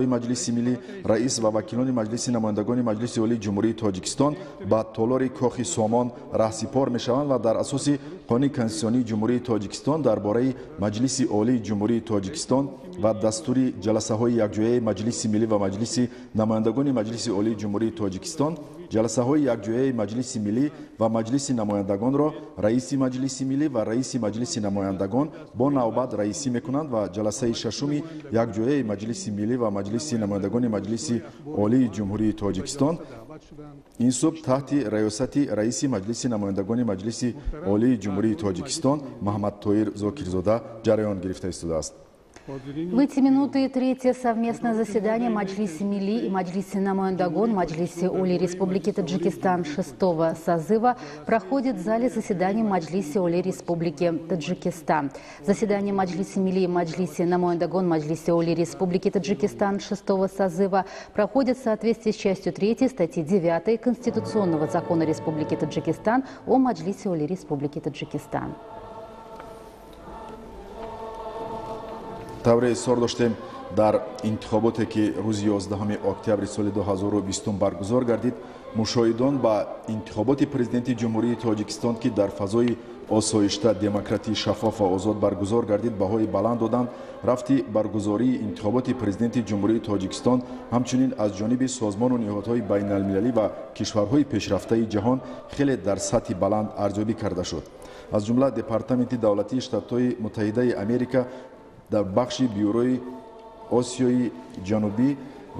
مجلس ملی رئیس و وکیلان مجلس نمایندگان مجلس عالی جمهوری تاجیکستان با تالار کاخ سامان راهسپار میشوند و در اساس قانون کنستیتوسیونی جمهوری تاجیکستان درباره مجلس عالی جمهوری تاجیکستان و دستور جلسه های یکجایی مجلس ملی و مجلس نمایندگان مجلس عالی جمهوری تاجیکستان جلسه های یکجایی مجلس ملی و مجلس نمایندگان را رئیس مجلس ملی و رئیس مجلس نمایندگان با نوبت رئیسی میکنند و جلسه ششم یکجایی مجلس ملی و مجلس نمایندگان مجلس عالی جمهوری تاجیکستان این صبح تحت ریاست رئیس مجلس نمایندگان مجلس عالی جمهوری تاجیکستان محمد طاهر زاکرزاده جریان گرفته است. В эти минуты третье совместное заседание Маджлиси Милли и Маджлиси Намояндагон Маджлиси Оли Республики Таджикистан 6-го созыва проходит в зале заседаний Маджлиси Оли Республики Таджикистан. Заседание Маджлиси Милли и Маджлиси Намояндагон Маджлиси Оли Республики Таджикистан 6-го созыва проходит в соответствии с частью 3 статьи 9 Конституционного закона Республики Таджикистан о Маджлиси Оли Республики Таджикистан. тавре сор доштем дар интихоботе ки рӯзи 11 октябри соли 2020 баргузор гардид мушоҳидон ба интихоботи президенти ҷумҳурии тоҷикистон ки дар фазои осоишта демократӣ шаффоф ва озод баргузор гардид баҳои баланд доданд. рафти баргузории интихоботи президенти ҷумҳурии тоҷикистон ҳамчунин аз ҷониби созмону ниҳодҳои байналмилалӣ ва кишварҳои пешрафтаи ҷаҳон хеле дар сатҳи баланд арзёбӣ карда шуд. аз ҷумла департаменти давлатии штатҳои муттаҳидаи америка дар бахши бюрои осиёи ҷанубӣ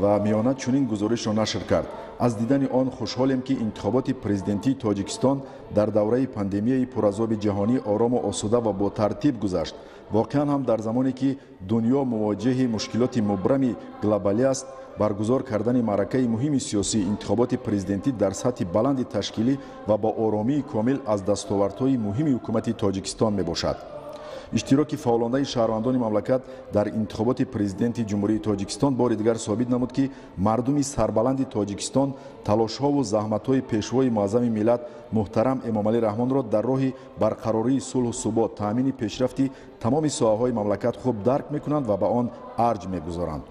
ва миёна чунин гузоришро нашр кард. аз дидани он хушҳолем ки интихоботи президентии тоҷикистон дар давраи пандемияи пуразоби ҷаҳонӣ орому осуда ва ботартиб гузашт. воқеан ҳам дар замоне ки дунё мувоҷиҳи мушкилоти мубрами глобалӣ аст, баргузор кардани маъракаи муҳими сиёсӣ интихоботи президентӣ дар сатҳи баланди ташкилӣ ва бо оромии комил аз дастовардҳои муҳими ҳукумати тоҷикистон мебошад. иштироки фаъолонаи шаҳрвандони мамлакат дар интихоботи президенти ҷумҳурии тоҷикистон бори дигар собит намуд ки мардуми сарбаланди тоҷикистон талошҳову заҳматҳои пешвои муаззами миллат муҳтарам эмомалӣ раҳмонро дар роҳи барқарории сулҳу субот таъмини пешрафти тамоми соҳаҳои мамлакат хуб дарк мекунанд ва ба он арҷ мегузоранд.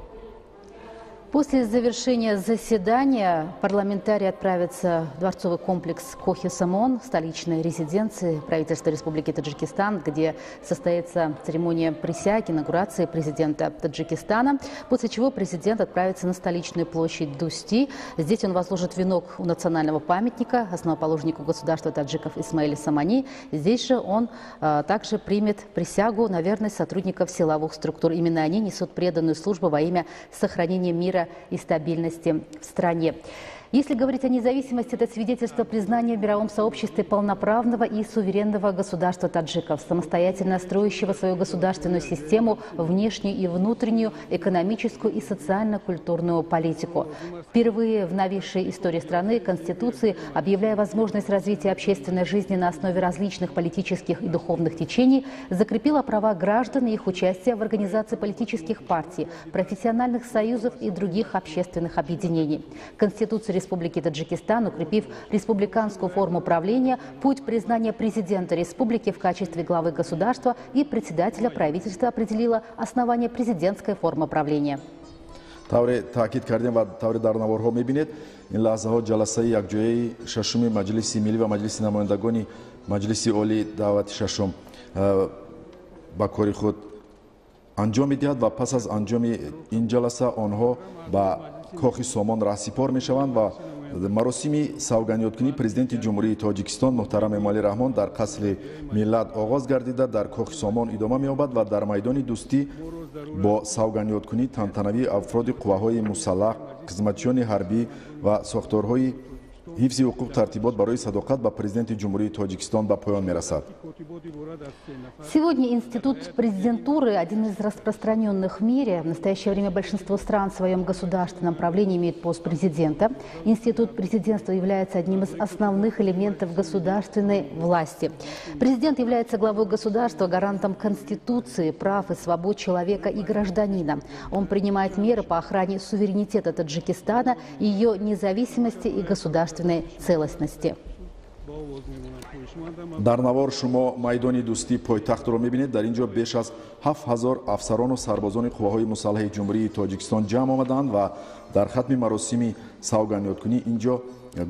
После завершения заседания парламентарии отправятся в дворцовый комплекс Кохи-Самон, столичной резиденции правительства Республики Таджикистан, где состоится церемония присяги, инаугурации президента Таджикистана, после чего президент отправится на столичную площадь Дусти. Здесь он возложит венок у национального памятника основоположнику государства таджиков Исмаиля Самани. Здесь же он также примет присягу на верность сотрудников силовых структур. Именно они несут преданную службу во имя сохранения мира и стабильности в стране. Если говорить о независимости, это свидетельство признания в мировом сообществе полноправного и суверенного государства таджиков, самостоятельно строящего свою государственную систему, внешнюю и внутреннюю, экономическую и социально-культурную политику. Впервые в новейшей истории страны Конституции, объявляя возможность развития общественной жизни на основе различных политических и духовных течений, закрепила права граждан и их участие в организации политических партий, профессиональных союзов и других общественных объединений. Конституция Республики Таджикистан, укрепив республиканскую форму правления, путь признания президента республики в качестве главы государства и председателя правительства определила основание президентской формы правления. тавре таъкид кардем ва тавре дар наворҳо мебинед ин лаҳзаҳо ҷаласаи якҷояи шашуми маҷлиси миллӣ ва маҷлиси намояндагони маҷлиси олии давлати шашум ба кори худ анҷом медиҳад ва пас аз анҷоми ин ҷаласа онҳо ба кохи сомон раҳсипор мешаванд ва маросими савганёткунии президенти ҷумҳурии тоҷикистон муҳтарам эмомалӣ раҳмон дар қасри миллат оғоз гардида дар кохи сомон идома меёбад ва дар майдони дӯстӣ бо савганёткунии тантанавии афроди қувваҳои мусаллаҳ, хизматчиёни ҳарбӣ ва сохторҳои ҳифзи ҳуқуқ тартибот барои садоқат ба президенти ҷумҳурии тоҷикистон ба поён мерасад. Сегодня институт президентуры – один из распространенных в мире. В настоящее время большинство стран в своем государственном правлении имеет пост президента. Институт президентства является одним из основных элементов государственной власти. Президент является главой государства, гарантом Конституции, прав и свобод человека и гражданина. Он принимает меры по охране суверенитета Таджикистана, ее независимости и государственной целостности. дар навор шумо майдони дӯстии пойтахтро мебинед. дар ин ҷо беш аз 7000 афсарону сарбозони қувваҳои мусаллаҳи ҷумҳурии тоҷикистон ҷамъ омаданд ва дар хатми маросими савганёткунӣ ин ҷо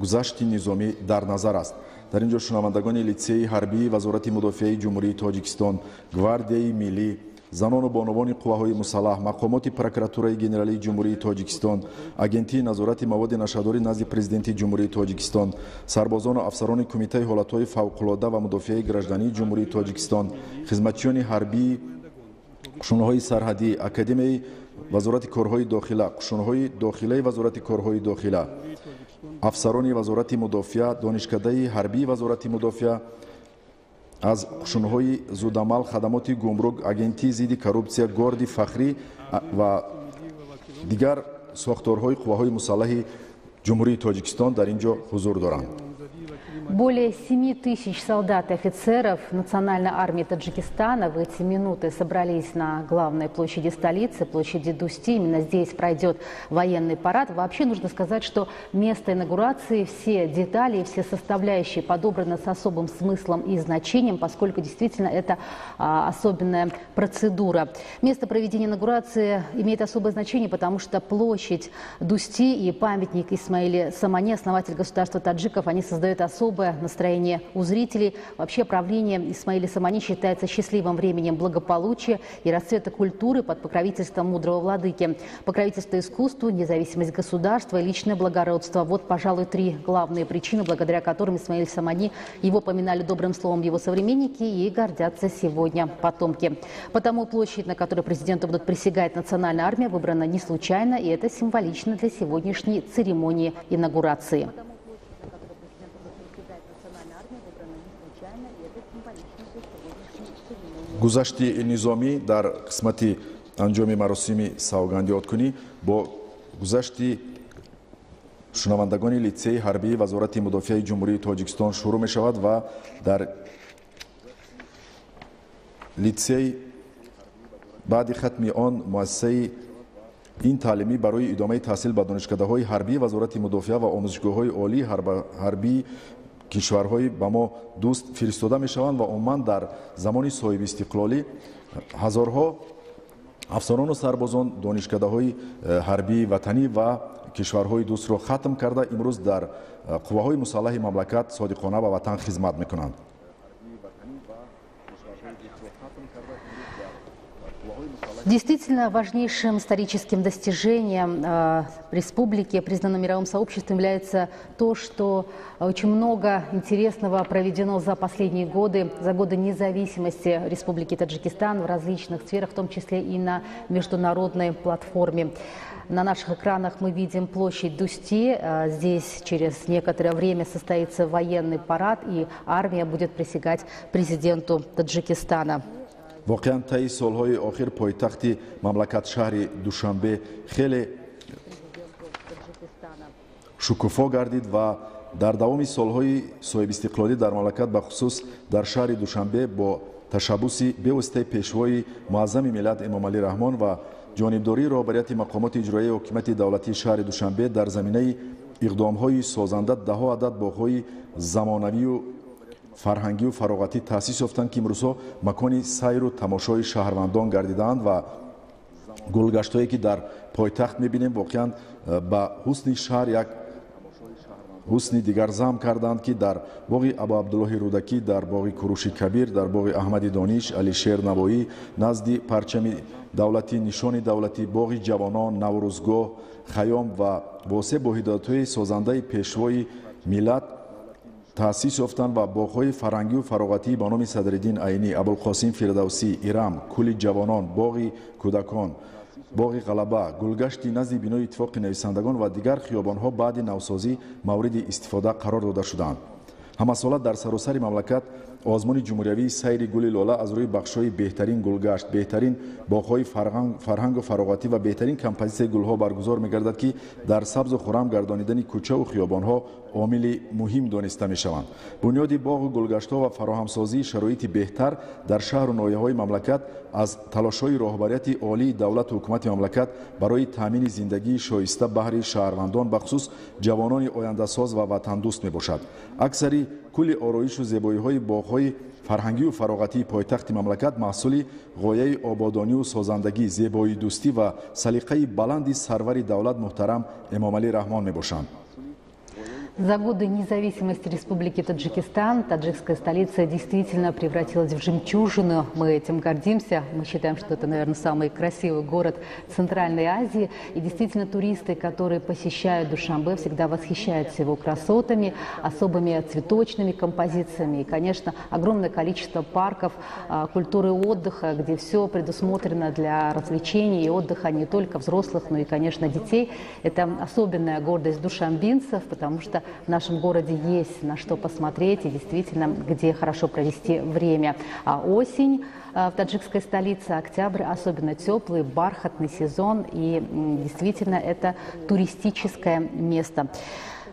гузашти низомӣ дар назар аст. дар ин ҷо шунавандагони литсеи ҳарбии вазорати мудофиаи ҷумҳурии тоҷикистон, гвардияи миллӣ, занону бонувони қувваҳои мусаллаҳ, мақомоти прокуратураи генералии ҷумҳурии тоҷикистон, агентии назорати маводи нашадорӣ назди президенти ҷумҳурии тоҷикистон, сарбозону афсарони кумитаи ҳолатҳои фавқулодда ва мудофиаи граждании ҷумҳурии тоҷикистон, хизматчиёни ҳарбии қушунаҳои сарҳадӣ, академияи вазорати корҳои дохила, қушунаҳои дохилаи вазорати корҳои дохила, афсарони вазорати мудофиа, донишкадаи ҳарбии вазорати мудофиа, аз қушунаҳои зудамал, хадамоти гумрук, агентии зидди коррупсия, горди фахрӣ ва дигар сохторҳои қувваҳои мусаллаҳи ҷумҳурии тоҷикистон дар ин ҷо ҳузур доранд. Более 7000 солдат и офицеров Национальной армии Таджикистана в эти минуты собрались на главной площади столицы, площади Дусти. Именно здесь пройдет военный парад. Вообще нужно сказать, что место инаугурации, все детали, все составляющие подобраны с особым смыслом и значением, поскольку действительно это особенная процедура. Место проведения инаугурации имеет особое значение, потому что площадь Дусти и памятник Исмаиле Самане, основатель государства таджиков, они создают особое настроение у зрителей. Вообще правление Исмаиля Самани считается счастливым временем благополучия и расцвета культуры под покровительством мудрого владыки. Покровительство искусству, независимость государства и личное благородство. Вот, пожалуй, три главные причины, благодаря которым Исмаиль Самани, его поминали добрым словом его современники и гордятся сегодня потомки. Потому площадь, на которой президенту будут присягать Национальная армия, выбрана не случайно, и это символично для сегодняшней церемонии инаугурации. гузашти низомӣ дар қисмати анҷоми маросими савгандёткунӣ бо гузашти шунавандагони литсеи ҳарбии вазорати мудофиаи ҷумҳурии тоҷикистон шурӯъ мешавад ва дар литсей баъди хатми он муассисаи ин таълимӣ барои идомаи таҳсил ба донишкадаҳои ҳарбии вазорати мудофиа ва омӯзишгоҳҳои олии ҳарбии кишварҳои ба мо дӯст фиристода мешаванд ва умуман дар замони соҳибистиқлолӣ ҳазорҳо афсарону сарбозон донишкадаҳои ҳарбии ватанӣ ва кишварҳои дӯстро хатм карда имрӯз дар қувваҳои мусаллаҳи мамлакат содиқона ба ватан хизмат мекунанд. Действительно важнейшим историческим достижением республики, признанным мировым сообществом, является то, что очень много интересного проведено за последние годы, за годы независимости Республики Таджикистан в различных сферах, в том числе и на международной платформе. На наших экранах мы видим площадь Дусти. Здесь через некоторое время состоится военный парад, и армия будет присягать президенту Таджикистана. воқеан таи солҳои охир пойтахти мамлакат шаҳри душанбе хеле шукуфо гардид ва дар давоми солҳои соҳибистиқлолӣ дар мамлакат бахусус дар шаҳри душанбе бо ташаббуси бевоситаи пешвои муаззами миллат Эмомалӣ Раҳмон ва ҷонибдории роҳбарияти мақомоти иҷроияи ҳокимияти давлатии шаҳри душанбе дар заминаи иқдомҳои созанда даҳо адад боғҳои замонавию фарҳангию фароғатӣ таъсис ёфтанд, ки имрӯзҳо макони сайру тамошои шаҳрвандон гардидаанд ва гулгаштҳое ки дар пойтахт мебинем воқеан ба ҳусни шаҳр як ҳусни дигар зам карданд, ки дар боғи Абу Абдуллоҳи Рӯдакӣ, дар боғи Куруши Кабир, дар боғи Аҳмади Дониш, Алишер Навоӣ, назди парчами давлатӣ, нишони давлатӣ, боғи ҷавонон, Наврӯзгоҳ, Хаём ва восе бо ҳидоятҳои созандаи пешвои миллат таъсис ёфтанд ва боғҳои фарҳангию фароғатии ба номи Садриддин Айнӣ, Абулқосим Фирдавсӣ, Ирам, Кӯли ҷавонон, боғи кӯдакон, боғи ғалаба, гулгашти назди бинои иттифоқи нависандагон ва дигар хиёбонҳо баъди навсозӣ мавриди истифода қарор дода шуданд. ҳамасола дар саросари мамлакат озмони ҷумҳуриявии сайри гули лола аз рӯи бахшҳои беҳтарин гулгашт, беҳтарин боғҳои фарҳангу фароғатӣ ва беҳтарин композитсияи гулҳо баргузор мегардад, ки дар сабзу хурам гардонидани кӯчаву хиёбонҳо омили муҳим дониста мешаванд. бунёди боғу гулгаштҳо ва фароҳамсозии шароити беҳтар дар шаҳру ноҳияҳои мамлакат аз талошҳои роҳбарияти олии давлату ҳукумати мамлакат барои таъмини зиндагии шоиста баҳри шаҳрвандон, бахусус ҷавонони ояндасоз ва ватандӯст мебошад. аксари кулли ороишу зебоиҳои боғҳои фарҳангию фароғатии пойтахти мамлакат маҳсули ғояи ободонию созандагӣ, зебоидӯстӣ ва салиқаи баланди сарвари давлат муҳтарам Эмомалӣ Раҳмон мебошанд. За годы независимости Республики Таджикистан таджикская столица действительно превратилась в жемчужину. Мы этим гордимся. Мы считаем, что это, наверное, самый красивый город Центральной Азии. И действительно туристы, которые посещают Душанбе, всегда восхищаются его красотами, особыми цветочными композициями. И, конечно, огромное количество парков, культуры отдыха, где все предусмотрено для развлечений и отдыха не только взрослых, но и, конечно, детей. Это особенная гордость душанбинцев, потому что в нашем городе есть на что посмотреть и действительно, где хорошо провести время. А осень в таджикской столице, октябрь особенно теплый, бархатный сезон, и действительно это туристическое место.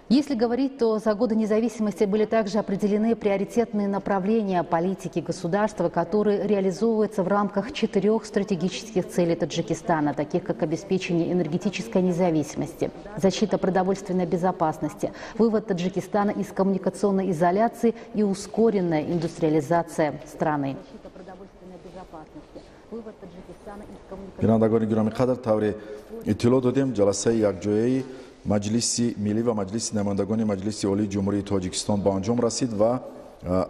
Если говорить, то за годы независимости были также определены приоритетные направления политики государства, которые реализовываются в рамках 4 стратегических целей Таджикистана, таких как обеспечение энергетической независимости, защита продовольственной безопасности, вывод Таджикистана из коммуникационной изоляции и ускоренная индустриализация страны. бинандагони гироми қадр, тавре иттилоъ додем ҷаласаи якҷояи маҷлиси миллӣ ва маҷлиси намояндагони маҷлиси олии ҷумҳурии Тоҷикистон ба анҷом расид ва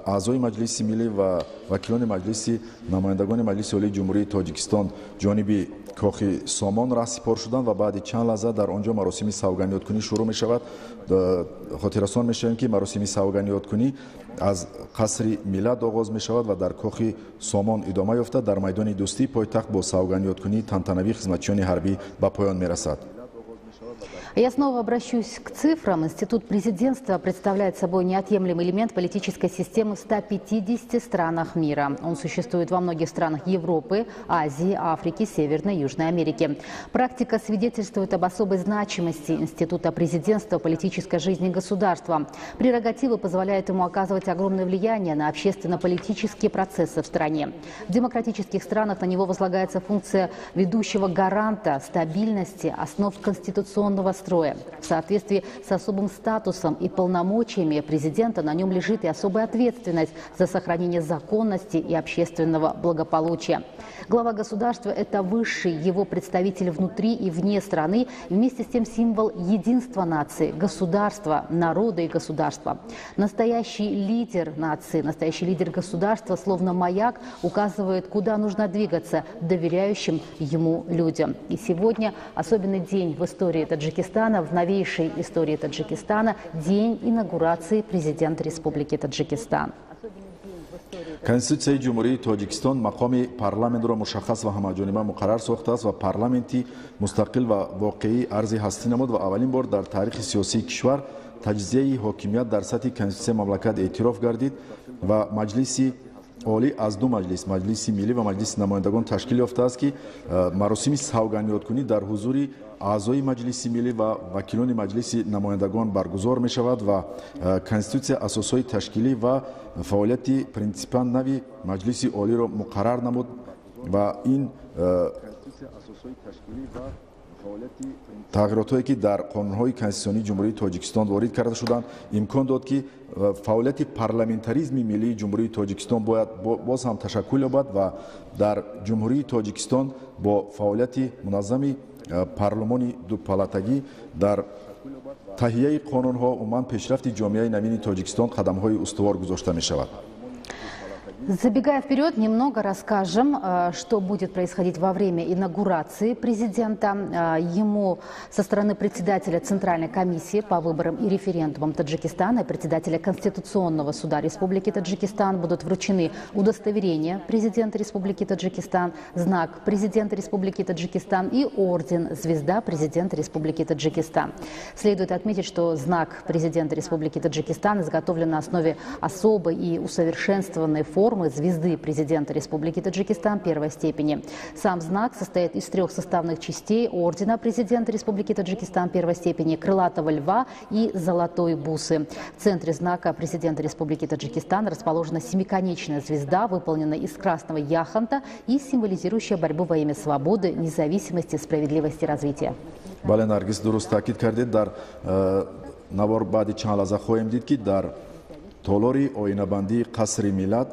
аъзои маҷлиси миллӣ ва вакилони маҷлиси намояндагони маҷлиси олии ҷумҳурии Тоҷикистон ҷониби кохи Сомон раҳсипор шуданд ва баъди чанд лаҳза дар он ҷо маросими савганиёткунӣ шурӯъ мешавад. хотиррасон мешавем ки маросими савганиёткунӣ аз қасри миллат оғоз мешавад ва дар кохи Сомон идома ёфта дар майдони дӯстии пойтахт бо савганиёткунии тантанавии хизматчиёни ҳарбӣ ба поён мерасад. Я снова обращусь к цифрам. Институт президентства представляет собой неотъемлемый элемент политической системы в 150 странах мира. Он существует во многих странах Европы, Азии, Африки, Северной и Южной Америки. Практика свидетельствует об особой значимости института президентства в политической жизни государства. Прерогативы позволяют ему оказывать огромное влияние на общественно-политические процессы в стране. В демократических странах на него возлагается функция ведущего гаранта стабильности основ конституционного строя. В соответствии с особым статусом и полномочиями президента на нем лежит и особая ответственность за сохранение законности и общественного благополучия. Глава государства – это высший его представитель внутри и вне страны, и вместе с тем символ единства нации, государства, народа и государства. Настоящий лидер нации, настоящий лидер государства, словно маяк, указывает, куда нужно двигаться доверяющим ему людям. И сегодня особенный день в истории Таджикистана, в новейшей истории Таджикистана, день инаугурации президента Республики Таджикистан. Конституцияи ҷумҳурии Тоҷикистон мақоми парламентро мушаххас ва ҳамаҷониба муқаррар сохтааст ва парламенти мустақил ва воқеӣ арзи ҳастӣ намуд ва аввалин бор дар таърихи сиёсии кишвар таҷзияи ҳокимият дар сатҳи конституцияи мамлакат эътироф гардид ва маҷлиси олӣ аз ду маҷлиси миллӣ ва маҷлиси намояндагон ташкил ёфтааст ки маросими савганиёткунӣ дар ҳузури аъзои маҷлиси миллӣ ва вакилони маҷлиси намояндагон баргузор мешавад ва конституция асосҳои ташкилӣ ва фаъолияти принсипан нави маҷлиси олиро муқаррар намуд ва ин тағйиротҳое ки дар қонунҳои конститутсионии ҷумҳурии Тоҷикистон ворид карда шуданд имкон дод ки фаъолияти парламентаризми миллии ҷумҳурии Тоҷикистон бояд боз ҳам ташаккул ёбад ва дар ҷумҳурии Тоҷикистон бо фаъолияти муназзами парлумони дупалатагӣ дар таҳияи қонунҳо умуман пешрафти ҷомеаи навини Тоҷикистон қадамҳои устувор гузошта мешавад. Забегая вперед, немного расскажем, что будет происходить во время инаугурации президента. Ему со стороны председателя Центральной комиссии по выборам и референдумам Таджикистана и председателя Конституционного суда Республики Таджикистан будут вручены удостоверение президента Республики Таджикистан, знак президента Республики Таджикистан и орден «Звезда президента Республики Таджикистан». Следует отметить, что знак президента Республики Таджикистан изготовлен на основе особой и усовершенствованной формы звезды президента Республики Таджикистан первой степени. Сам знак состоит из 3 составных частей: ордена президента Республики Таджикистан первой степени, крылатого льва и золотой бусы. В центре знака президента Республики Таджикистан расположена семиконечная звезда, выполненная из красного яхонта и символизирующая борьбу во имя свободы, независимости, справедливости и развития. бале, Наргиз дуруст таъкид кардед. Дар навор баъди чанд лаҳза хоҳем дид ки дар толори оинабандии қасри миллат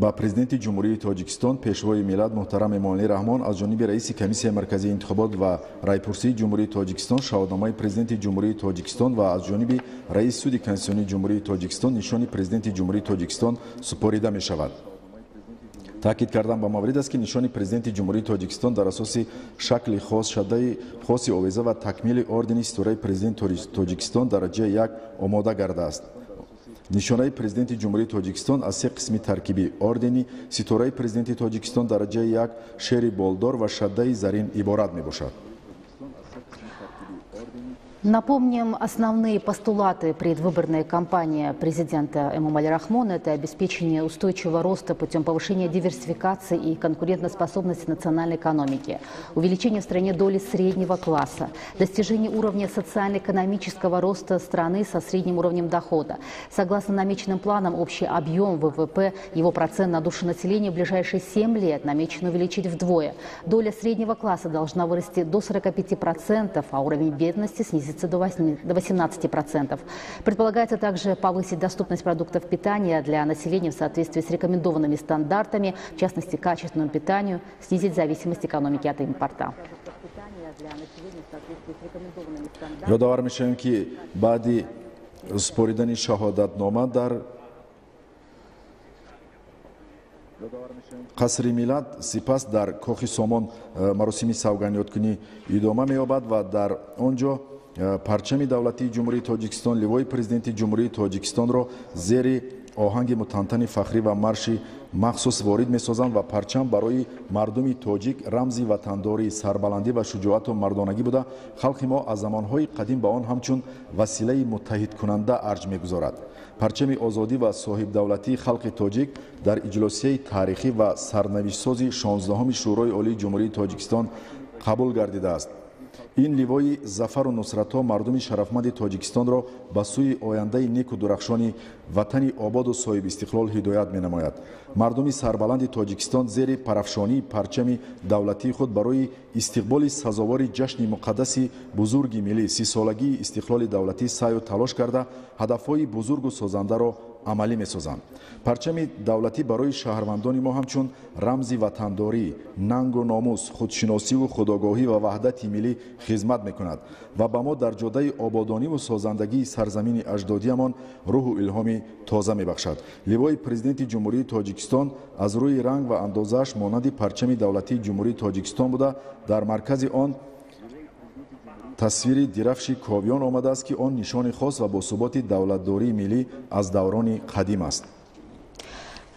ба президенти ҷумҳурии тоҷикистон пешвои миллат муҳтарам эмомалӣ раҳмон аз ҷониби раиси комиссияи марказии интихобот ва райпурсии ҷумҳурии тоҷикистон шаҳодномаи президенти ҷумҳурии тоҷикистон ва аз ҷониби раиси суди конститутсионии ҷумҳурии тоҷикистон нишони президенти ҷумҳурии тоҷикистон супорида мешавад. таъкид кардан ба маврид аст ки нишони президенти ҷумҳурии тоҷикистон дар асоси шакли хосшадаи хоси овеза ва такмили ордени ситораи президенти тоҷикистон дараҷаи 1 омода гардааст. нишонаи президенти ҷумҳурии тоҷикистон аз се қисми таркиби ордени ситораи президенти тоҷикистон дараҷаи 1 шери болдор ва шаддаи зарин иборат мебошад. Напомним, основные постулаты предвыборной кампании президента Эмомали Рахмона – это обеспечение устойчивого роста путем повышения диверсификации и конкурентоспособности национальной экономики, увеличение в стране доли среднего класса, достижение уровня социально-экономического роста страны со средним уровнем дохода. Согласно намеченным планам, общий объем ВВП, его процент на душу населения в ближайшие 7 лет намечено увеличить вдвое. Доля среднего класса должна вырасти до 45%, а уровень бедности снизится до 18%. Предполагается также повысить доступность продуктов питания для населения в соответствии с рекомендованными стандартами, в частности, качественному питанию, снизить зависимость экономики от импорта. ёдовар мешавем ки баъди супоридани шаҳодатнома дар қасри миллат сипас дар кохи сомон маросими савганёткунӣ идома меёбад ва дар он ҷо парчами давлатии ҷумҳурии тоҷикистон ливои президенти ҷумҳурии тоҷикистонро зери оҳанги мутантани фахрӣ ва марши махсус ворид месозанд ва парчам барои мардуми тоҷик рамзи ватандории сарбаландӣ ва шуҷоату мардонагӣ буда халқи мо аз замонҳои қадим ба он ҳамчун василаи муттаҳидкунанда арҷ мегузорад. парчами озодӣ ва соҳибдавлатии халқи тоҷик дар иҷлосияи тарихӣ ва сарнавиштсози 16-уми шӯрои олии ҷумҳурии тоҷикистон қабул гардидааст. ин ливои зафару нусратҳо мардуми шарафманди тоҷикистонро ба сӯи ояндаи неку дурахшони ватани ободу соҳибистиқлол ҳидоят менамояд. мардуми сарбаланди тоҷикистон зери парафшонии парчами давлатии худ барои истиқболи сазовори ҷашни муқаддаси бузурги миллӣ сисолагии истиқлоли давлатӣ саъю талош карда ҳадафҳои бузургу созандаро амалӣ месозанд. парчами давлатӣ барои шаҳрвандони мо ҳамчун рамзи ватандорӣ, нангу номус, худшиносиву худогоҳӣ ва ваҳдати миллӣ хизмат мекунад ва ба мо дар ҷодаи ободониву созандагии сарзамини аҷдодиямон рӯҳу илҳоми тоза мебахшад. ливои президенти ҷумҳурии тоҷикистон аз рӯи ранг ва андозааш монанди парчами давлатии ҷумҳурии тоҷикистон буда дар маркази он тасвири дирафши ковён омадааст ки он нишони хос ва босуботи давлатдории миллӣ аз даврони қадим аст.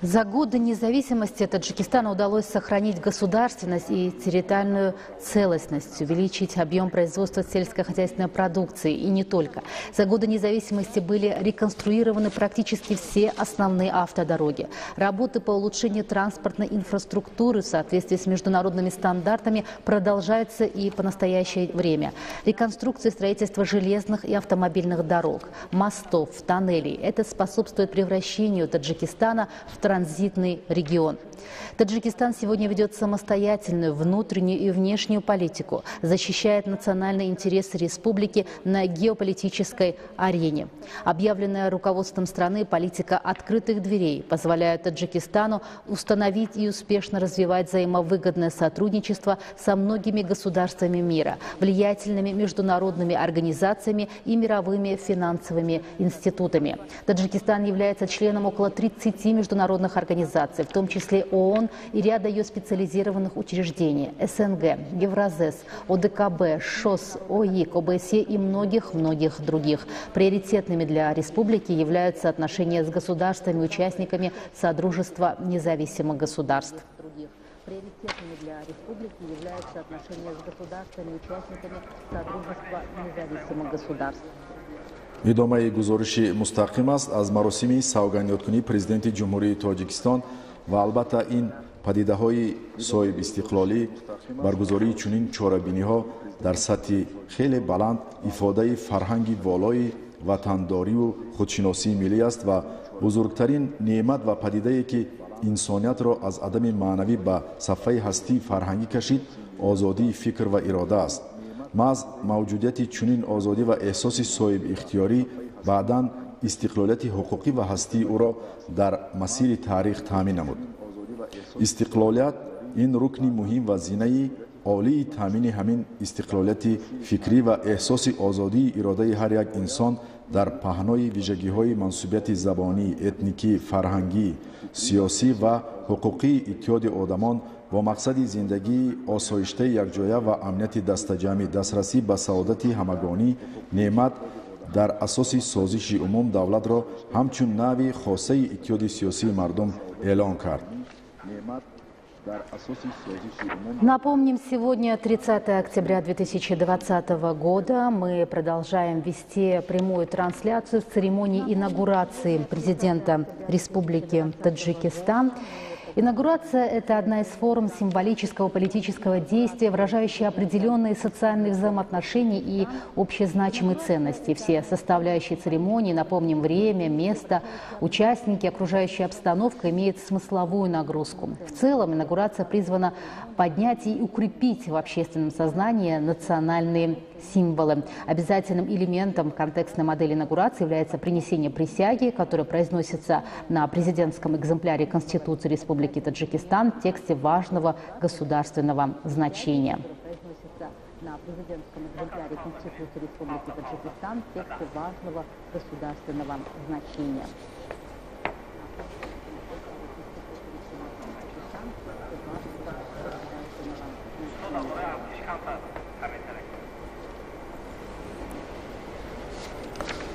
За годы независимости Таджикистану удалось сохранить государственность и территориальную целостность, увеличить объем производства сельскохозяйственной продукции и не только. За годы независимости были реконструированы практически все основные автодороги. Работы по улучшению транспортной инфраструктуры в соответствии с международными стандартами продолжаются и по настоящее время. Реконструкция и строительство железных и автомобильных дорог, мостов, тоннелей – это способствует превращению Таджикистана в транзитный регион. Таджикистан сегодня ведет самостоятельную внутреннюю и внешнюю политику, защищает национальные интересы республики на геополитической арене. Объявленная руководством страны политика открытых дверей позволяет Таджикистану установить и успешно развивать взаимовыгодное сотрудничество со многими государствами мира, влиятельными международными организациями и мировыми финансовыми институтами. Таджикистан является членом около 30 международных организаций, в том числе ООН и ряда ее специализированных учреждений, СНГ, Евразес, ОДКБ, ШОС, ОИК, ОБСЕ и многих-многих других. Приоритетными для республики являются отношения с государствами-участниками Содружества независимых государств. Приоритетными для республики являются отношения с государствами-участниками Содружества независимых государств. идомаи гузориши мустақим аст аз маросими савганёткунии президенти ҷумҳурии тоҷикистон ва албатта ин падидаҳои соҳибистиқлолӣ баргузории чунин чорабиниҳо дар сатҳи хеле баланд ифодаи фарҳанги волои ватандориву худшиносии миллӣ аст ва бузургтарин неъмат ва падидае ки инсониятро аз адами маънавӣ ба сафҳаи ҳастии фарҳангӣ кашид озодии фикр ва ирода аст. маҳз мавҷудияти чунин озодӣ ва эҳсоси соҳибихтиёрӣ баъдан استقلالیت حقوقی و هستی او را در مسیر تاریخ تامین نمود. استقلالیت این رکن مهم و زینه عالی تامین همین استقلالیت فکری و احساس آزادی اراده هر یک انسان در پهنای ویژگی‌های منسوبیت زبانی، اتنیکی، فرهنگی، سیاسی و حقوقی اتحاد آدمان با مقصد زندگی آسایشته یکجایه و امنیت دستجمعی، دسترسی به سعادت همگانی، نعمت در اساس سازش عموم دولت را همچون نوع خاصه اتحاد سیاسی مردم اعلان کرد. Напомним, сегодня 30 октября 2020 года. Мы продолжаем вести прямую трансляцию с церемонии инаугурации президента Республики Таджикистан. Инаугурация – это одна из форм символического политического действия, выражающая определенные социальные взаимоотношения и общезначимые ценности. Все составляющие церемонии, напомним, время, место, участники, окружающая обстановка имеют смысловую нагрузку. В целом, инаугурация призвана поднять и укрепить в общественном сознании национальные символы. Обязательным элементом контекстной модели инаугурации является принесение присяги, которая произносится на президентском экземпляре Конституции Республики Таджикистан в тексте важного государственного значения. На президентском экземпляре Конституции Республики Таджикистан в тексте важного государственного значения.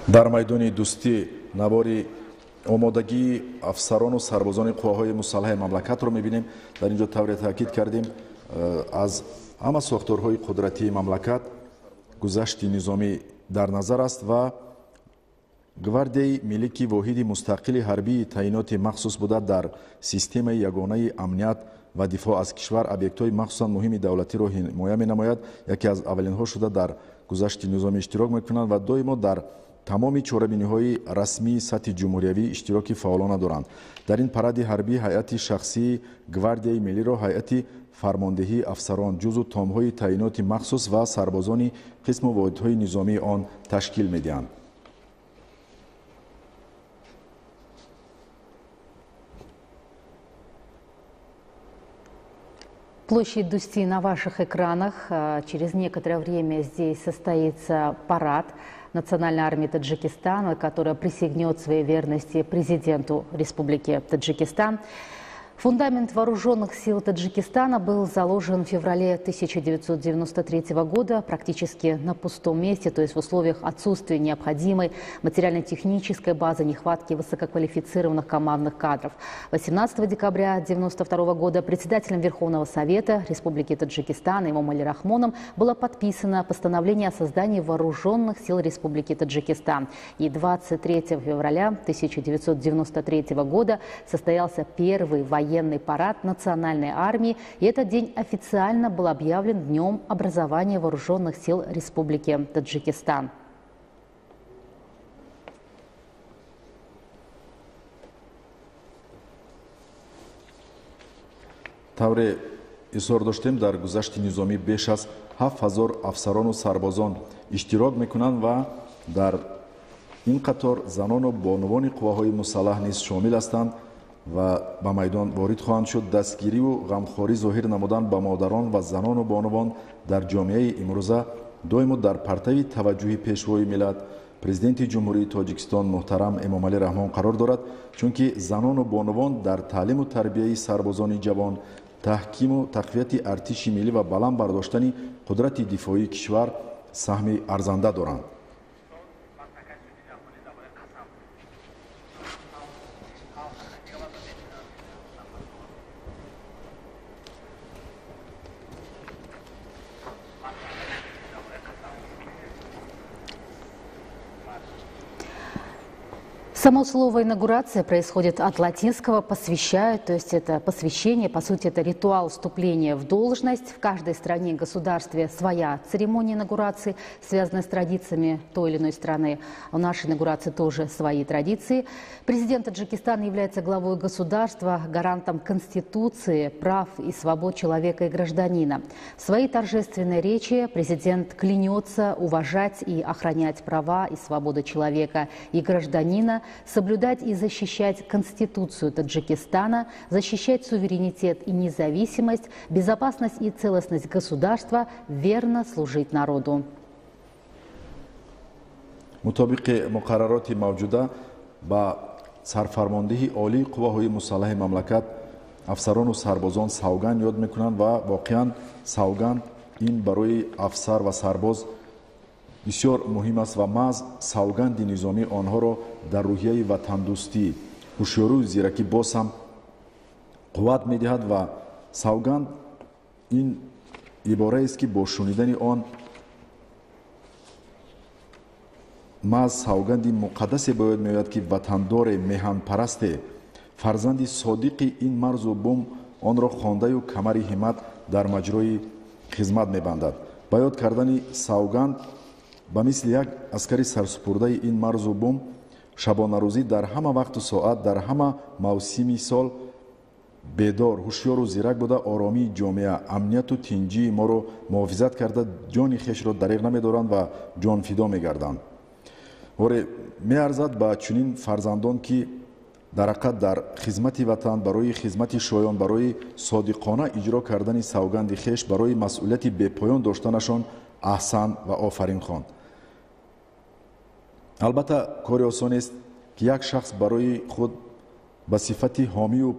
дар майдони дӯстӣ навори омодагии афсарону сарбозони қувваҳои мусаллаҳаи мамлакатро мебинем. дар инҷо тавре таъкид кардем аз ҳама сохторҳои қудратии мамлакат гузашти низомӣ дар назар аст ва гвардияи миллӣ ки воҳиди мустақили ҳарбии таъиноти махсус буда дар системаи ягонаи амният ва дифоъ аз кишвар объектҳои махсусан муҳими давлатиро ҳимоя менамояд. яке аз аввалинҳо шуда дар гузашти низомӣ иштирок мекунанд ва доимо дар тамоми чорабиниҳои расмии сатҳи ҷумҳуриявӣ иштироки фаъолона доранд. дар ин паради ҳарбӣ ҳайати шахсии гвардияи миллиро ҳайати фармондеҳии афсарон ҷузу томҳои таъиноти махсус ва сарбозони қисму воҳидҳои низомии он ташкил медиҳанд. Площадь Дусти на ваших экранах. Через некоторое время здесь состоится парад Национальной армии Таджикистана, которая присягнет своей верности президенту Республики Таджикистан. Фундамент вооруженных сил Таджикистана был заложен в феврале 1993 года практически на пустом месте, то есть в условиях отсутствия необходимой материально-технической базы, нехватки высококвалифицированных командных кадров. 18 декабря 1992 года председателем Верховного Совета Республики Таджикистан Эмомали Рахмоном было подписано постановление о создании вооруженных сил Республики Таджикистан. И 23 февраля 1993 года состоялся первый военный парад национальной армии, и этот день официально был объявлен Днем образования вооруженных сил Республики Таджикистан. тавре изҳор доштем дар гузашти низомӣ беш аз 7000 афсарону сарбозон иштирок мекунанд ва дар ин қатор занону бонувони қувваҳои мусаллаҳ низ шомил ҳастанд ва ба майдон ворид хоҳанд шуд. дастгирию ғамхорӣ зоҳир намудан ба модарон ва занону бонувон дар ҷомеаи имрӯза доимо дар партави таваҷҷуҳи пешвои миллат президенти ҷумҳурии тоҷикистон муҳтарам эмомалӣ раҳмон қарор дорад, чунки занону бонувон дар таълиму тарбияи сарбозони ҷавон, таҳкиму тақвияти артиши миллӣ ва баланд бардоштани қудрати дифоии кишвар саҳми арзанда доранд. Само слово «инаугурация» происходит от латинского «посвящают», то есть это посвящение, по сути, это ритуал вступления в должность. В каждой стране и государстве своя церемония инаугурации, связанная с традициями той или иной страны. У нашей инаугурации тоже свои традиции. Президент Таджикистана является главой государства, гарантом Конституции, прав и свобод человека и гражданина. В своей торжественной речи президент клянется уважать и охранять права и свободы человека и гражданина, соблюдать и защищать Конституцию Таджикистана, защищать суверенитет и независимость, безопасность и целостность государства, верно служить народу. мутобиқи муқаррароти мавҷуда ба сарфармондиҳи олии қувваҳои мусаллаҳи мамлакат афсарону сарбозон савганд ёд мекунанд ва воқеан савганд ин барои афсар ва сарбоз бисёр муҳим аст ва маҳз савганди низомӣ онҳоро дар рӯҳияи ватандӯстӣ, ҳушёрию зиракӣ боз ҳам қувват медиҳад ва савганд ин ибораест ки бо шунидани он маҳз савганди муқаддасе ба ёд меояд ки ватандоре меҳанпарасте фарзанди содиқи ин марзу бум онро хондаю камари ҳиммат дар маҷрои хизмат мебандад. ба ёд кардани савганд ба мисли як аскари сарсупурдаи ин марзу бум шабонарӯзӣ дар ҳама вақту соат дар ҳама мавсими сол бедор ҳушёру зирак буда оромии ҷомеа амнияту тинҷии моро муҳофизат карда ҷони хешро дариғ намедоранд ва ҷонфидо мегарданд. оре меарзад ба чунин фарзандон ки дар ҳақиқат дар хизмати ватан барои хизмати шоён барои содиқона иҷро кардани савганди хеш барои масъулияти бепоён доштанашон аҳсан ва офарин хонд. албатта кори осонест ки як шахс барои худ ба сифати ҳомию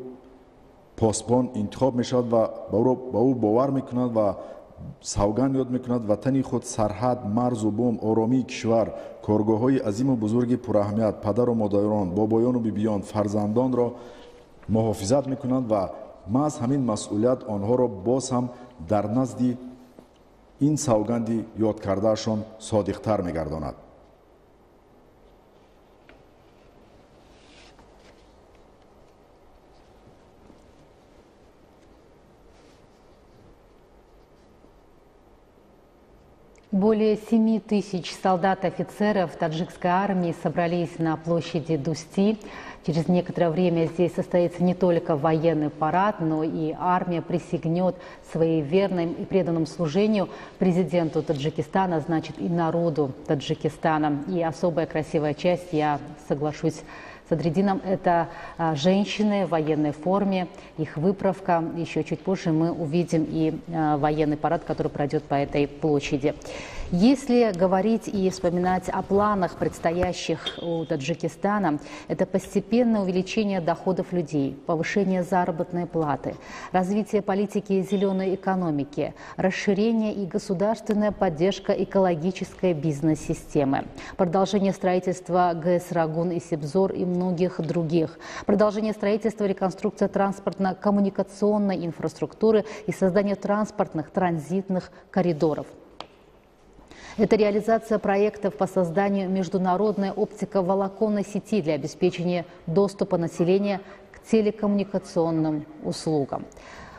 посбон интихоб мешавад ва ба ӯ бовар мекунад ва савганд ёд мекунад ватани худ сарҳад марзу бум оромии кишвар коргоҳҳои азиму бузурги пураҳамият падару модарон бобоёну бибиён фарзандонро муҳофизат мекунанд ва маҳз ҳамин масъулият онҳоро боз ҳам дар назди ин савганди ёдкардаашон содиқтар мегардонад. Более 7 тысяч солдат-офицеров таджикской армии собрались на площади Дусти. Через некоторое время здесь состоится не только военный парад, но и армия присягнет своей верным и преданным служению президенту Таджикистана, значит и народу Таджикистана. И особая красивая часть, я соглашусь с Адредином, это женщины в военной форме, их выправка. Еще чуть позже мы увидим и военный парад, который пройдет по этой площади. Если говорить и вспоминать о планах предстоящих у Таджикистана, это постепенное увеличение доходов людей, повышение заработной платы, развитие политики зеленой экономики, расширение и государственная поддержка экологической бизнес-системы, продолжение строительства ГЭС «Рагун» и «Сибзор» и многих других, продолжение строительства и реконструкция транспортно-коммуникационной инфраструктуры и создание транспортных транзитных коридоров. Это реализация проектов по созданию международной оптиковолоконной сети для обеспечения доступа населения к телекоммуникационным услугам.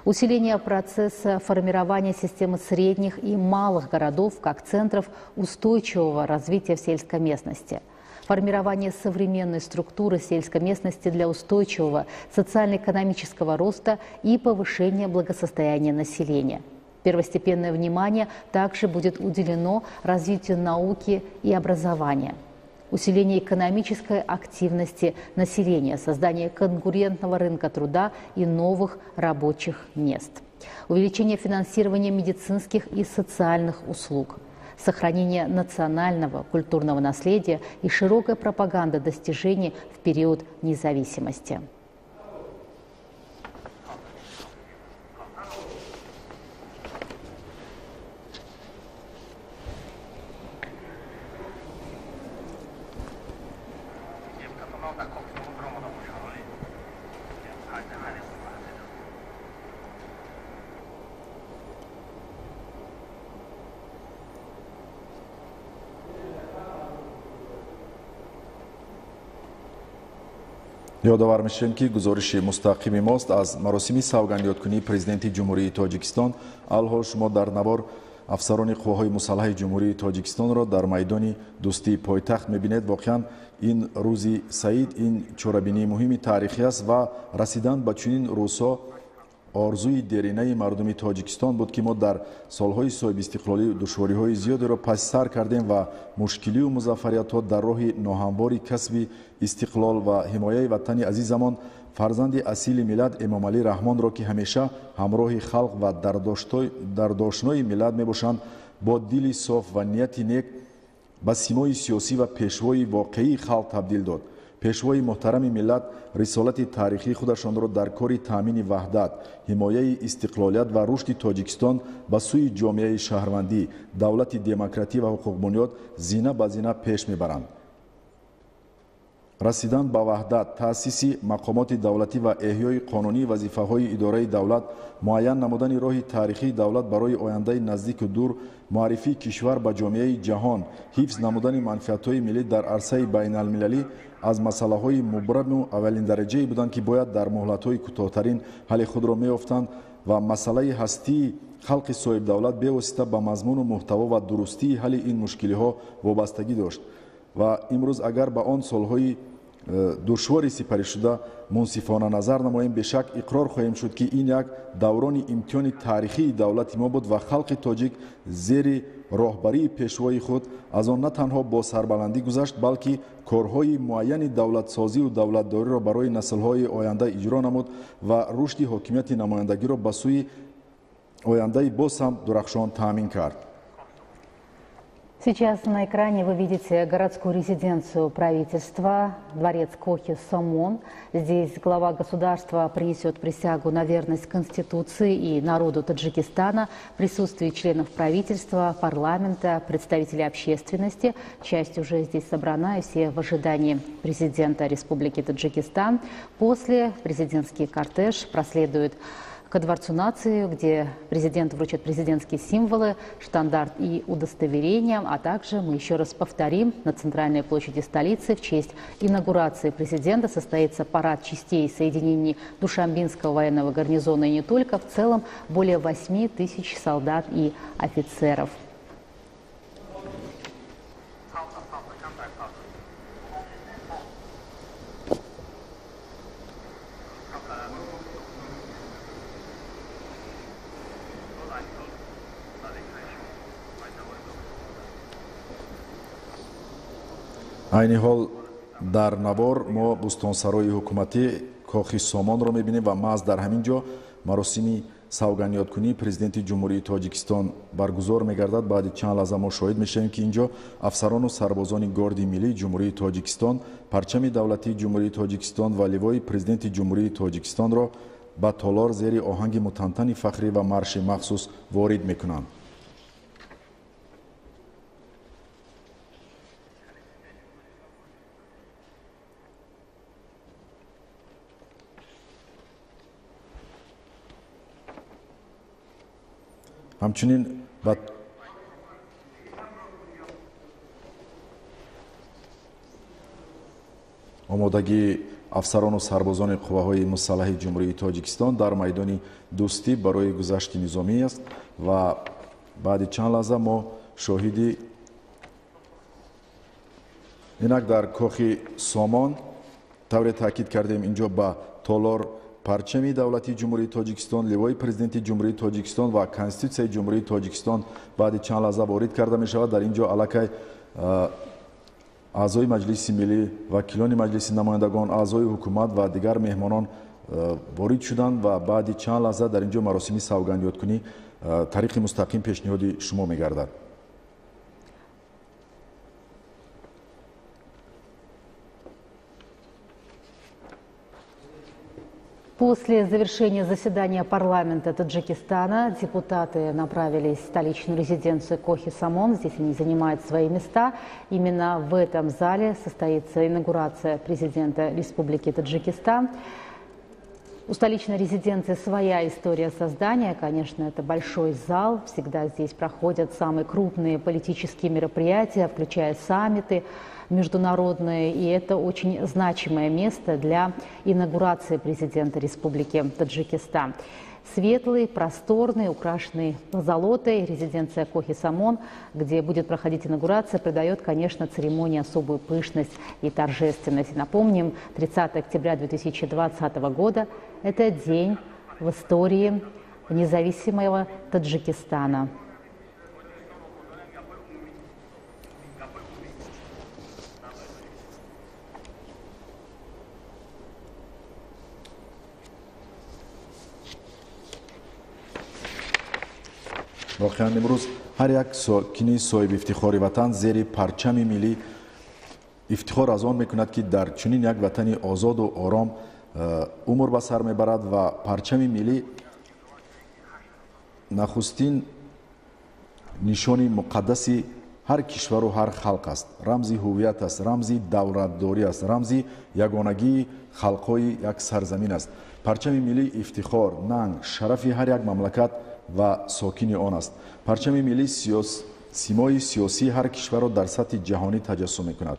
Усиление процесса формирования системы средних и малых городов как центров устойчивого развития в сельской местности. Формирование современной структуры сельской местности для устойчивого социально-экономического роста и повышения благосостояния населения. Первостепенное внимание также будет уделено развитию науки и образования, усилению экономической активности населения, созданию конкурентного рынка труда и новых рабочих мест, увеличение финансирования медицинских и социальных услуг, сохранение национального культурного наследия и широкая пропаганда достижений в период независимости. ёдовар мешавем ки гузориши мустақими мост аз маросими савгандиёткунии президенти ҷумҳурии тоҷикистон. алҳол шумо дар навор афсарони қувваҳои мусаллаҳи ҷумҳурии тоҷикистонро дар майдони дӯстии пойтахт мебинед. воқеан ин рӯзи саид ин чорабинии муҳими таърихӣ аст ва расидан ба чунин рӯзҳо орзуи деринаи мардуми тоҷикистон буд ки мо дар солҳои соҳибистиқлолӣ душвориҳои зиёдеро паси сар кардем ва мушкилию музаффариятҳо дар роҳи ноҳамвори касби истиқлол ва ҳимояи ватани азизамон фарзанди асили миллат эмомалӣ раҳмонро ки ҳамеша ҳамроҳи халқ ва дардошнои миллат мебошанд, бо дили соф ва нияти нек ба симои сиёсӣ ва пешвои воқеии халқ табдил дод. пешвои муҳтарами миллат рисолати таърихии худашонро дар кори таъмини ваҳдат, ҳимояи истиқлолият ва рушди Тоҷикистон ба сӯи ҷомеаи шаҳрвандӣ, давлати демократӣ ва ҳуқуқбунёд зина ба зина пеш мебаранд. расидан ба ваҳдат, таъсиси мақомоти давлатӣ ва эҳёи қонунии вазифаҳои идораи давлат, муайян намудани роҳи таърихии давлат барои ояндаи наздику дур, муаррифии кишвар ба ҷомеаи ҷаҳон, ҳифз намудани манфиатҳои миллӣ дар арсаи байналмилалӣ аз масъалаҳои мубраму аввалиндараҷае буданд ки бояд дар муҳлатҳои кӯтоҳтарин ҳалли худро меёфтанд ва масъалаи ҳастии халқи соҳибдавлат бевосита ба мазмуну муҳтаво ва дурустии ҳалли ин мушкилиҳо вобастагӣ дошт. ва имрӯз агар ба он солҳои душвори сипаришуда мунсифона назар намоем, бешак иқрор хоҳем шуд ки ин як даврони имтиҳони таърихии давлати мо буд ва халқи тоҷик зери роҳбарии пешвои худ аз он на танҳо бо сарбаландӣ гузашт, балки корҳои муайяни давлатсозию давлатдориро барои наслҳои оянда иҷро намуд ва рушди ҳокимияти намояндагиро ба сӯи ояндаи боз ҳам дурахшон таъмин кард. Сейчас на экране вы видите городскую резиденцию правительства, дворец Кохи Самон. Здесь глава государства принесет присягу на верность Конституции и народу Таджикистана в присутствии членов правительства, парламента, представителей общественности. Часть уже здесь собрана, и все в ожидании президента Республики Таджикистан. После президентский кортеж проследует ко Дворцу нации, где президент вручит президентские символы, штандарт и удостоверения, а также, мы еще раз повторим, на центральной площади столицы в честь инаугурации президента состоится парад частей соединений Душанбинского военного гарнизона и не только, в целом более 8 тысяч солдат и офицеров. айни ҳол дар навор мо бӯстонсарои ҳукуматӣ кохи Сомонро мебинем ва маҳз дар ҳамин ҷо маросими савганёткунии президенти ҷумҳурии Тоҷикистон баргузор мегардад. баъди чанд лаҳза мо шоҳид мешавем ки ин ҷо афсарону сарбозони горди миллии ҷумҳурии Тоҷикистон парчами давлатии ҷумҳурии Тоҷикистон ва ливои президенти ҷумҳурии Тоҷикистонро ба толор зери оҳанги мутантани фахрӣ ва марши махсус ворид мекунанд. ҳамчунин ба омодагии афсарону сарбозони қувваҳои мусаллаҳи ҷумҳурии Тоҷикистон дар майдони дӯстӣ барои гузашти низомӣ аст ва баъди чанд лаҳза мо шоҳиди инак дар кохи Сомон тавре таъкид кардем ин ҷо ба толор парчами давлати ҷумҳурии Тоҷикистон, ливои президенти ҷумҳурии Тоҷикистон ва конститутсияи ҷумҳурии Тоҷикистон баъди чанд лаҳза ворид карда мешавад. дар ин ҷо аллакай аъзои маҷлиси миллӣ, вакилони маҷлиси намояндагон, аъзои ҳукумат ва дигар меҳмонон ворид шуданд ва баъди чанд лаҳза дар ин ҷо маросими савгандёткунӣ тариқи мустақим пешниҳоди шумо мегардад. После завершения заседания парламента Таджикистана депутаты направились в столичную резиденцию Кохи Самон. Здесь они занимают свои места. Именно в этом зале состоится инаугурация президента Республики Таджикистан. У столичной резиденции своя история создания. Конечно, это большой зал. Всегда здесь проходят самые крупные политические мероприятия, включая саммиты международные. И это очень значимое место для инаугурации президента Республики Таджикистан. Светлый, просторный, украшенный позолотой резиденция Кохи Самон, где будет проходить инаугурация, придает, конечно, церемонии особую пышность и торжественность. Напомним, 30 октября 2020 года – это день в истории независимого Таджикистана. واقعا امروز هر یک ساکنی صاحب افتخار وطن زیر پرچم ملی افتخار از آن میکند که در چنین یک وطن آزاد و آرام عمر به سر میبرد و پرچم ملی نخستین نشان مقدس هر کشور و هر خلق است. رمز هویت است، رمز دولتداری است، رمز یگانگی خلق‌های یک سرزمین است. پرچم ملی افتخار، ننگ، شرف هر یک مملکت و ساکن آن است. پرچم ملی سیمای سیاسی هر کشور را در سطح جهانی تجسم می‌کند.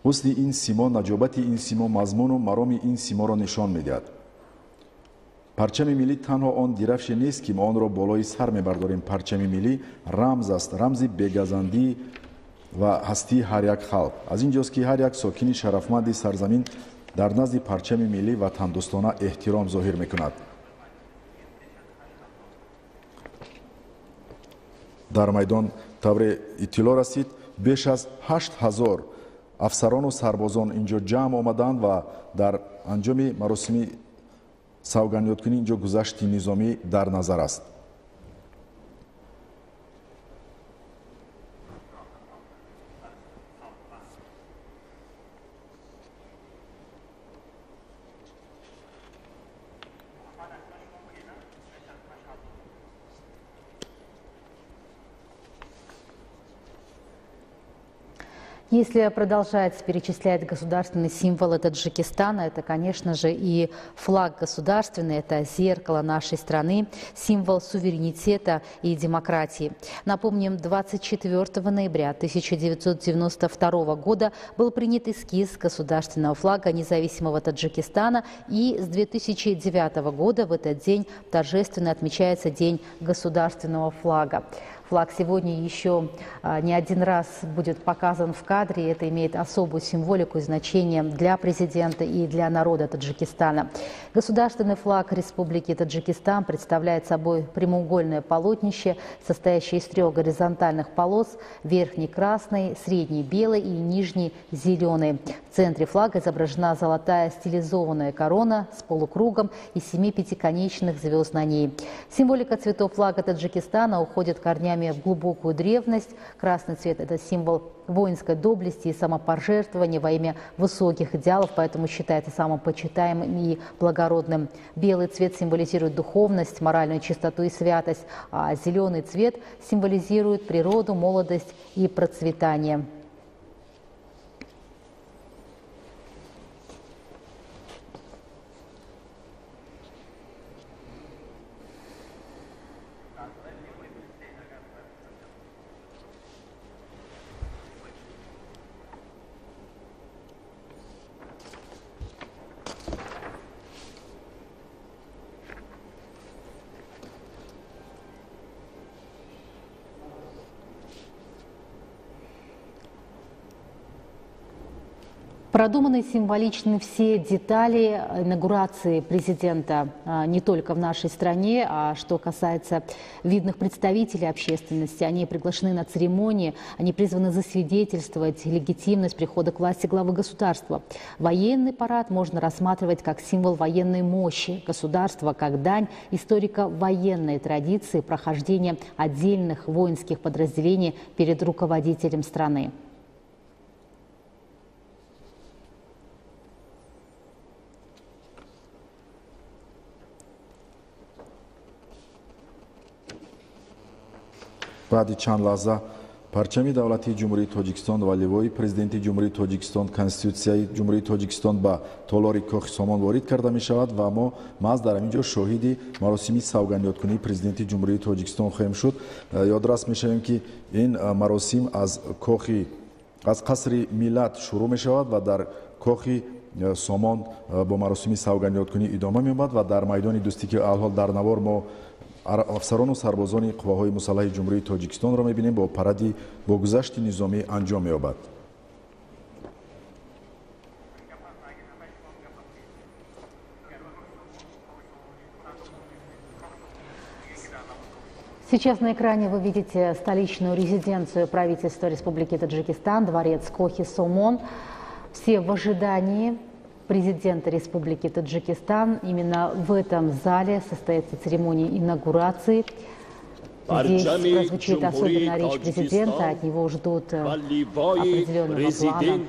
حسن این سیما، نجابت این سیما، مضمون و مرام این سیما را نشان می‌دهد. پرچم ملی تنها آن درفش نیست که ما آن را بالای سر می‌برداریم. پرچم ملی رمز است، رمز بی‌گزندی و هستی هر یک خلق. از اینجاست که هر یک ساکن شرفمند سرزمین در نزد پرچم ملی وطن‌دوستانه احترام ظاهر می‌کند. در میدان طور اطلاع رسید بیش از 8000 افسران و سربازان اینجا جمع آمدند و در انجام مراسم سوگندی‌کنی اینجا گذشت نظامی در نظر است. Если продолжать перечислять государственные символы Таджикистана, это, конечно же, и флаг государственный, это зеркало нашей страны, символ суверенитета и демократии. Напомним, 24 ноября 1992 года был принят эскиз государственного флага независимого Таджикистана, и с 2009 года в этот день торжественно отмечается День государственного флага. Флаг сегодня еще не один раз будет показан в кадре. Это имеет особую символику и значение для президента и для народа Таджикистана. Государственный флаг Республики Таджикистан представляет собой прямоугольное полотнище, состоящее из 3 горизонтальных полос: верхний красный, средний белый и нижний зеленый. В центре флага изображена золотая стилизованная корона с полукругом и 7 пятиконечных звезд на ней. Символика цветов флага Таджикистана уходит корнями в глубокую древность. Красный цвет – это символ воинской доблести и самопожертвования во имя высоких идеалов, поэтому считается самым почитаемым и благородным. Белый цвет символизирует духовность, моральную чистоту и святость, а зеленый цвет символизирует природу, молодость и процветание. Продуманы, символичны все детали инаугурации президента не только в нашей стране, а что касается видных представителей общественности. Они приглашены на церемонии, они призваны засвидетельствовать легитимность прихода к власти главы государства. Военный парад можно рассматривать как символ военной мощи государства, как дань историко-военной традиции прохождения отдельных воинских подразделений перед руководителем страны. بعد چند لحظه парчами давлатии ҷумҳурии тоҷикистон ва ливои президенти ҷумҳурии тоҷикистон конститутсияи ҷумҳурии тоҷикистон ба толори кохи Somon ворид карда мешавад ва мо маҳз дар ҳамин ҷо шоҳиди маросими савганёткунии президенти ҷумҳурии тоҷикистон хоҳем шуд. ёдрас мешавем ки ин маросим аз қасри миллат шурӯъ мешавад ва дар кохи Somon бо маросими савганёткунӣ идома меёбад ва дар майдони дӯстики алҳол дар навор мо афсарону сарбозони қувваҳои мусаллаҳи ҷумҳурии тоҷикистонро мебинем бо паради богузашти низомӣ анҷом меёбад. Сейчас на экране вы видите столичную резиденцию правительства Республики Таджикистан, дворец Кохи Somon. Все в ожидании президента Республики Таджикистан. Именно в этом зале состоится церемония инаугурации. Здесь прозвучит особенно речь президента, от него ждут определенного плана.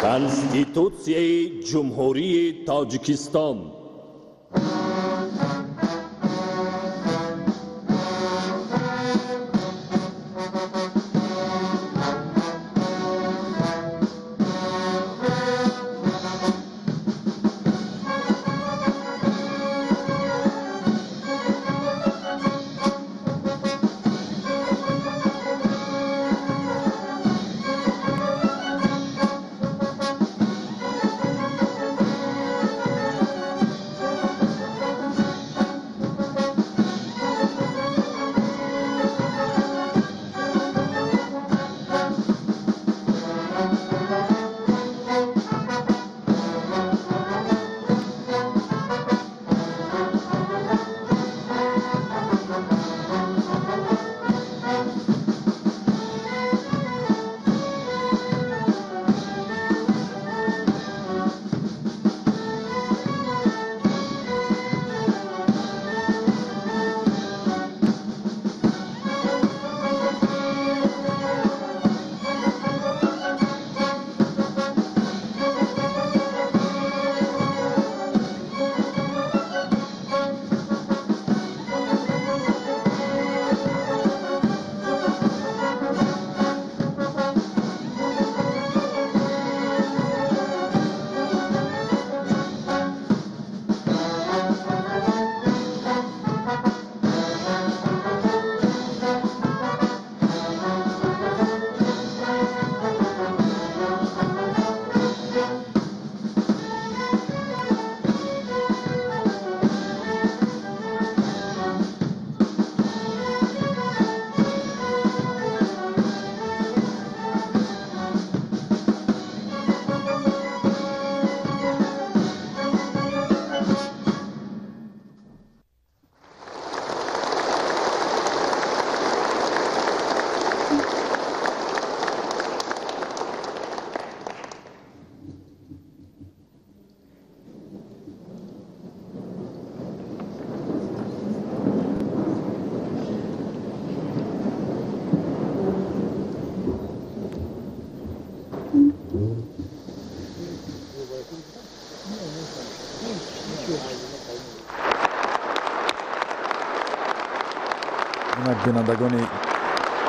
Конституцией Ҷумҳурии Тоҷикистон.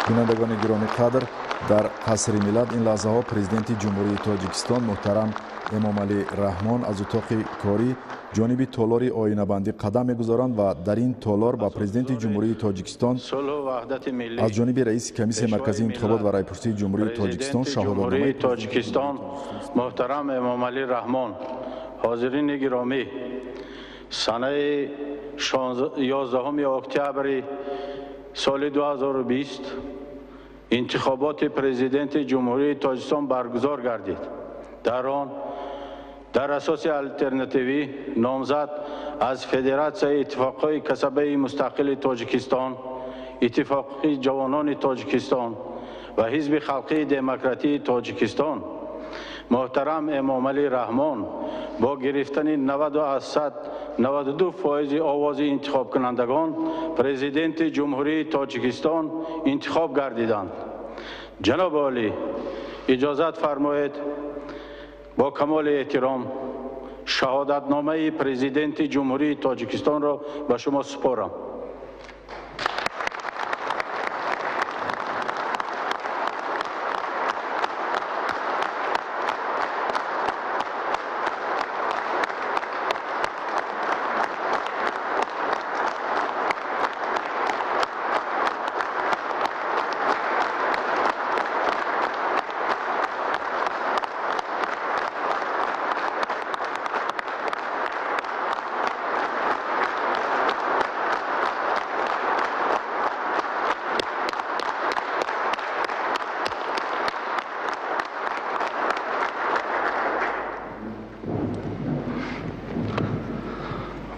бинандагони гироми қадр, дар қасри миллат ин лаҳзаҳо президенти ҷумҳурии Тоҷикистон муҳтарам Эмомалӣ Раҳмон аз утоқи корӣ ҷониби толори оинабандӣ қадам мегузоранд ва дар ин толор ба президенти ҷумҳурии Тоҷикистон аз ҷониби раиси комиссияи марказии интихобот ва райпурсии ҷумҳурии Тоҷикистон шаҳодатномаи Тоҷикистон муҳтарам Эмомалӣ Раҳмон, ҳозирини гиромӣ, санаи 11 октябри соли 2020 интихоботи президенти ҷумҳурии Тоҷикистон баргузор гардид. дар он дар асоси алтернативӣ номзад аз Федератсияи иттифоқҳои касабаи мустақили Тоҷикистон, Иттифоқи ҷавонони Тоҷикистон ва Ҳизби халқии демократии Тоҷикистон муҳтарам Эмомалӣ Раҳмон бо гирифтани 92% овози интихобкунандагон президенти ҷумҳурии Тоҷикистон интихоб гардиданд. ҷаноб олӣ, иҷозат фармоед با کمال احترام شهادتنامه پرزیدنت جمهوری تاجیکستان را به شما سپارم.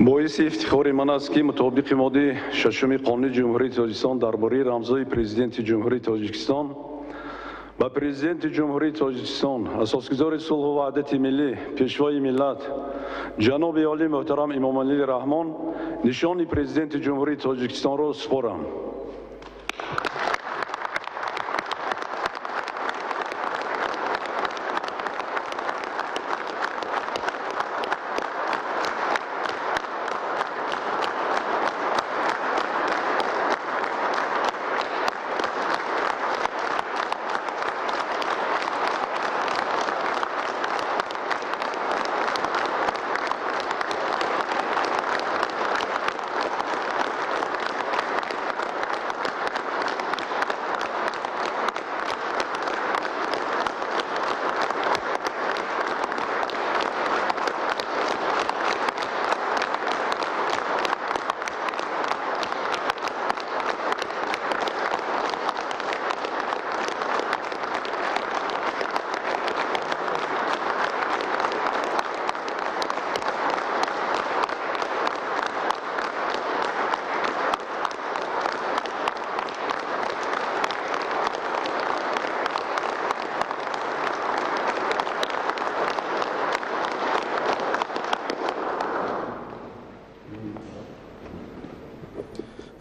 боиси ифтихори ман аст ки мутобиқи моддаи 6 қонуни ҷумҳурии Тоҷикистон дар бораи рамзҳои президенти ҷумҳурии Тоҷикистон ба президенти ҷумҳурии Тоҷикистон, асосгузори сулҳу ваҳдати миллӣ, пешвои миллат, ҷаноби олӣ муҳтарам Эмомалӣ Раҳмон нишони президенти ҷумҳурии Тоҷикистонро супорам.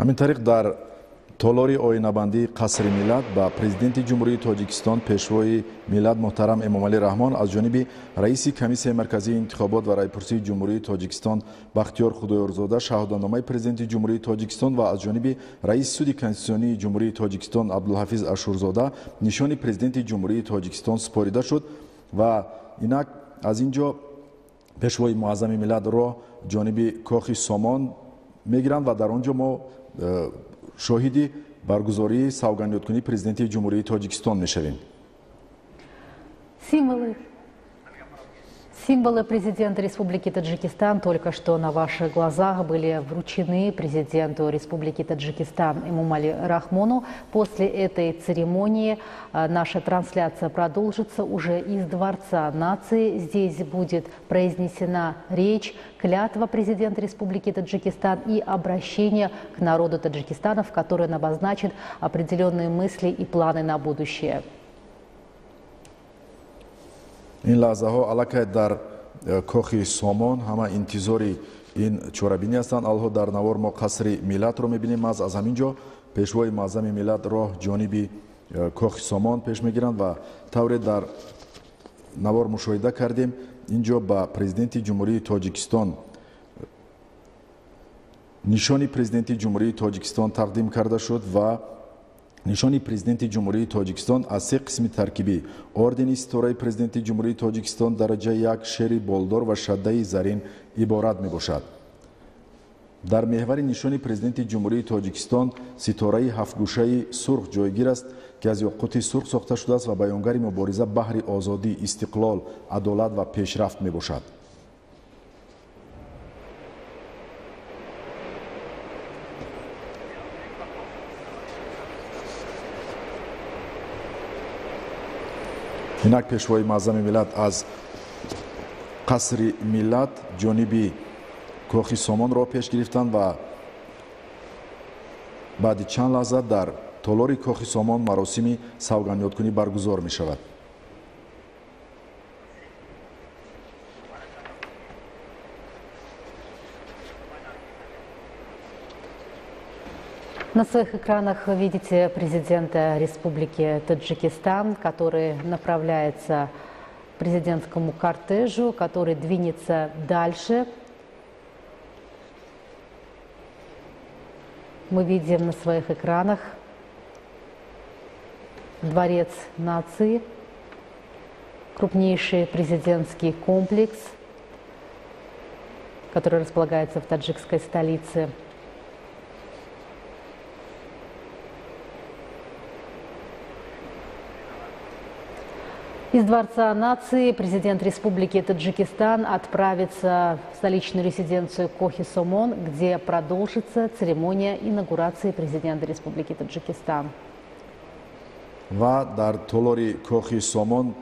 ҳамин тариқ дар толори оинабандии қасри миллат ба президенти ҷумҳурии Тоҷикистон пешвои миллат муҳтарам Эмомалӣ Раҳмон аз ҷониби раиси комиссияи марказии интихобот ва райпурсии ҷумҳурии Тоҷикистон Бахтиёр Худоёрзода шаҳодатномаи президенти ҷумҳурии Тоҷикистон ва аз ҷониби раиси суди конститутсионии ҷумҳурии Тоҷикистон Абдулҳафиз Ашурзода нишони президенти ҷумҳурии Тоҷикистон супорида шуд ва инак аз ин ҷо пешвои муаззами миллатро ҷониби кохи Сомон мегиранд ва дар он ҷо мо шоҳиди баргузории савгандёткунии президенти ҷумҳурии Тоҷикистон мешавем. Символы президента Республики Таджикистан только что на ваших глазах были вручены президенту Республики Таджикистан Эмомали Рахмону. После этой церемонии наша трансляция продолжится уже из Дворца нации. Здесь будет произнесена речь, клятва президента Республики Таджикистан и обращение к народу Таджикистана, в которой он обозначит определенные мысли и планы на будущее. ин лаҳзаҳо аллакай дар кохи Сомон ҳама интизори ин чорабинӣ ҳастанд. алло дар навор мо қасри миллатро мебинем. аз ҳамин ҷо пешвои муаззами миллат роҳ ҷониби кохи Сомон пеш мегиранд ва тавре дар навор мушоҳида кардем, инҷо ба президенти ҷумҳурии Тоҷикистон нишони президенти ҷумҳурии Тоҷикистон тақдим карда шуд ва нишони президенти ҷумҳурии Тоҷикистон аз се қисми таркибӣ ордени ситораи президенти ҷумҳурии Тоҷикистон дараҷаи 1, шери болдор ва шаддаи зарин иборат мебошад. дар меҳвари нишони президенти ҷумҳурии Тоҷикистон ситораи ҳафтгӯшаи сурх ҷойгир аст, ки аз ёқути сурх сохта шудааст ва баёнгари мубориза баҳри озодӣ, истиқлол, адолат ва пешрафт мебошад. инак пешвои маъзами миллат аз қасри миллат ҷониби кохи сомонро пеш гирифтанд ва баъди чанд лаҳза дар толори кохи сомон маросими савганёткунӣ баргузор мешавад. На своих экранах вы видите президента Республики Таджикистан, который направляется к президентскому кортежу, который двинется дальше. Мы видим на своих экранах Дворец нации, крупнейший президентский комплекс, который располагается в таджикской столице. Из Дворца нации президент Республики Таджикистан отправится в столичную резиденцию Кохи Сомон, где продолжится церемония инаугурации президента Республики Таджикистан. ва дар толори кохи сомон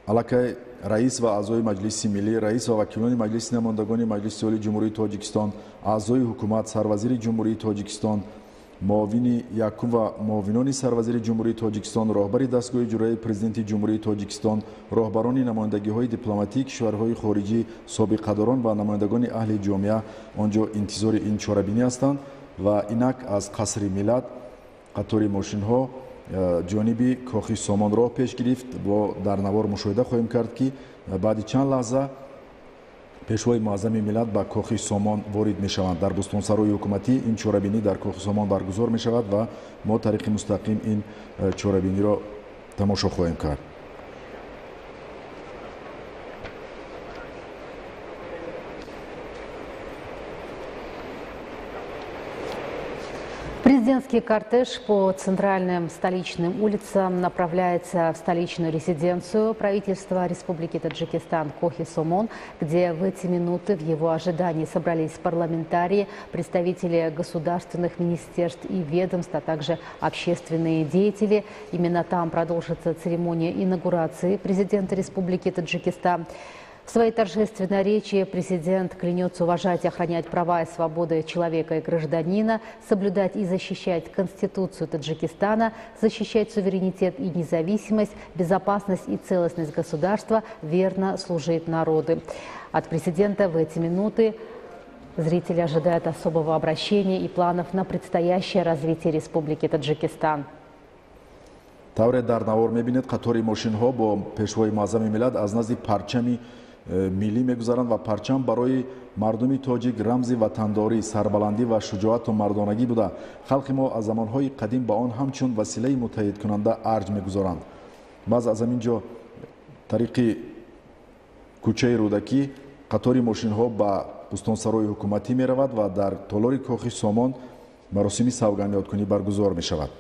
аллакай раис ва аъзои маҷлиси миллӣ, раис ва вакилони маҷлиси намояндагони маҷлиси олии ҷумҳурии Тоҷикистон, аъзои ҳукумат, сарвазири ҷумҳурии Тоҷикистон, муовини якум ва муовинони сарвазири ҷумҳурии Тоҷикистон, роҳбари дастгоҳи иҷроии президенти ҷумҳурии Тоҷикистон, роҳбарони намояндагиҳои дипломатии кишварҳои хориҷӣ, собиқадорон ва намояндагони аҳли ҷомеа онҷо интизори ин чорабинӣ ҳастанд ва инак аз қасри миллат қатори мошинҳо ҷониби кохи сомонро пеш гирифт. бо дар навор мушоҳида хоҳем кард, ки баъди чанд лаҳза пешвои муаззами миллат ба кохи сомон ворид мешаванд. дар бӯстонсарои ҳукуматӣ ин чорабинӣ дар кохи сомон баргузор мешавад ва мо тариқи мустақим ин чорабиниро тамошо хоҳем кард. Президентский кортеж по центральным столичным улицам направляется в столичную резиденцию правительства Республики Таджикистан Кохи Сомон, где в эти минуты в его ожидании собрались парламентарии, представители государственных министерств и ведомств, а также общественные деятели. Именно там продолжится церемония инаугурации президента Республики Таджикистан. В своей торжественной речи президент клянется уважать и охранять права и свободы человека и гражданина, соблюдать и защищать Конституцию Таджикистана, защищать суверенитет и независимость, безопасность и целостность государства, верно служить народу. От президента в эти минуты зрители ожидают особого обращения и планов на предстоящее развитие Республики Таджикистан. тавре дар навор мебинед қатори мошинҳо бо пешвои муаззами миллат аз назди парчами миллӣ мегузаранд ва парчам барои мардуми тоҷик рамзи ватандорӣ, сарбаландӣ ва шуҷоату мардонагӣ буда халқи мо аз замонҳои қадим ба он ҳамчун василаи муттаҳидкунанда арҷ мегузоранд. баъз аз ҳамин ҷо тариқи кӯчаи рӯдакӣ қатори мошинҳо ба бӯстонсарои ҳукуматӣ меравад ва дар толори кохи сомон маросими савганёткунӣ баргузор мешавад.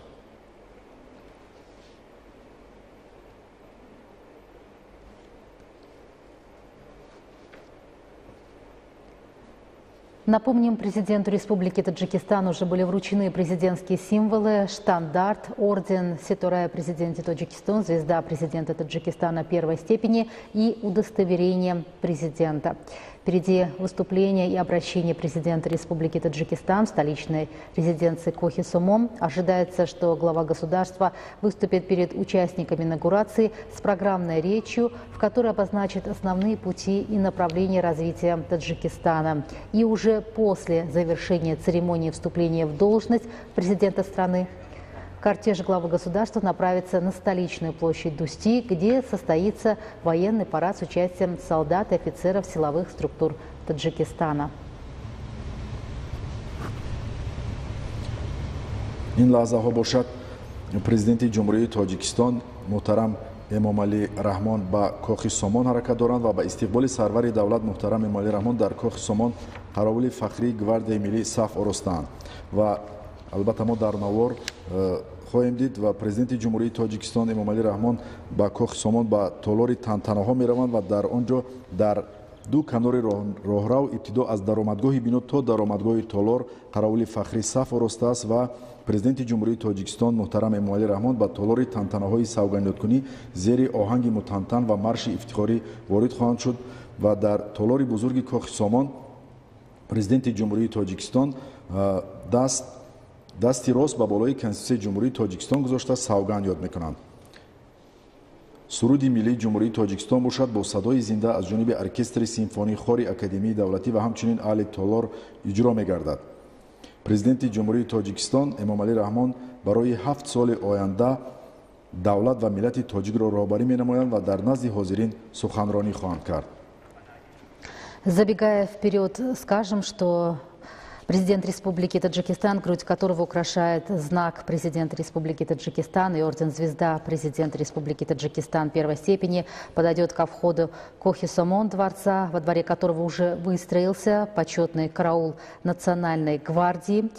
Напомним, президенту Республики Таджикистан уже были вручены президентские символы, штандарт, орден Ситораи президента Таджикистана, звезда президента Таджикистана первой степени и удостоверение президента. Впереди выступление и обращение президента Республики Таджикистан в столичной резиденции Кохи Сомон. Ожидается, что глава государства выступит перед участниками инаугурации с программной речью, в которой обозначит основные пути и направления развития Таджикистана. И уже после завершения церемонии вступления в должность президента страны кортеж главы государства направится на столичную площадь Дусти, где состоится военный парад с участием солдат и офицеров силовых структур Таджикистана. ин лаҳзаҳо бошад президенти ҷумҳурии тоҷикистон муҳтарам эмомалӣ раҳмон ба кохи сомон ҳаракат доранд ва ба истиқболи сарвари давлат муҳтарам эмомалӣ раҳмон дар кохи сомон қаровули фахрии гвардияи миллӣ саф оростаанд. ва албатта мо дар навор хоҳем дид ва президенти ҷумҳурии тоҷикистон эмомалӣ раҳмон ба кохи сомон ба толори тантанаҳо мераванд ва дар он ҷо дар ду канори роҳрав ибтидо аз даромадгоҳи бино то даромадгоҳи толор қаровули фахрӣ саф оростааст ва президенти ҷумҳурии тоҷикистон муҳтарам эмомалӣ раҳмон ба толори тантанаҳои савганёткунӣ зери оҳанги мутантан ва марши ифтихорӣ ворид хоҳанд шуд ва дар толори бузурги кохи сомон президенти ҷумҳурии тоҷикистон дасти рост ба болои конститутсияи ҷумҳурии тоҷикистон гузошта савганд ёд мекунанд. суруди миллии ҷумҳурии тоҷикистон бошад бо садои зинда аз ҷониби оркестри симфонии хори академии давлатӣ ва ҳамчунин аҳли толор иҷро мегардад. президенти ҷумҳурии тоҷикистон эмомалӣ раҳмон барои 7 соли оянда давлат ва миллати тоҷикро роҳбарӣ менамоянд ва дар назди ҳозирин суханронӣ хоҳанд кард. Забегая вперед, скажем, что президент Республики Таджикистан, грудь которого украшает знак президента Республики Таджикистан и орден «Звезда» президента Республики Таджикистан первой степени, подойдет ко входу Кохи Сомон дворца, во дворе которого уже выстроился почетный караул Национальной гвардии.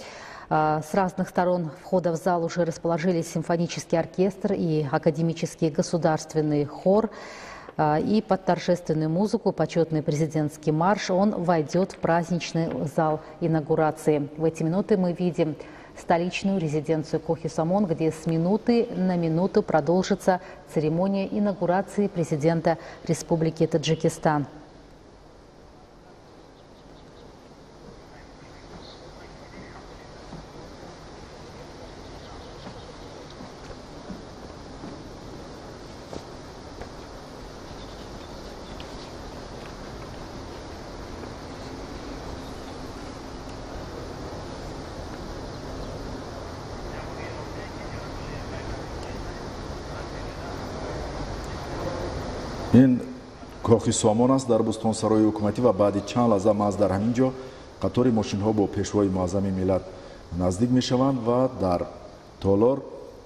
С разных сторон входа в зал уже расположились симфонический оркестр и академический государственный хор. И под торжественную музыку, почетный президентский марш, он войдет в праздничный зал инаугурации. В эти минуты мы видим столичную резиденцию Кохи Сомон, где с минуты на минуту продолжится церемония инаугурации президента Республики Таджикистан. ин кохи сомон аст дар бӯстонсарои ҳукуматӣ ва баъди чанд лаҳза маҳз дар ҳамин ҷо қатори мошинҳо бо пешвои муаззами миллат наздик мешаванд ва дар толор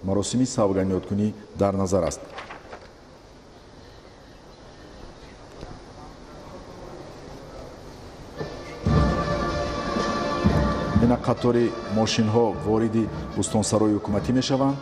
маросими савганёткунӣ дар назар аст. ина қатори мошинҳо вориди бӯстонсарои ҳукуматӣ мешаванд.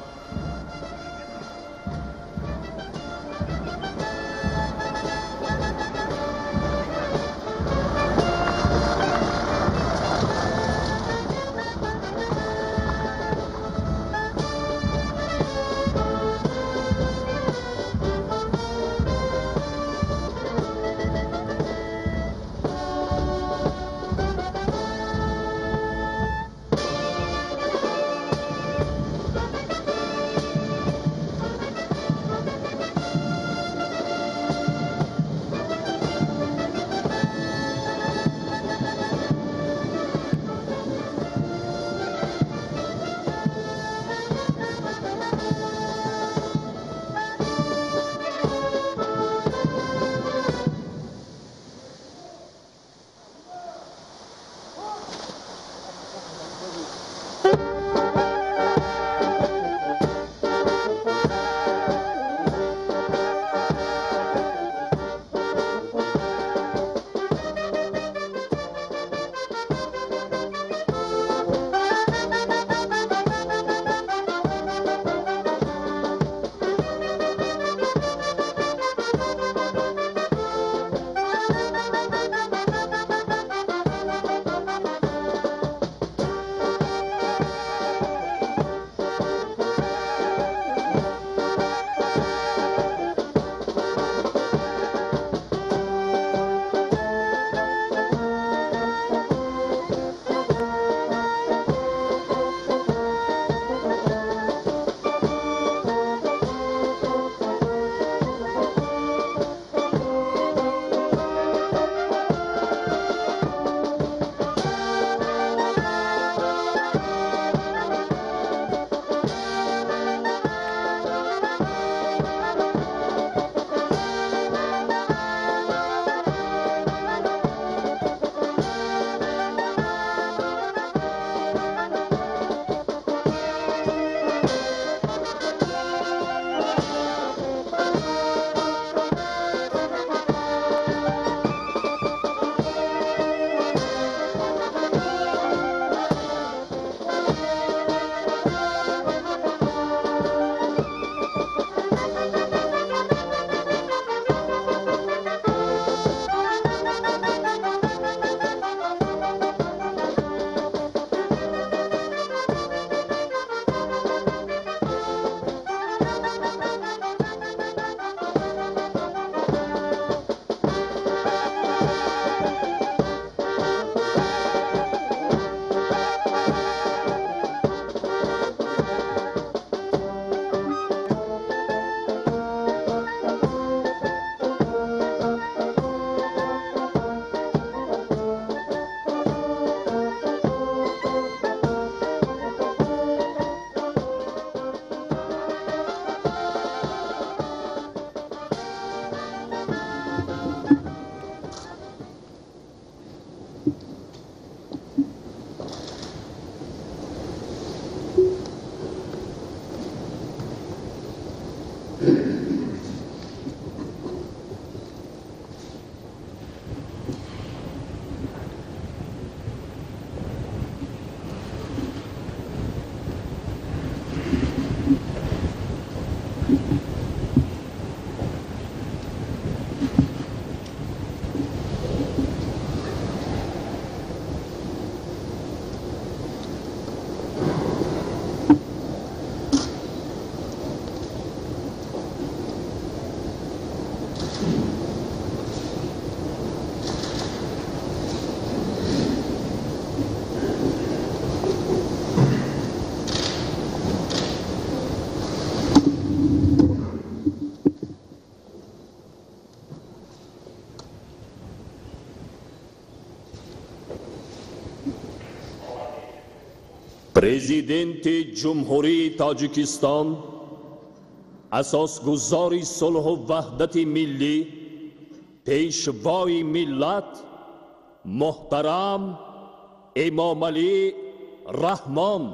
پرزیدنت جمهوری تاجیکستان اساسگزاری صلح و وحدت ملی پیشوای ملت محترم امام علی رحمان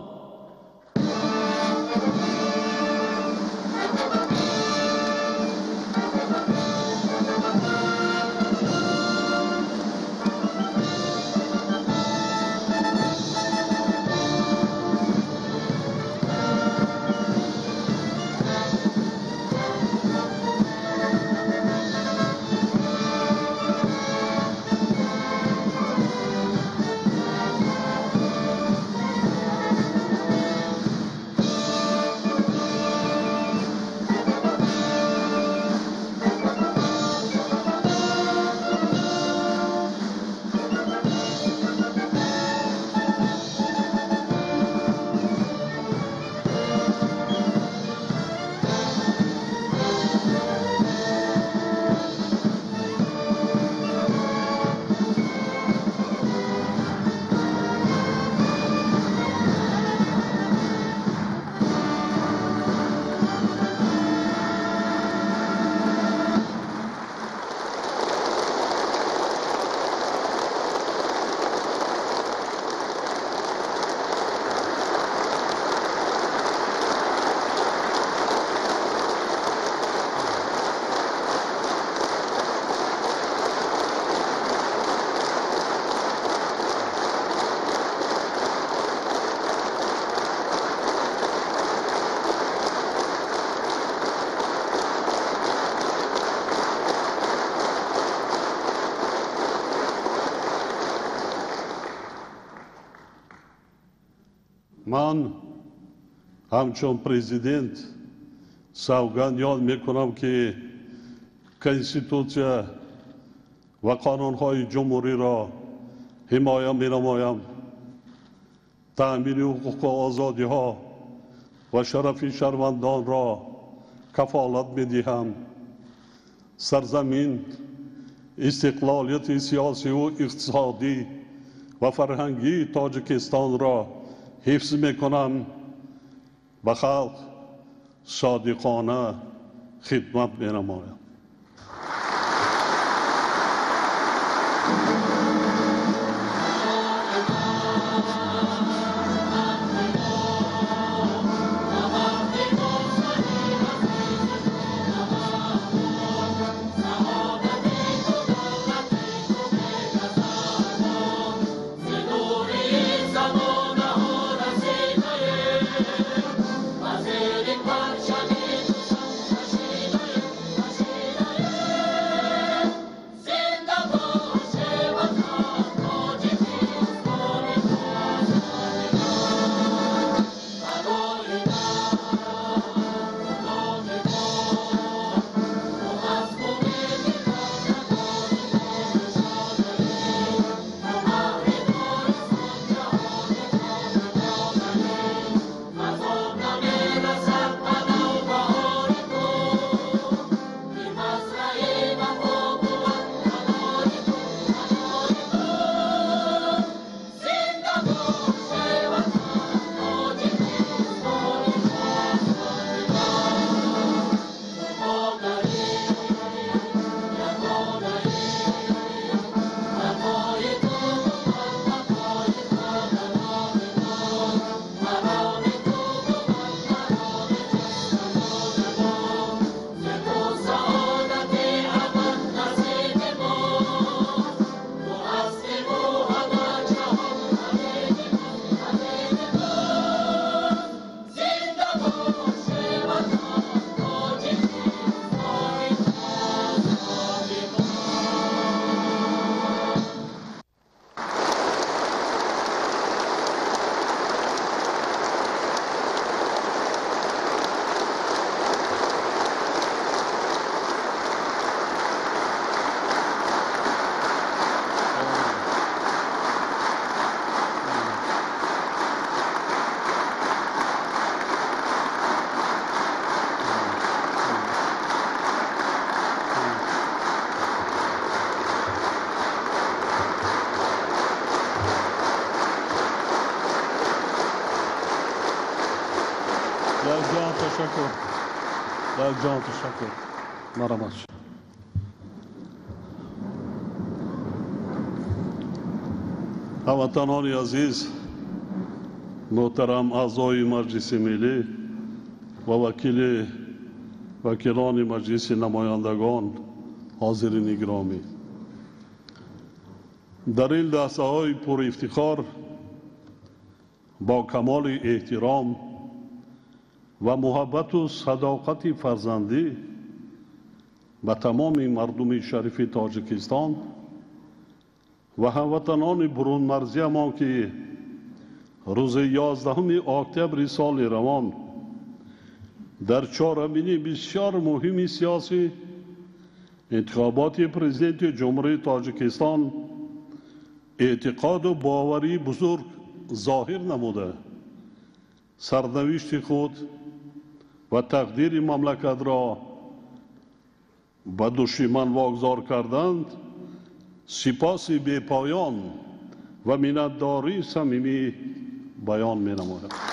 من همچون پرزیدنت سوگند یاد میکنم که کنستیتوسیا و قانونهای جمهوری را حمایت می‌نمایم، تأمین حقوق و آزادی ها و شرف شهروندان را کفالت می‌دهم، سرزمین استقلالیت سیاسی و اقتصادی و فرهنگی تاجیکستان را حفظ میکنم و خلق صادقانه خدمت می‌نمایم. تشکر. در جان تشکر. مرحمت. هموطنان عزیز، محترم اعضای مجلس ملی و وکیلان مجلس نمایندگان، حاضرین گرامی، در این لحظه های پر افتخار با کمال احترام و محبت و صداقت فرزندی به تمام مردم شریف تاجیکستان و هموطنان برون مرزی ما که روز 11 اکتبر سال روان در چهارمین بسیار مهم سیاسی انتخابات پرزیدنت جمهوری تاجیکستان اعتقاد و باوری بزرگ ظاهر نموده سرنوشت خود و تقدیر مملکت را به دشمن واگذار کردند، سپاس بی پایان و منتداری صمیمی بیان می نماید.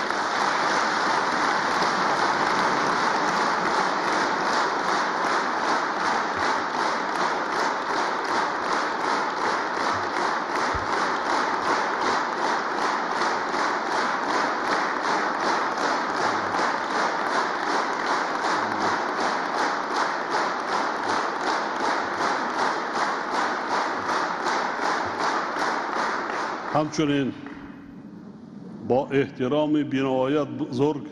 همچنین با احترام بی‌نهایت بزرگ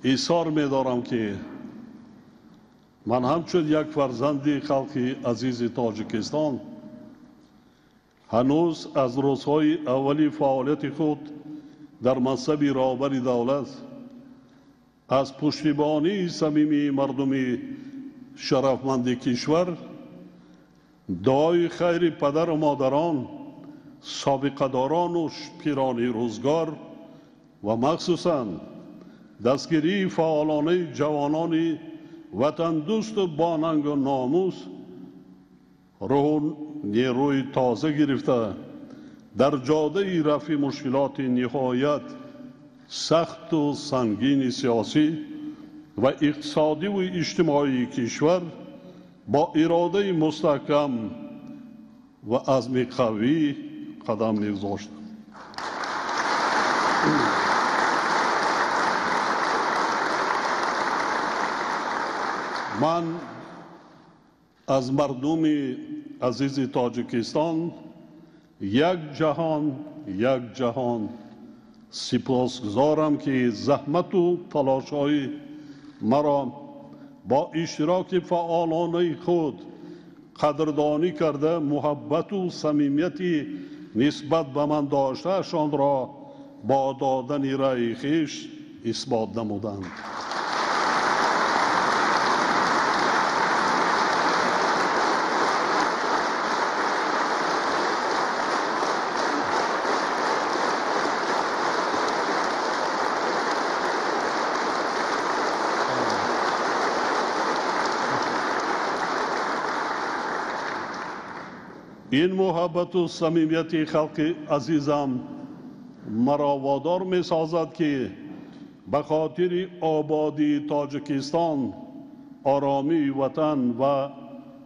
ایثار می‌دارم که من همچون یک فرزند خلق عزیز تاجیکستان هنوز از روزهای اولی فعالیت خود در منصب رهبر دولت از پشتیبانی صمیمی مردم شرفمند کشور دعای خیر پدر و مادران، سابقه‌داران و پیران روزگار و مخصوصاً دستگیری فعالانه جوانان وطن دوست و باننگ و ناموس روح نیروی تازه گرفته در جاده رفع مشکلات نهایت سخت و سنگین سیاسی و اقتصادی و اجتماعی کشور با اراده مستحکم و عزم قوی قدم می‌گذاشت. من از مردم عزیز تاجیکستان یک جهان سپاسگزارم که زحمت و تلاش‌های مرا با اشتراک فعالانه خود قدردانی کرده محبت و صمیمیتی نسبت به من داشتهشان را با دادن رأی خویش اثبات نمودند. این محبت و صمیمیت خلق عزیزم مرا وادار می سازد که به خاطر آبادی تاجیکستان، آرامی وطن و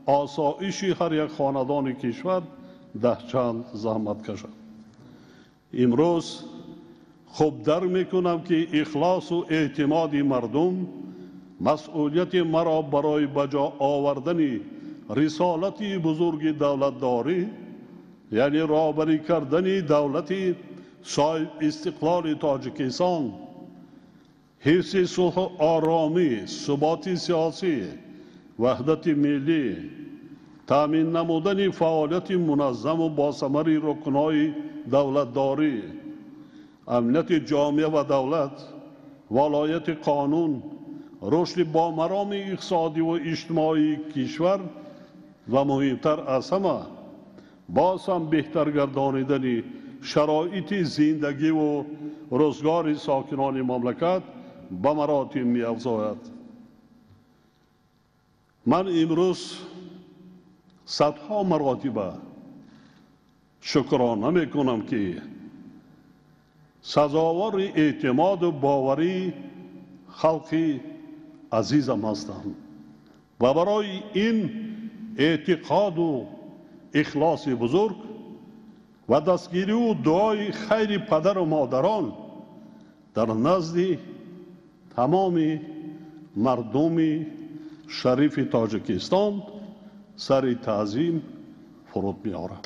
آسایش هر یک خاندان کشور دهچند زحمت کشم. امروز خوب در می کنم که اخلاص و اعتماد مردم مسئولیت مرا برای بجا آوردن رسالت بزرگ دولتداری، یعنی رهبری کردن دولت صاحب استقلال تاجیکستان، حفظ صلح و آرامی، ثبات سیاسی، وحدت ملی، تامین نمودن فعالیت منظم و باثمر رکنهای دولتداری، امنیت جامعه و دولت، ولایت قانون، رشد با مرام اقتصادی و اجتماعی کشور و مهمتر از همه باز هم بهتر گردانیدن شرایط زندگی و روزگار ساکنان مملکت به مراتب می افزاید. من امروز صدها مراتب شکرانه می کنم که سزاوار اعتماد و باوری خلقی عزیزم هستند و برای این اعتقاد و اخلاص بزرگ و دستگیری و دعای خیر پدر و مادران در نزد تمام مردم شریف تاجیکستان سر تعظیم فرود می‌آورم.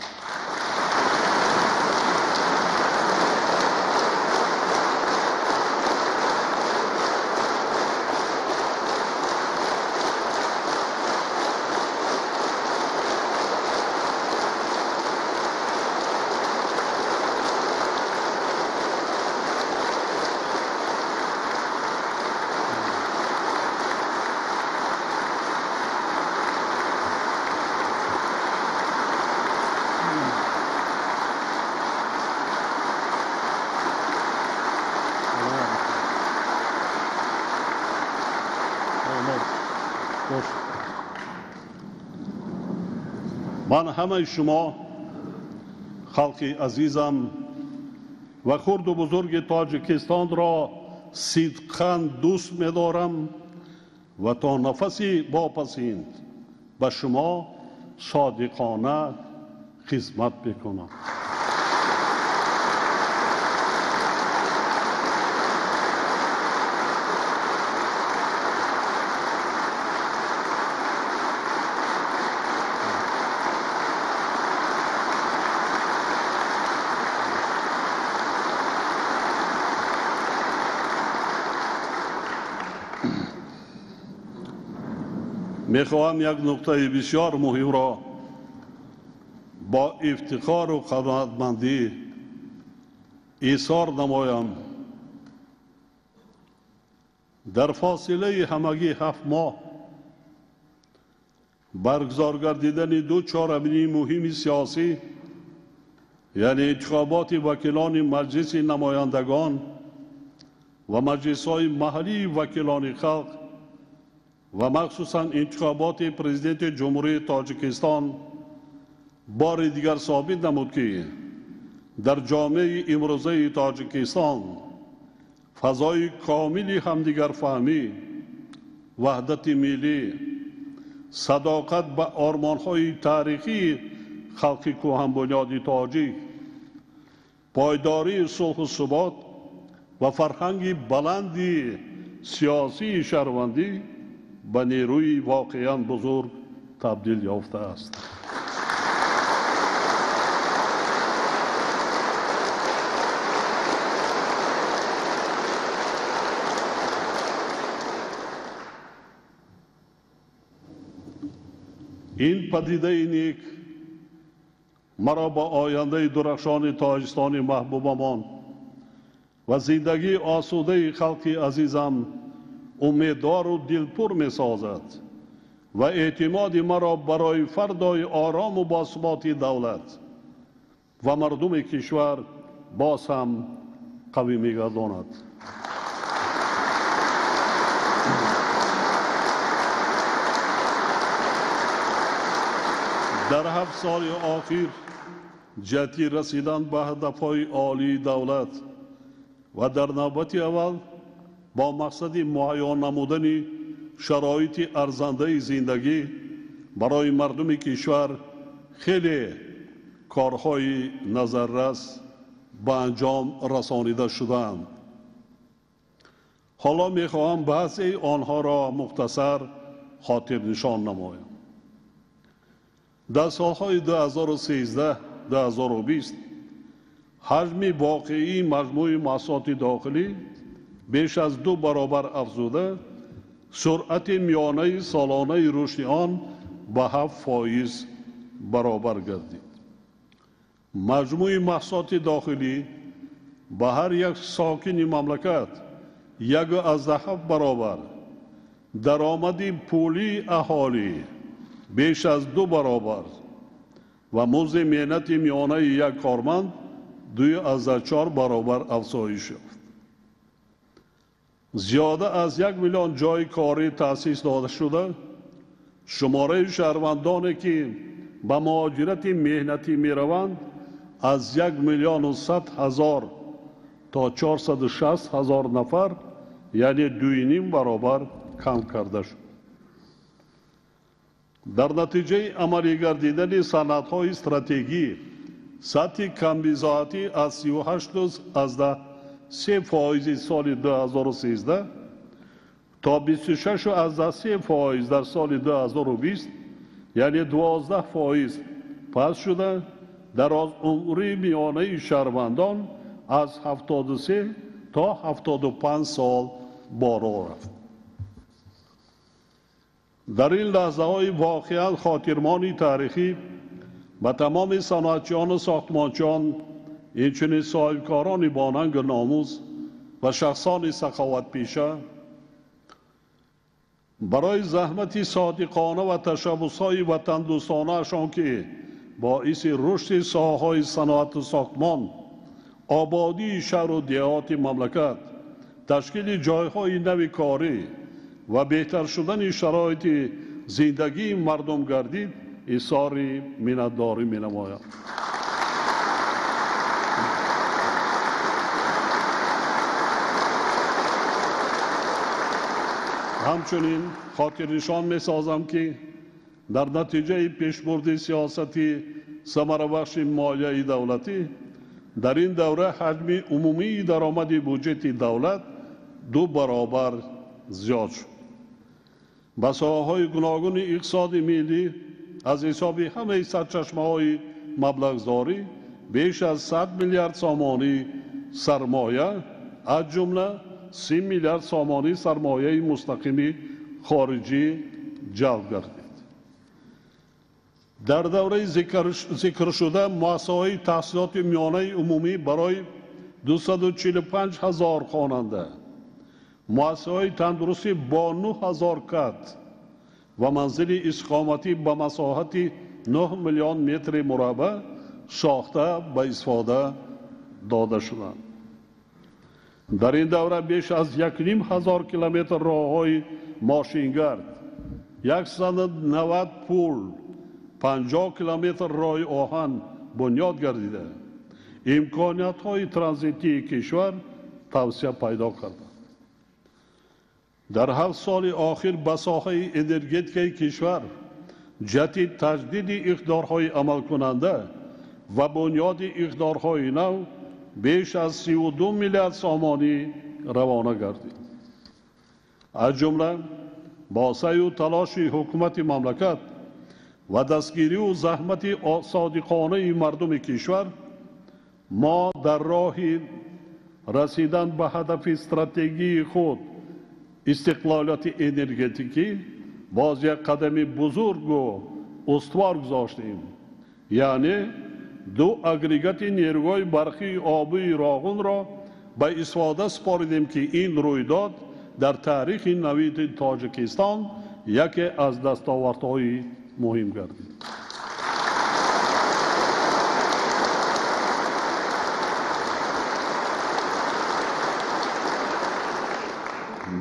من همه شما خلق عزیزم و خرد و بزرگ تاجیکستان را صدقاً دوست می‌دارم و تا نفسی واپسین به شما صادقانه خدمت می‌کنم. میخواهم یک نکته بسیار مهم را با افتخار و قناعتمندی ایثار نمایم. در فاصله همگی 7 ماه برگزار گردیدن دو چهارمین مهم سیاسی یعنی انتخابات وکیلان مجلس نمایندگان و مجلس‌های محلی وکیلان خلق و مخصوصاً انتخابات پرزیدنت جمهوری تاجیکستان بار دیگر ثابت نمود که در جامعه امروزه تاجیکستان فضای کاملی همدیگر فهمی، وحدت ملی، صداقت به آرمان‌های تاریخی خلق کهن بنیاد تاجیک، پایداری صلح و ثبات و فرهنگ بلندی سیاسی شهروندی به نیروی واقعاً بزرگ تبدیل یافته است. این پدیده نیک مرا با آینده درخشان تاجیکستان محبوبمان و زندگی آسوده خلق عزیزم امیدوار و دلپر می سازد و اعتماد مرا برای فردای آرام و باثبات دولت و مردم کشور باز هم قوی می گرداند. در 7 سال آخر جهتی رسیدن به هدفهای عالی دولت و در نوبت اول با مقصد معین نمودن شرایط ارزنده زندگی برای مردم کشور خیلی کارهای نظررس به انجام رسانیده شدند. حالا میخواهم بعضی آنها را مختصر خاطر نشان نمایم. در سالهای 2013-2020 حجم واقعی مجموع محصولات داخلی بیش از 2 برابر افزوده، سرعت میانه سالانه رشد آن به 7% برابر گردید. مجموع محصولات داخلی به هر یک ساکن مملکت 1.7 برابر، درآمد پولی اهالی بیش از 2 برابر و مزد مهنت میانه یک کارمند 2.4 برابر افزایش یافت. زیاده از 1 میلیون جای کاری تأسیس داده شده. شماره شهروندانی که به مهاجرت مهنتی می روند از 1,100,000 تا 460,000 نفر یعنی 2.5 برابر کم کرده شد. در نتیجه عملی گردیدن صنعت‌های استراتژیک سطح کمبزاعتی از 38.3% سال 2013 تا 26.3% در سال 2020 یعنی 12% پس شده. در از عمر میانه شهروندان از 73 تا 75 سال بالا رفت. در این لحظه های واقعا خاطرمانی تاریخی به تمام صنعتچیان و ساختمانچیان، اینچنین صاحبکاران باننگ ناموس و شخصان سخاوت پیشه برای زحمت صادقانه و تشبس‌های وطن دوستانه اشان که باعث رشد ساحه‌های صنعت و ساختمان، آبادی شهر و دیهات مملکت، تشکیل جایهای نو کاری و بهتر شدن شرایط زندگی مردم گردید، اظهار منتداری می‌نمایم. همچنین خاطر نشان می‌سازم که در نتیجه پیشبرد سیاستی ثمربخش مالیه دولتی در این دوره حجم عمومی درآمد بودجه دولت 2 برابر زیاد شد. به ساحه‌های گوناگون اقتصاد ملی از حساب همه سرچشمه‌های مبلغ‌زاری بیش از 100 میلیارد سامانی سرمایه از جمله 30 میلیارد سامانی سرمایه مستقیم خارجی جلب گردید. در دوره ذکر شده مؤسسه‌های تحصیلات میانه عمومی برای 245,000 خواننده، مؤسسه‌های تندرستی با 9,000 کادر و منزل اقامتی به مساحت 9 میلیون متر مربع ساخته به استفاده داده شدند. در این دوره بیش از 1,500 کیلومتر راه‌های ماشینگرد، 190 پل، 50 کیلومتر راه آهن بنیاد گردیده، امکانیت‌های ترانزیتی کشور توسعه پیدا کرده. در 7 سال آخر به ساحه انرژتیک کشور جهت تجدید اقدارهای عمل کننده و بنیاد اقدارهای نو بیش از 32 میلیارد سامانی روانه گردید. از جمله با سعی و تلاش حکومت مملکت و دستگیری و زحمت صادقانه مردم کشور ما در راه رسیدن به هدف استراتژی خود استقلالیت انرژتیکی باز یک قدم بزرگ و استوار گذاشتیم، یعنی 2 اگریگات نیروی برقی آبی راغون را به استفاده سپاریدیم که این رویداد در تاریخ نوید تاجیکستان یکی از دستاوردهای مهم گردید.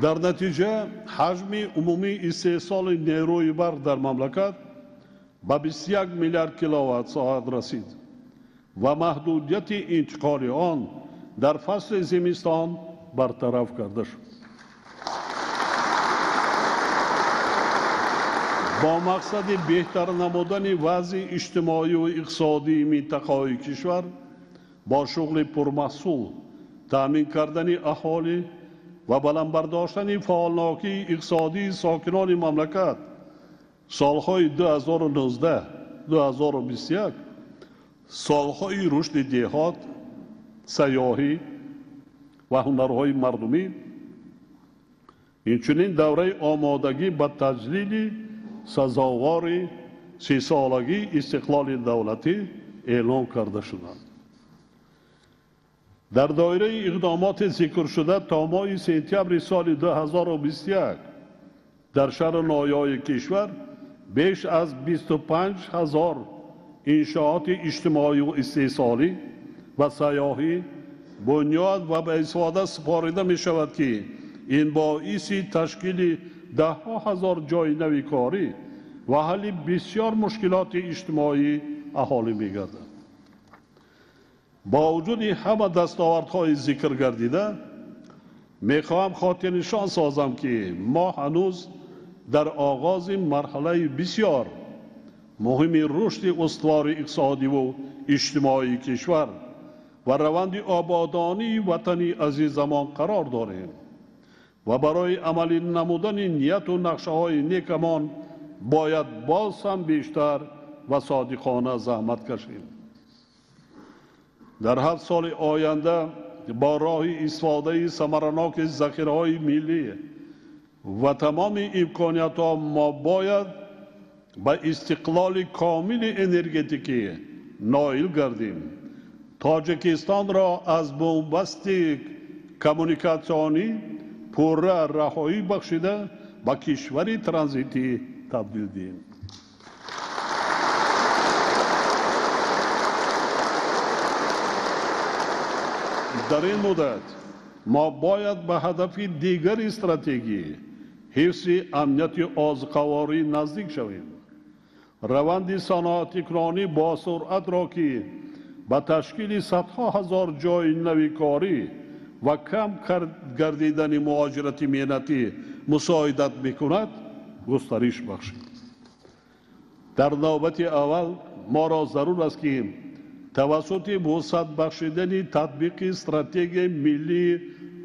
در نتیجه حجم عمومی استحصال نیروی برق در مملکت به 21 میلیارد کیلووات ساعت رسید و محدودیت انتقال آن در فصل زمستان برطرف کرده شد. با مقصد بهتر نمودن وضع اجتماعی و اقتصادی منطقه‌های کشور با شغل پرمحصول، تامین کردن اهالی و بلند برداشتن فعالناکی اقتصادی ساکنان مملکت، سالهای 2019-2021 سالهای رشد دیهات، سیاحی و هنرهای مردمی، اینچنین دوره آمادگی به تجلیل سزاوار 30 سالگی استقلال دولتی اعلام کرده شدند. در دایره اقدامات ذکر شده تا ماه سپتامبر سال 2021 در شهر نایای کشور بیش از 25,000 انشاءات اجتماعی و استحصالی و سیاحی بنیاد و به استفاده سپارده می شود که این باعث تشکیل 10,000 جای نوی کاری و حل بسیار مشکلات اجتماعی اهالی می گردد. با وجود همه دستاوردهای ذکر گردیده، میخواهم خاطر نشان سازم که ما هنوز در آغاز مرحله بسیار مهم رشد استوار اقتصادی و اجتماعی کشور و روند آبادانی وطن عزیزمان قرار داریم و برای عملی نمودن نیت و نقشه‌های نیکمان باید باز هم بیشتر و صادقانه زحمت کشیم. در 7 سال آینده با راه استفاده ثمرناک ذخیره‌های ملی و تمام امکانیت‌ها ما باید به استقلال کامل انرژتیکی نائل گردیم. تاجیکستان را از بنبست کمونیکاسیونی پوره رهایی بخشیده به کشور ترانزیتی تبدیل دیم. در این مدت ما باید به هدف دیگر استراتژی حفظ امنیت آذوقه‌واری نزدیک شویم. روند صنعتی‌گرانی با سرعت را که به تشکیل صدها هزار جای نوکاری و کم گردیدن مهاجرت مهنتی مساعدت میکند گسترش بخشید. در نوبت اول ما را ضرور است که توسط وسعت بخشیدن تطبیق استراتژی ملی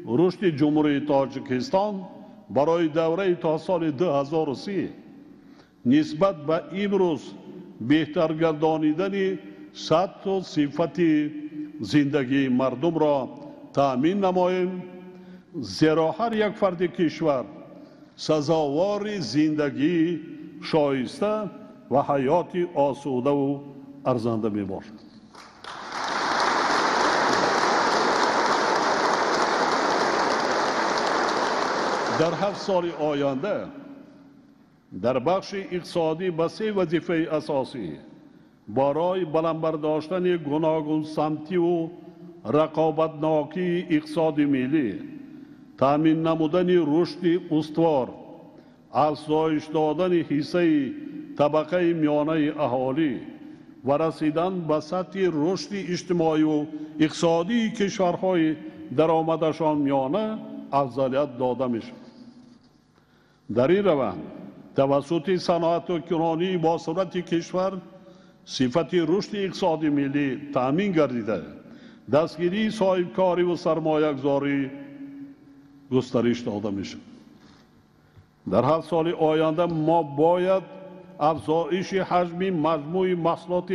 رشد جمهوری تاجیکستان برای دوره تا سال 2030 نسبت به امروز بهتر گردانیدن سطح و صفت زندگی مردم را تأمین نماییم، زیرا هر یک فرد کشور سزاوار زندگی شایسته و حیات آسوده و ارزنده می باشد. در 7 سال آینده در بخش اقتصادی به 3 وظیفه اساسی برای بلند برداشتن گوناگون سمتی و رقابتناکی اقتصاد ملی، تامین نمودن رشد استوار، افزایش دادن حصه طبقه میانه اهالی و رسیدن به سطح رشد اجتماعی و اقتصادی کشورهای درآمدشان میانه افضلیت داده میشد. در این روند توسط صنعت‌گرانی با سرعت کشور صفت رشد اقتصادی ملی تأمین گردیده، دستگیری صاحبکاری و سرمایه‌گذاری گسترش داده میشد. در 7 سال آینده ما باید افزایش حجم مجموع محصولات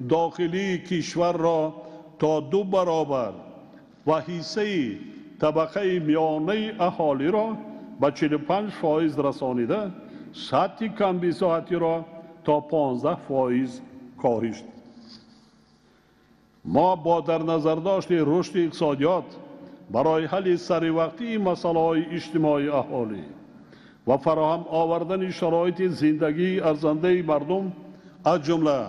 داخلی کشور را تا 2 برابر و حصه طبقه میانه اهالی را به 45% رسانیده، سطح کمبیزاتی را تا 15% کاهش داد. ما با در نظر داشت رشد اقتصادیات برای حل سریع مسائل اجتماعی اهالی و فراهم آوردن شرایط زندگی ارزنده مردم، از جمله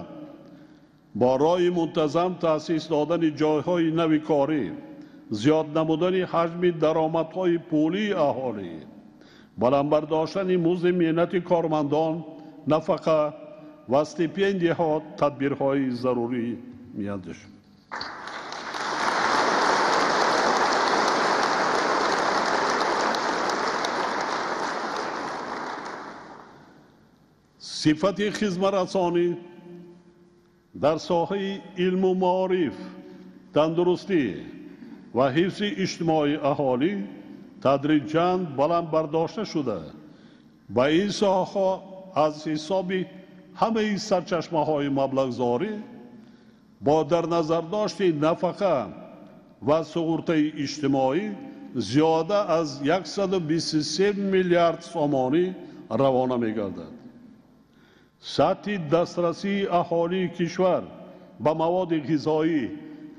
با راه منتظم تأسیس دادن جایهای نو کاری، زیاد نمودن حجم درآمدهای پولی اهالی، بلند برداشتن مزد مهنت کارمندان، نفقه و استیپندی‌ها تدبیرهای ضروری می‌اندیشیم. صفت خدمت‌رسانی در ساحه علم و معارف، تندرستی و حفظ اجتماعی اهالی تدریجاً بلند برداشته شده. با این ساحه از حساب همه سرچشمه‌های مبلغ‌زاری با در نظر داشت نفقه و سقوط اجتماعی زیاده از 123 میلیارد سومانی روانه می‌گردد. سطح دسترسی اهالی کشور به مواد غذایی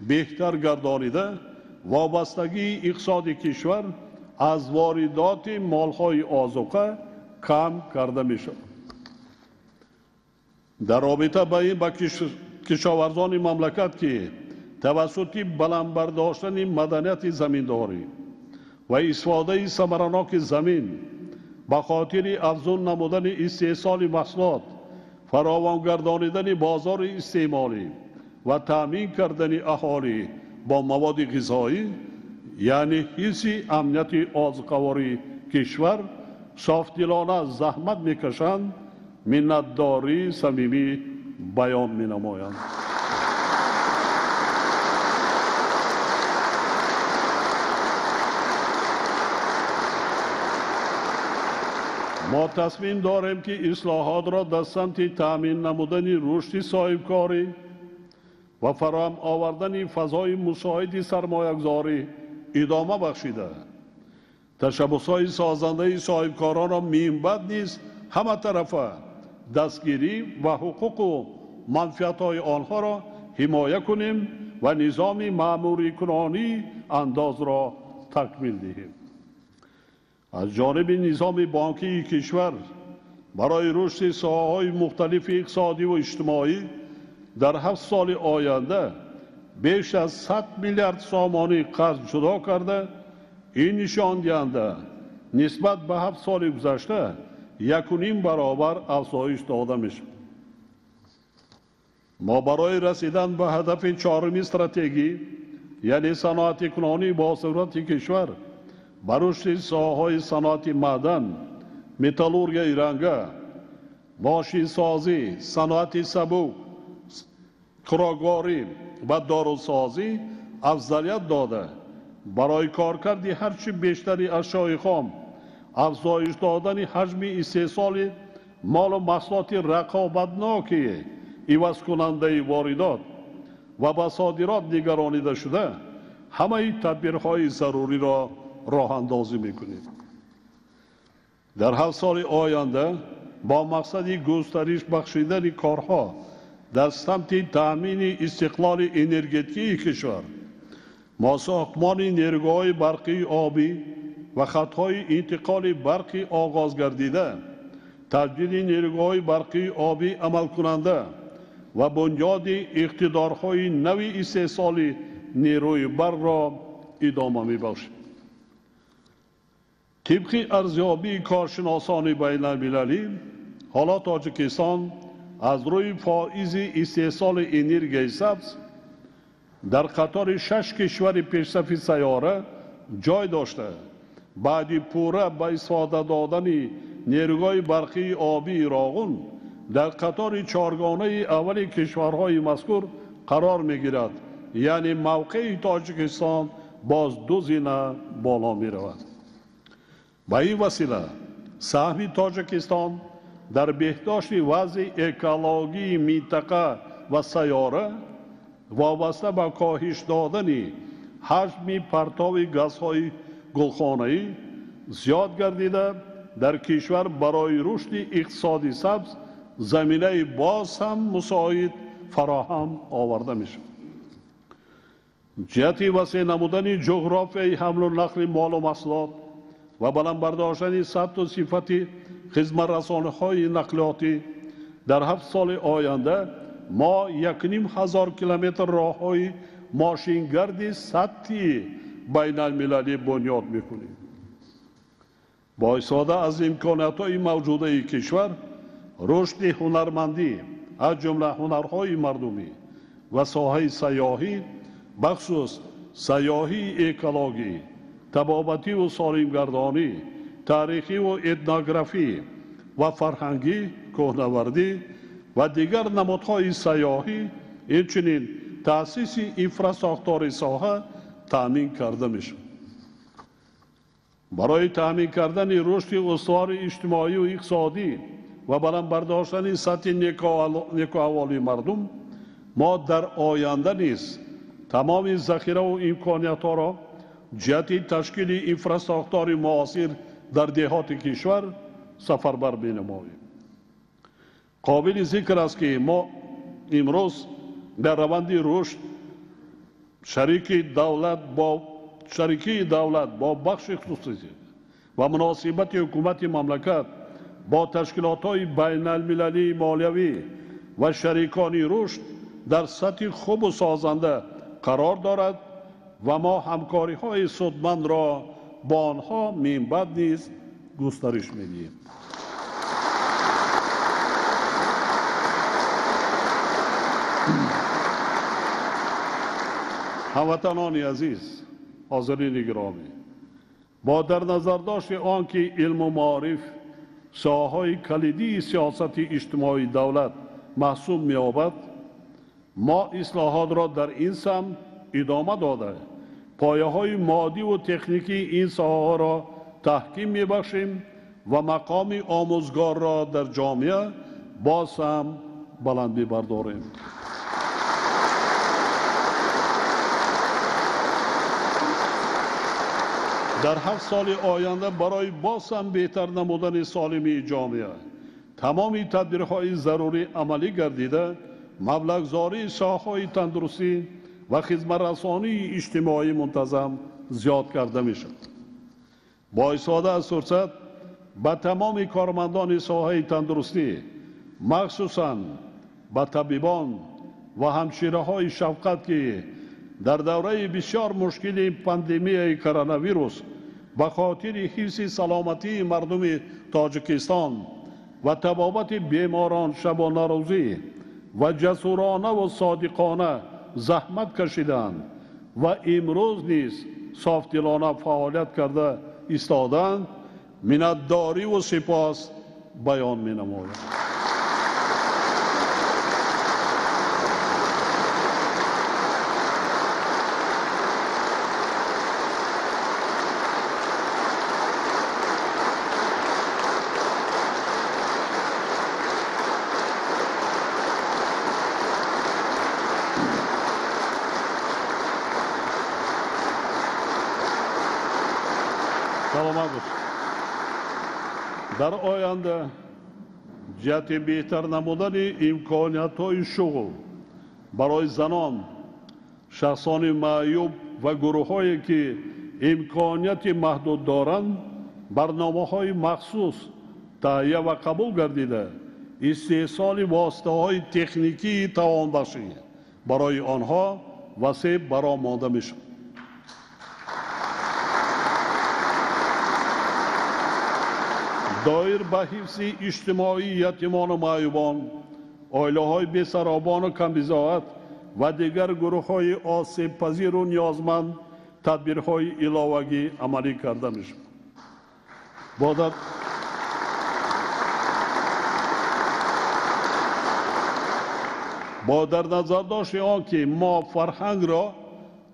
بهتر گردانیده، وابستگی اقتصاد کشور از واردات مالهای آذوقه کم کرده می شود. در رابطه با این کشاورزان مملکت که توسط بلند برداشتن مدنیت زمینداری و استفاده ثمرناک زمین به خاطر افزون نمودن استحصال محصولات، فراوان گردانیدن بازار استعمالی و تامین کردن اهالی با مواد غذایی یعنی حس امنیت آذوقه‌واری کشور صافدلانه زحمت میکشند، منتداری صمیمی بیان مینمایند. ما تصمیم داریم که اصلاحات را در سمت تامین نمودن رشد صاحبکاری و فراهم آوردن فضای مساعد سرمایه‌گذاری ادامه بخشیده، تشبس‌های سازنده صاحبکاران را منبع نیز همه طرفه دستگیری و حقوق و منفعت‌های آنها را حمایت کنیم و نظام مأموری کنانی انداز را تکمیل دهیم. از جانب نظام بانکی کشور برای رشد ساحه‌های مختلف اقتصادی و اجتماعی در 7 سال آینده بیش از 100 میلیارد سامانی قرض جدا کرده، این نشان دهنده نسبت به 7 سال گذشته 1.5 برابر افزایش داده میشه. ما برای رسیدن به هدف 4 استراتژی یعنی صنعت کنونی با ثروت کشور بر رشد ساحه‌های صنعت معدن، متالورژی رنگه، ماشین سازی، صنعت سبک، کراگواری و داروسازی افضلیت داده، برای کارکرد هرچی بیشتری اشیاء خام افزایش دادن حجم استحصال مال و محصولات رقابتناک عوض کننده واردات و به صادرات نگرانیده شده، همه تدبیرهای ضروری را راه اندازی میکنیم. در 7 سال آینده با مقصد گسترش بخشیدن کارها در سمت تامین استقلال انرژتیکی کشور، ما ساختمان نیروگاه‌های برقی آبی و خطهای انتقال برقی آغاز گردیده، تجدید نیروگاه‌های برقی آبی عمل کننده و بنیاد اقتدارهای نوی استحصال نیروی برق را ادامه می‌بخشیم. طبق ارزیابی کارشناسان بین المللی، حالا تاجیکستان از روی فائز استحصال انرژی سبز در قطار 6 کشور پیشرفت سیاره جای داشته. بعد پوره به استفاده دادن نیروگاه برقی آبی راغون در قطار 4گانه اول کشورهای مذکور قرار میگیرد، یعنی موقع تاجیکستان باز 2 زینه بالا می رود. به این وسیله سهم تاجیکستان در بهداشت وضع اکولوژی منطقه و سیاره وابسته به کاهش دادن حجم پرتاب گازهای گلخانه‌ای زیاد گردیده، در کشور برای رشد اقتصادی سبز زمینه باز هم مساعد فراهم آورده میشه. جهت وسیع نمودن جغرافیای حمل و نقل مال و محصولات و بلند برداشتن سطح و صفت خدمت رسانه‌های نقلیاتی در 7 سال آینده ما 1,500 کیلومتر راه‌های ماشینگرد سطحی بین المللی بنیاد میکنیم. با استفاده از امکانات‌های موجوده کشور، رشد هنرمندی از جمله هنرهای مردمی و ساحه سیاحی، بخصوص سیاحی اکولوژی، طبابتی و سالمگردانی، تاریخی و etnografی و فرهنگی، کوهنوردی و دیگر نمادهای سیاحی، همچنین تأسیس انفراستراکچور ساحه تامین کرده میشود. برای تامین کردن رشد استوار اجتماعی و اقتصادی و بلند برداشتن سطح نیکوحوالی مردم، ما در آینده نیز تمام ذخیره و امکانیت‌ها را جهت تشکیل انفراستراکچور معاصر در دهات کشور سفربر می‌نماییم. قابل ذکر است که ما امروز در روند رشد شریکی دولت با بخش خصوصی و مناسبت حکومت مملکت با تشکیلات‌های بین المللی مالیوی و شریکانی رشد در سطح خوب و سازنده قرار دارد و ما همکاری‌های سودمند را با آنها منبع نیز گسترش می‌دهیم. هموطنان عزیز، حاضرین گرامی، با در نظر داشت آنکه علم و معارف ساحه‌های کلیدی سیاست اجتماعی دولت محسوب می‌یابد، ما اصلاحات را در این سمت ادامه داده پایه‌های مادی و تکنیکی این ساحه را تحکیم می‌بخشیم و مقام آموزگار را در جامعه باز هم بلند می‌برداریم. در 7 سال آینده برای باز هم بهتر نمودن سالمی جامعه تمامی تدبیرهای ضروری عملی گردیده مبلغ‌زایی ساحه‌های تندرستی و خدمت رسانی اجتماعی منتظم زیاد کرده می‌شود. با استفاده از فرصت به تمام کارمندان ساحه تندرستی، مخصوصاً به طبیبان و همشیره‌های شفقت که در دوره بسیار مشکل پاندمی کرونا ویروس به خاطر حفظ سلامتی مردم تاجیکستان و طبابت بیماران شبانه روزی و جسورانه و صادقانه زحمت کشیدند و امروز نیز صافدلانه فعالیت کرده ایستادند، منتداری و سپاس بیان می‌نمایم. در آینده جهت بهتر نمودن امکانیت‌های شغل برای زنان، شخصان معیوب و گروه‌هایی که امکانیت محدود دارند، برنامه‌های مخصوص تهیه و قبول گردیده استحصال واسطه‌های تکنیکی توانبخشی برای آنها وسیع برآمده می‌شود. دایر به حفظ اجتماعی یتیمان و معیوبان، عائله‌های بی‌سرابان و کم‌بضاعت و دیگر گروه‌های آسیب پذیر و نیازمند تدبیرهای علاوه‌ای عملی کرده می‌شود. با در نظر داشت آنکه ما فرهنگ را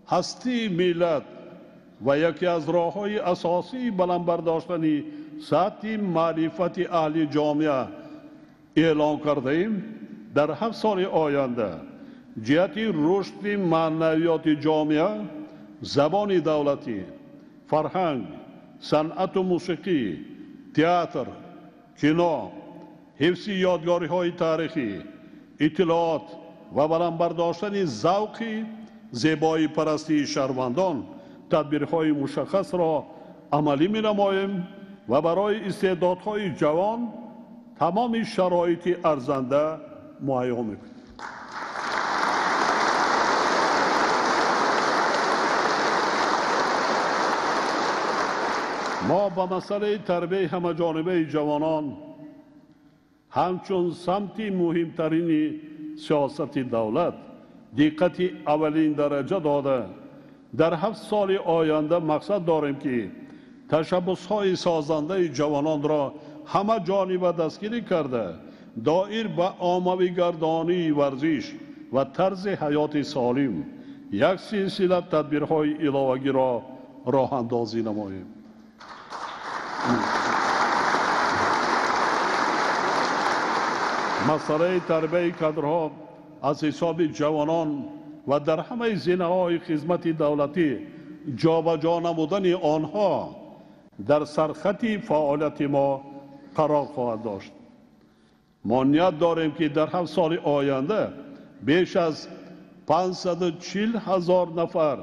هستی ملت و یکی از راه‌های اساسی بلند برداشتن سطح معرفت اهل جامعه اعلان کرده ایم، در 7 سال آینده جهت رشد معنویات جامعه، زبان دولتی، فرهنگ، صنعت و موسیقی، تئاتر، کینو، حفظ یادگاری‌های تاریخی، اطلاعات و بلند برداشتن ذوق زیبایی پرستی شهروندان تدبیرهای مشخص را عملی می‌نماییم و برای استعدادهای جوان تمام شرایط ارزنده مهیا می‌کنیم. ما به مسئله تربیت همه‌جانبه جوانان همچون سمت مهمترین سیاست دولت دقت اولین درجه داده در 7 سال آینده مقصد داریم که تشبس‌های سازنده جوانان را همه جانبه دستگیری کرده دایر به عامه‌ای گردانی ورزش و طرز حیات سالم یک سلسله تدبیرهای علاوه‌ای را راه اندازی نماییم. مسئله تربیت کادرها از حساب جوانان و در همه زمینه‌های خدمت دولتی جابجا نمودن آنها در سرخط فعالیت ما قرار خواهد داشت. ما نیت داریم که در 7 سال آینده بیش از 540,000 نفر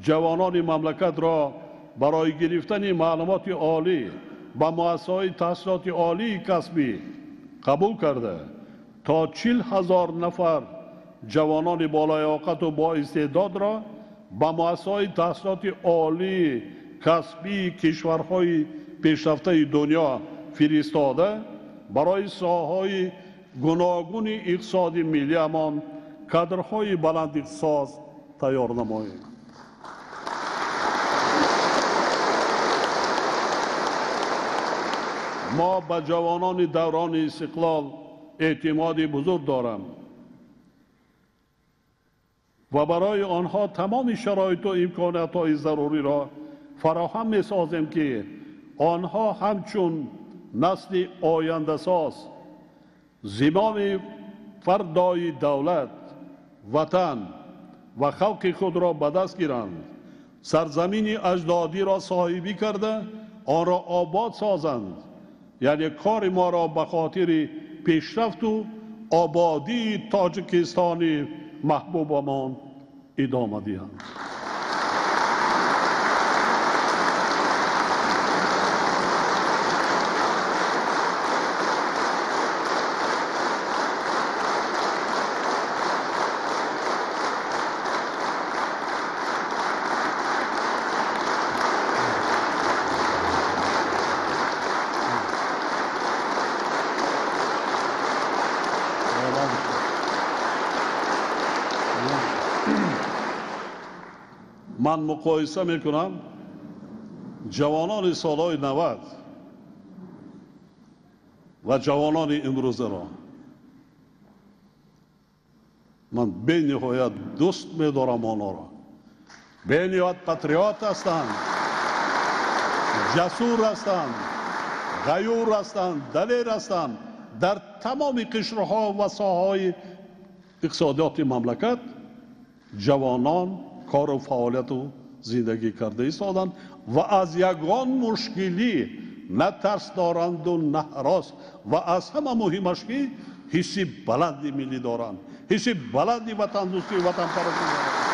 جوانان مملکت را برای گرفتن معلومات عالی با مؤسسه‌های تحصیلات عالی کسبی قبول کرده تا 40,000 نفر جوانان بالایاقت و با استعداد را با مؤسسه‌های تحصیلات عالی کسبی کشورهای پیشرفته دنیا فرستاده برای ساحه‌های گوناگون اقتصاد ملی امان کادرهای بلند اختصاص تیار نماییم. ما به جوانان دوران استقلال اعتمادی بزرگ دارم و برای آنها تمام شرایط و امکانات‌های ضروری را فراهم می‌سازیم که آنها همچون نسل آینده ساز زمام فردای دولت، وطن و خلق خود را به دست گیرند، سرزمین اجدادی را صاحبی کرده آن را آباد سازند، یعنی کار ما را به خاطر پیشرفت و آبادی تاجیکستان محبوبمان ادامه دهند. من مقایسه میکنم جوانان سالهای 90 و جوانان امروزه را. من به نهایت دوست می‌دارم آنها را. به نهایت پاتریوت هستند، جسور هستند، غیور هستند، دلیر هستند. در تمام قشرها و ساحه‌های اقتصادیات مملکت جوانان کار و فعالیت و زندگی کرده ایستادند و از یگان مشکلی نه ترس دارند و نه هراس و از همه مهمش که حسی بلندی ملی دارند، حسی بلندی وطن دوستی و وطن پرستی دارند.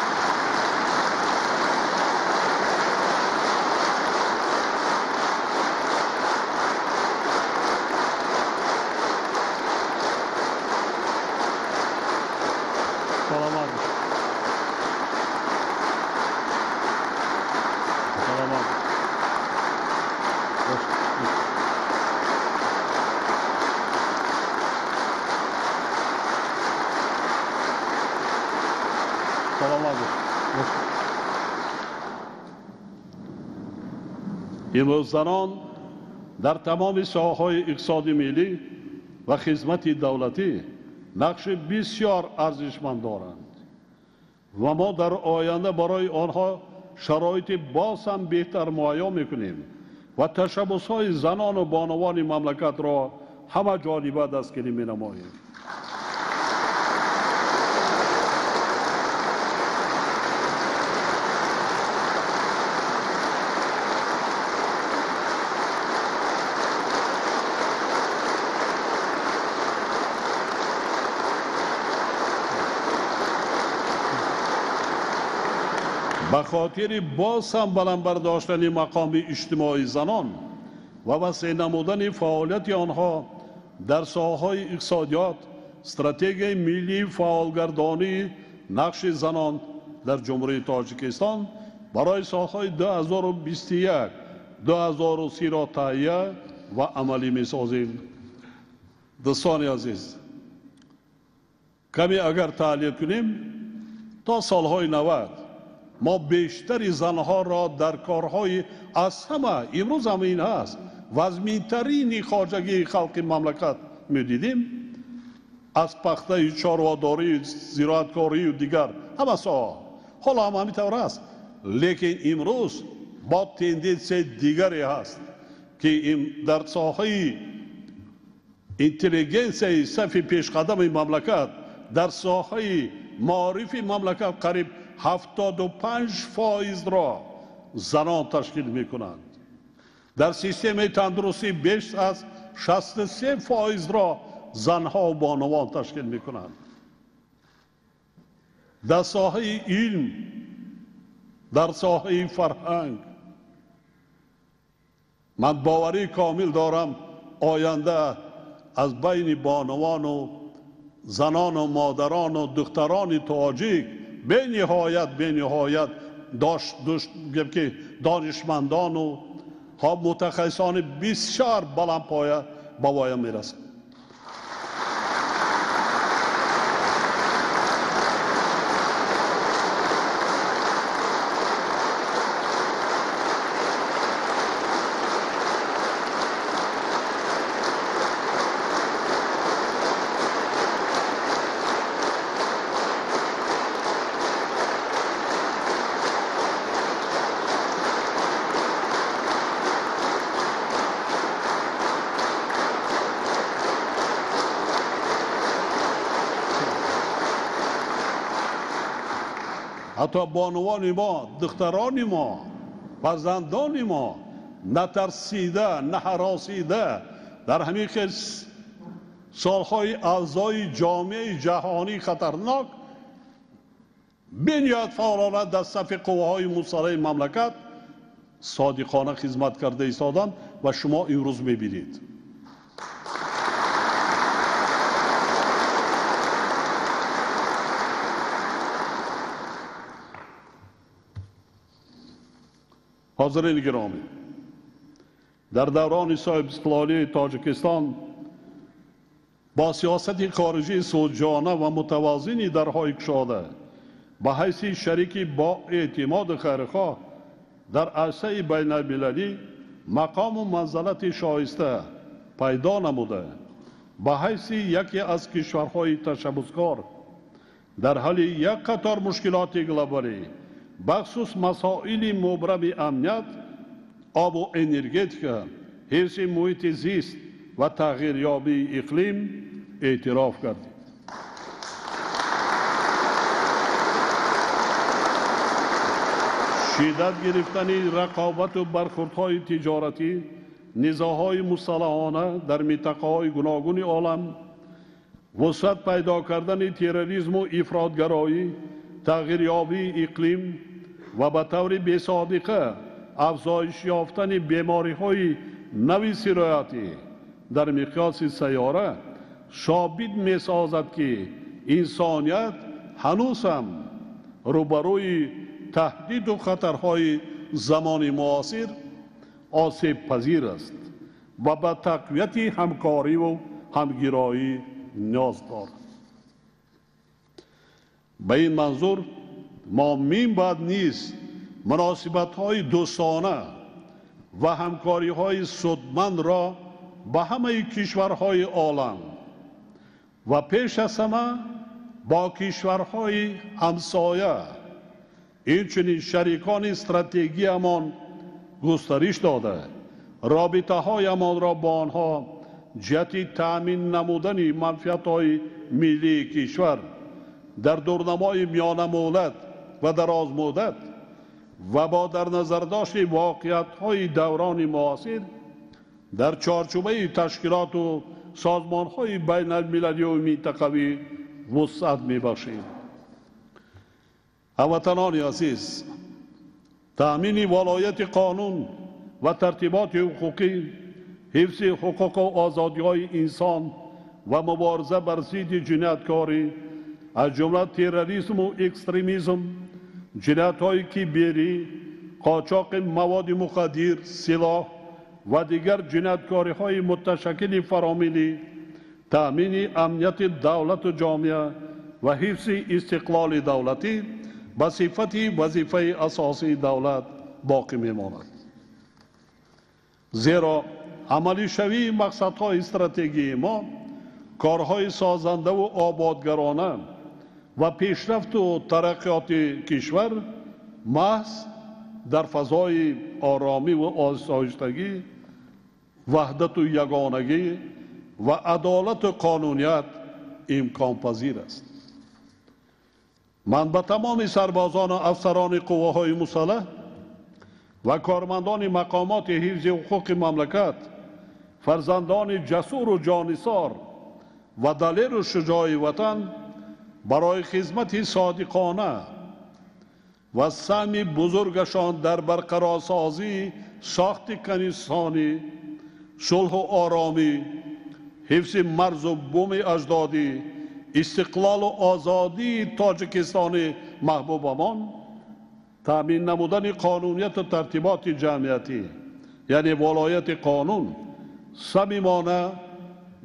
امروز زنان در تمام ساحه‌های اقتصادی ملی و خدمت دولتی نقش بسیار ارزشمند دارند و ما در آینده برای آنها شرایط باز هم بهتر مهیا میکنیم و تشبس‌های زنان و بانوان مملکت را همه جانبه دستگیری می‌نماییم. به خاطر باز هم بلند برداشتن مقام اجتماعی زنان و وسیع نمودن فعالیت آنها در ساحه‌های اقتصادیات، استراتژی ملی فعالگردانی نقش زنان در جمهوری تاجیکستان برای سالهای 2021 2030 را تهیه و عملی می‌سازیم. دوستان عزیز، کمی اگر تحلیل کنیم تا سالهای 90 ما بیشتر زنها را در کارهای از همه امروز هم این هست وزمین‌ترین خواجگی خلق مملکت می‌دیدیم، از پخته چارواداری، زراعتکاری و دیگر همه ساحه. حالا هم همینطور است، لیکن امروز با تندنسی دیگری هست که در ساحه اینتلیجنسی صف پیشقدم مملکت، در ساحه معارف مملکت قریب 75% را زنان تشکیل می کنند. در سیستم تندرستی بیش از 63% را زنها و بانوان تشکیل می کنند. در ساحه علم، در ساحه فرهنگ من باوری کامل دارم آینده از بین بانوان و زنان و مادران و دختران تاجیک به نهایت دانشمندان و متخصصان بسیار بلندپایه به پایان میرسند. حتی بانوان ما، دختران ما، فرزندان ما نترسیده، نهراسیده در همین سالهای اوضاع جامعه جهانی خطرناک بنیاد فعالانه در صف قواهای مسلح مملکت صادقانه خدمت کرده ایستادند و شما امروز میبینید. حاضرین گرامی، در دوران صاحب استقلالی تاجیکستان با سیاست خارجی سودجانه و متوازنی درهای گشاده به حیث شریکی با اعتماد خیرخواه در عرصه بین المللی مقام و منزلت شایسته پیدا نموده، به حیث یکی از کشورهای تشبثکار در حال یک قطار مشکلات گلوبالی بخصوص مسائل مبرم امنیت، آب و انرژتیک، حفظ محیط زیست و تغییریابی اقلیم اعتراف کردید. شدت گرفتن رقابت و برخوردهای تجارتی، نزاعهای مسلحانه در منطقه‌های گوناگون عالم، وسعت پیدا کردن تروریسم و افراطگرایی، تغییریابی اقلیم و به طور بی‌سابقه افزایش یافتن بیماری‌های نوی سرایتی در مقیاس سیاره ثابت می‌سازد که انسانیت هنوز هم روبروی تهدید و خطرهای زمان معاصر آسیب پذیر است و به تقویت همکاری و همگرایی نیاز دارد. به این منظور ما می‌باید نیز مناسبت‌های دوستانه و همکاری‌های سودمند را با همه کشورهای عالم و پیش از همه با کشورهای همسایه اینچنین شریکان استراتژیکمان گسترش داده، رابطه‌هایمان را با آنها جهت تأمین نمودن منفعت‌های ملی کشور در دورنمای میانه مدت و دراز مدت و با در نظر داشت واقعیت‌های دوران معاصر در چارچوبه تشکیلات و سازمان‌های بین المللی و منطقوی وسعت می‌بخشیم. هموطنان عزیز، تأمین ولایت قانون و ترتیبات حقوقی، حفظ حقوق و آزادی‌های انسان و مبارزه بر ضد جنایتکاری از جمله تروریسم و اکستریمیسم، جنایت‌های کیبری، قاچاق مواد مخدر، سلاح و دیگر جنایتکاری‌های متشکل فراملی، تأمین امنیت دولت و جامعه و حفظ استقلال دولتی به صفت وظیفه اساسی دولت باقی می‌ماند. زیرا عملی شوی مقصدهای استراتژی ما، کارهای سازنده و آبادگرانه و پیشرفت و ترقیات کشور محض در فضای آرامی و آسایشتگی، وحدت و یگانگی و عدالت و قانونیت امکان پذیر است. من به تمام سربازان و افسران قواهای مسلح و کارمندان مقامات حفظ حقوق مملکت، فرزندان جسور و جانثار و دلیر و شجاع وطن برای خدمت صادقانه و سهم بزرگشان در برقرارسازی ساخت کنیسانی، صلح و آرامی، حفظ مرز و بوم اجدادی، استقلال و آزادی تاجیکستان محبوبمان، تأمین نمودن قانونیت و ترتیبات جمعیتی یعنی ولایت قانون، صمیمانه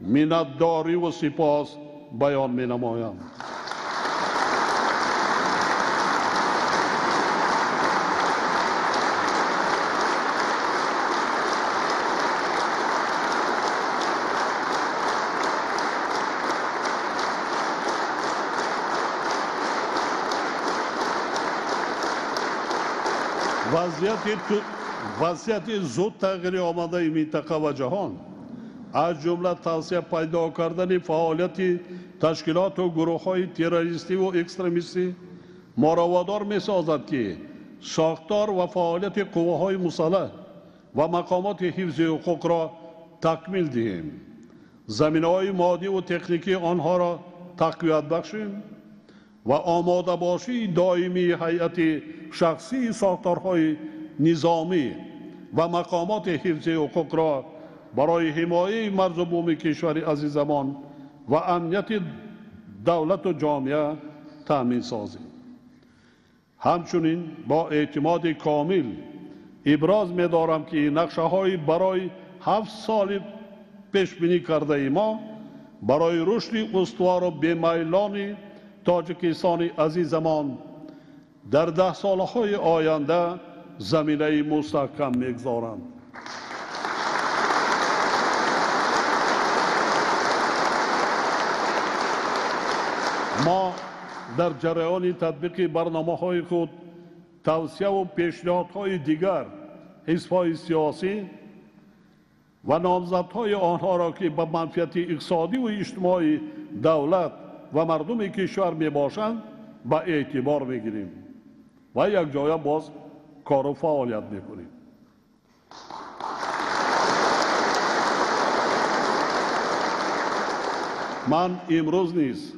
منتداری و سپاس بیان می نمایم. وضعیت زود تغییر آمده منطقه و جهان از جمله توسعه پیدا کردن فعالیت تشکیلات و گروه‌های تروریستی و اکستریمیستی، ما را وادار می‌سازد که ساختار و فعالیت قوه‌های مسلح و مقامات حفظ حقوق را تکمیل دهیم، زمینه‌های مادی و تکنیکی آنها را تقویت بخشیم و آماده باشی دائمی هیئت شخصی ساختارهای نظامی و مقامات حفظ حقوق را برای حمایت مرز و بوم کشور عزیزمان و امنیت دولت و جامعه تامین سازیم. همچنین با اعتماد کامل ابراز می‌دارم که نقشه‌های برای 7 سال پیش بینی کرده ما برای رشد استوار و بی‌میلان تاجیکستان عزیزمان در 10 سالهای آینده زمینه مستحکم می‌گذارند. ما در جریان تطبیق برنامه‌های خود توصیه و پیشنهادهای دیگر حزب‌های سیاسی و نامزدهای آنها را که به منفعت اقتصادی و اجتماعی دولت و مردم کشور میباشند به اعتبار میگیریم و یک جای باز کار و فعالیت میکنیم. من امروز نیز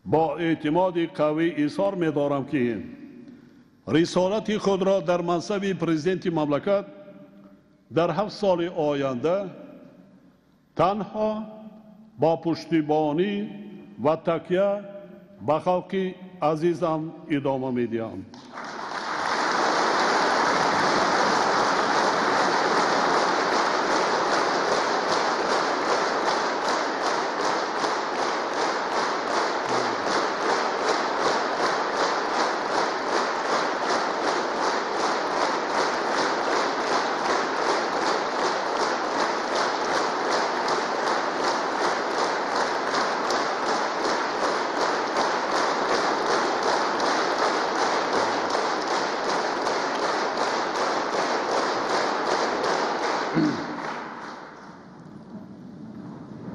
با اعتماد قوی اظهار می‌دارم که رسالت خود را در منصب پرزیدنت مملکت در 7 سال آینده تنها با پشتیبانی و تکیه به خلق عزیزم ادامه می‌دهم.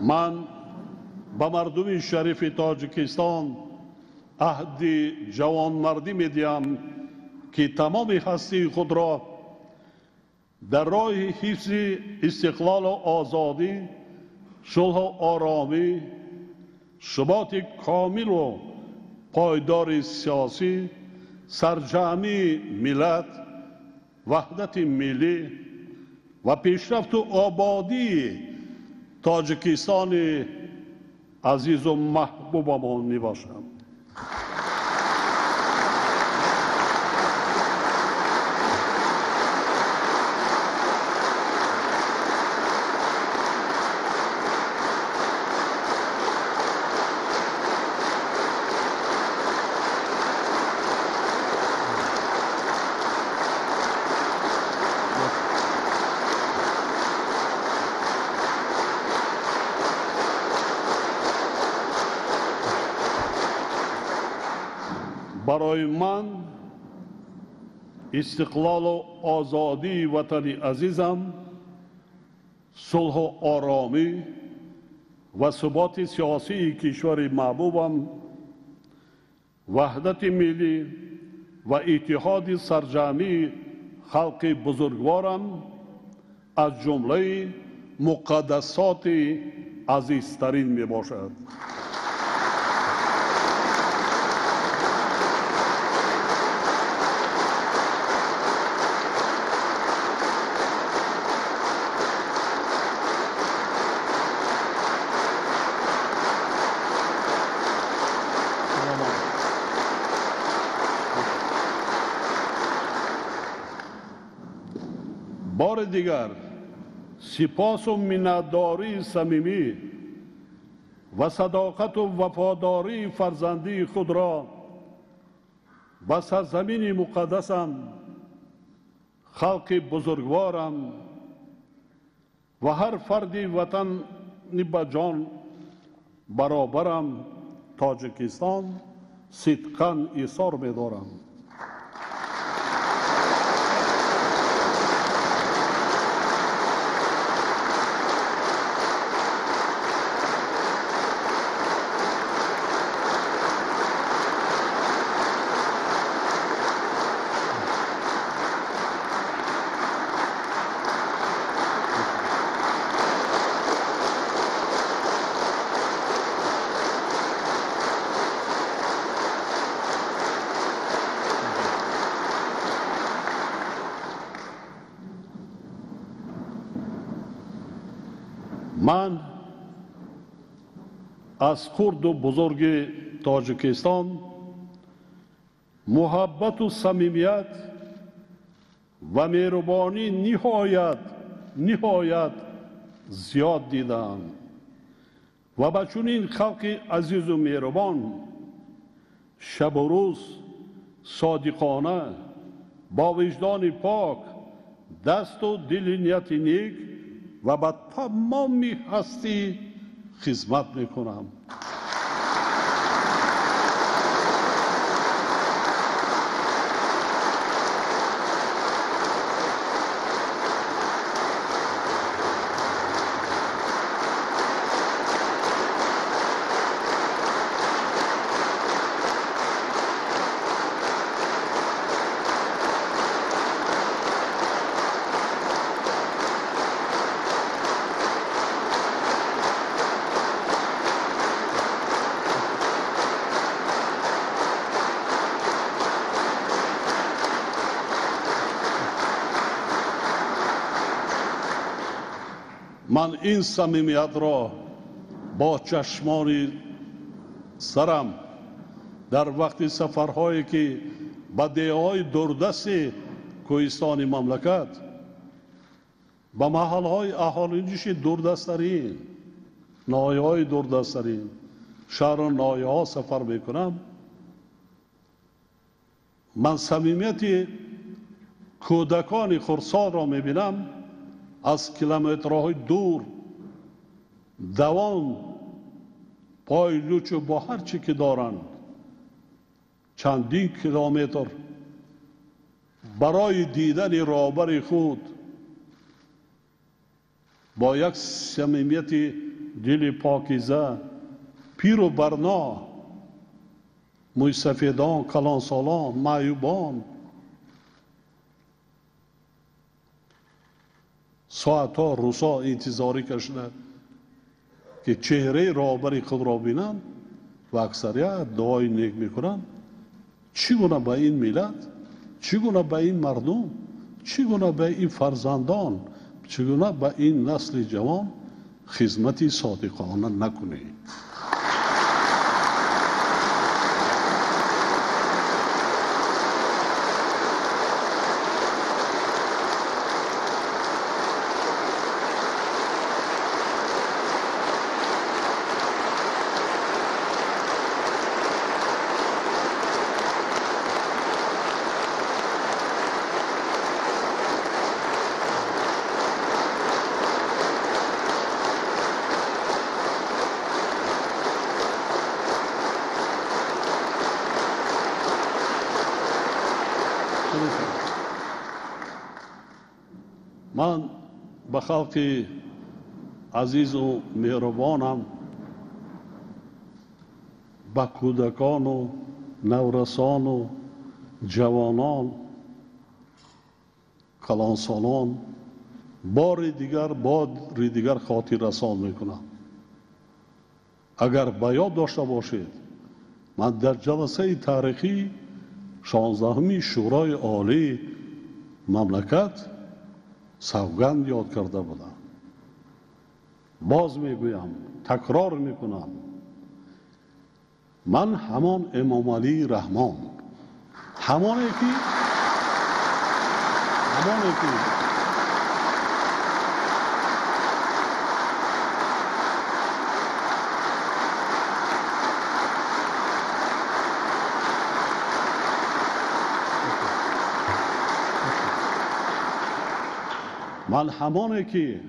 من به مردم شریف تاجیکستان عهد جوانمردی می‌دهم که تمام هستی خود را در راه حفظ استقلال و آزادی، صلح و آرامی، ثبات کامل و پایدار سیاسی، سرجمعی ملت، وحدت ملی و پیشرفت و آبادی تاجیکستان عزیز و محبوبمان میباشم. برای من استقلال و آزادی وطن عزیزم، صلح و آرامی و ثبات سیاسی کشور محبوبم، وحدت ملی و اتحاد سرجمعی خلق بزرگوارم از جمله مقدسات عزیزترین می باشد. بار دیگر سپاس و منتداری صمیمی و صداقت و وفاداری فرزندی خود را به سرزمین مقدسم، خلق بزرگوارم و هر فردی وطن به جان برابرم تاجیکستان صدقاً اظهار می‌دارم. من از خرد و بزرگ تاجیکستان محبت و صمیمیت و مهربانی نهایت زیاد دیدم و با چنین خلق عزیز و مهربان شب و روز صادقانه با وجدان پاک دست و دل نیت نیک و با تمام هستی خدمت میکنم. من این صمیمیت را با چشمان سرم در وقت سفرهایی که به دیههای دوردست کوهستان مملکت به محلهای اهالینش دوردست‌ترین ناحیه‌های دوردست‌ترین شهر و ناحیه‌ها سفر میکنم، من صمیمیت کودکان خردسال را میبینم. از کیلومترهای دور دوان پای لوچ و با هر چی که دارند چندین کیلومتر برای دیدن رهبر خود با یک صمیمیت دل پاکیزه پیر و برنا، موی سفیدان، کلانسالان، معیوبان ساعتها روزها انتظاری کشیدند که چهره رهبر خود را بینند و اکثریت دعای نیک میکنند. چگونه به این ملت، چگونه به این مردم، چگونه به این فرزندان، چگونه به این نسل جوان خدمتی صادقانه نکنی؟ من به خلق عزیز و مهربانم، به کودکان و نورسان و جوانان، کلانسالان بار دیگر خاطر رسان میکنم. اگر به یاد داشته باشید، من در جلسه تاریخی 16 شورای عالی مملکت سوگند یاد کرده بودم. باز میگویم، تکرار میکنم، من همان امام علی رحمان، همانی که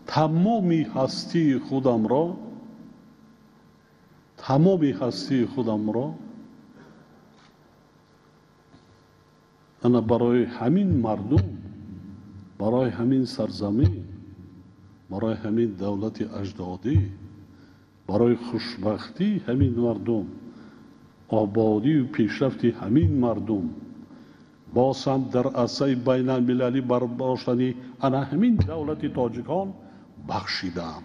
تمامی هستی خودم را انا برای همین مردم، برای همین سرزمین، برای همین دولت اجدادی، برای خوشبختی همین مردم، آبادی و پیشرفت همین مردم، باز هم در عرصه بین المللی برپاشتنی انا همین دولت تاجیکان بخشیدم.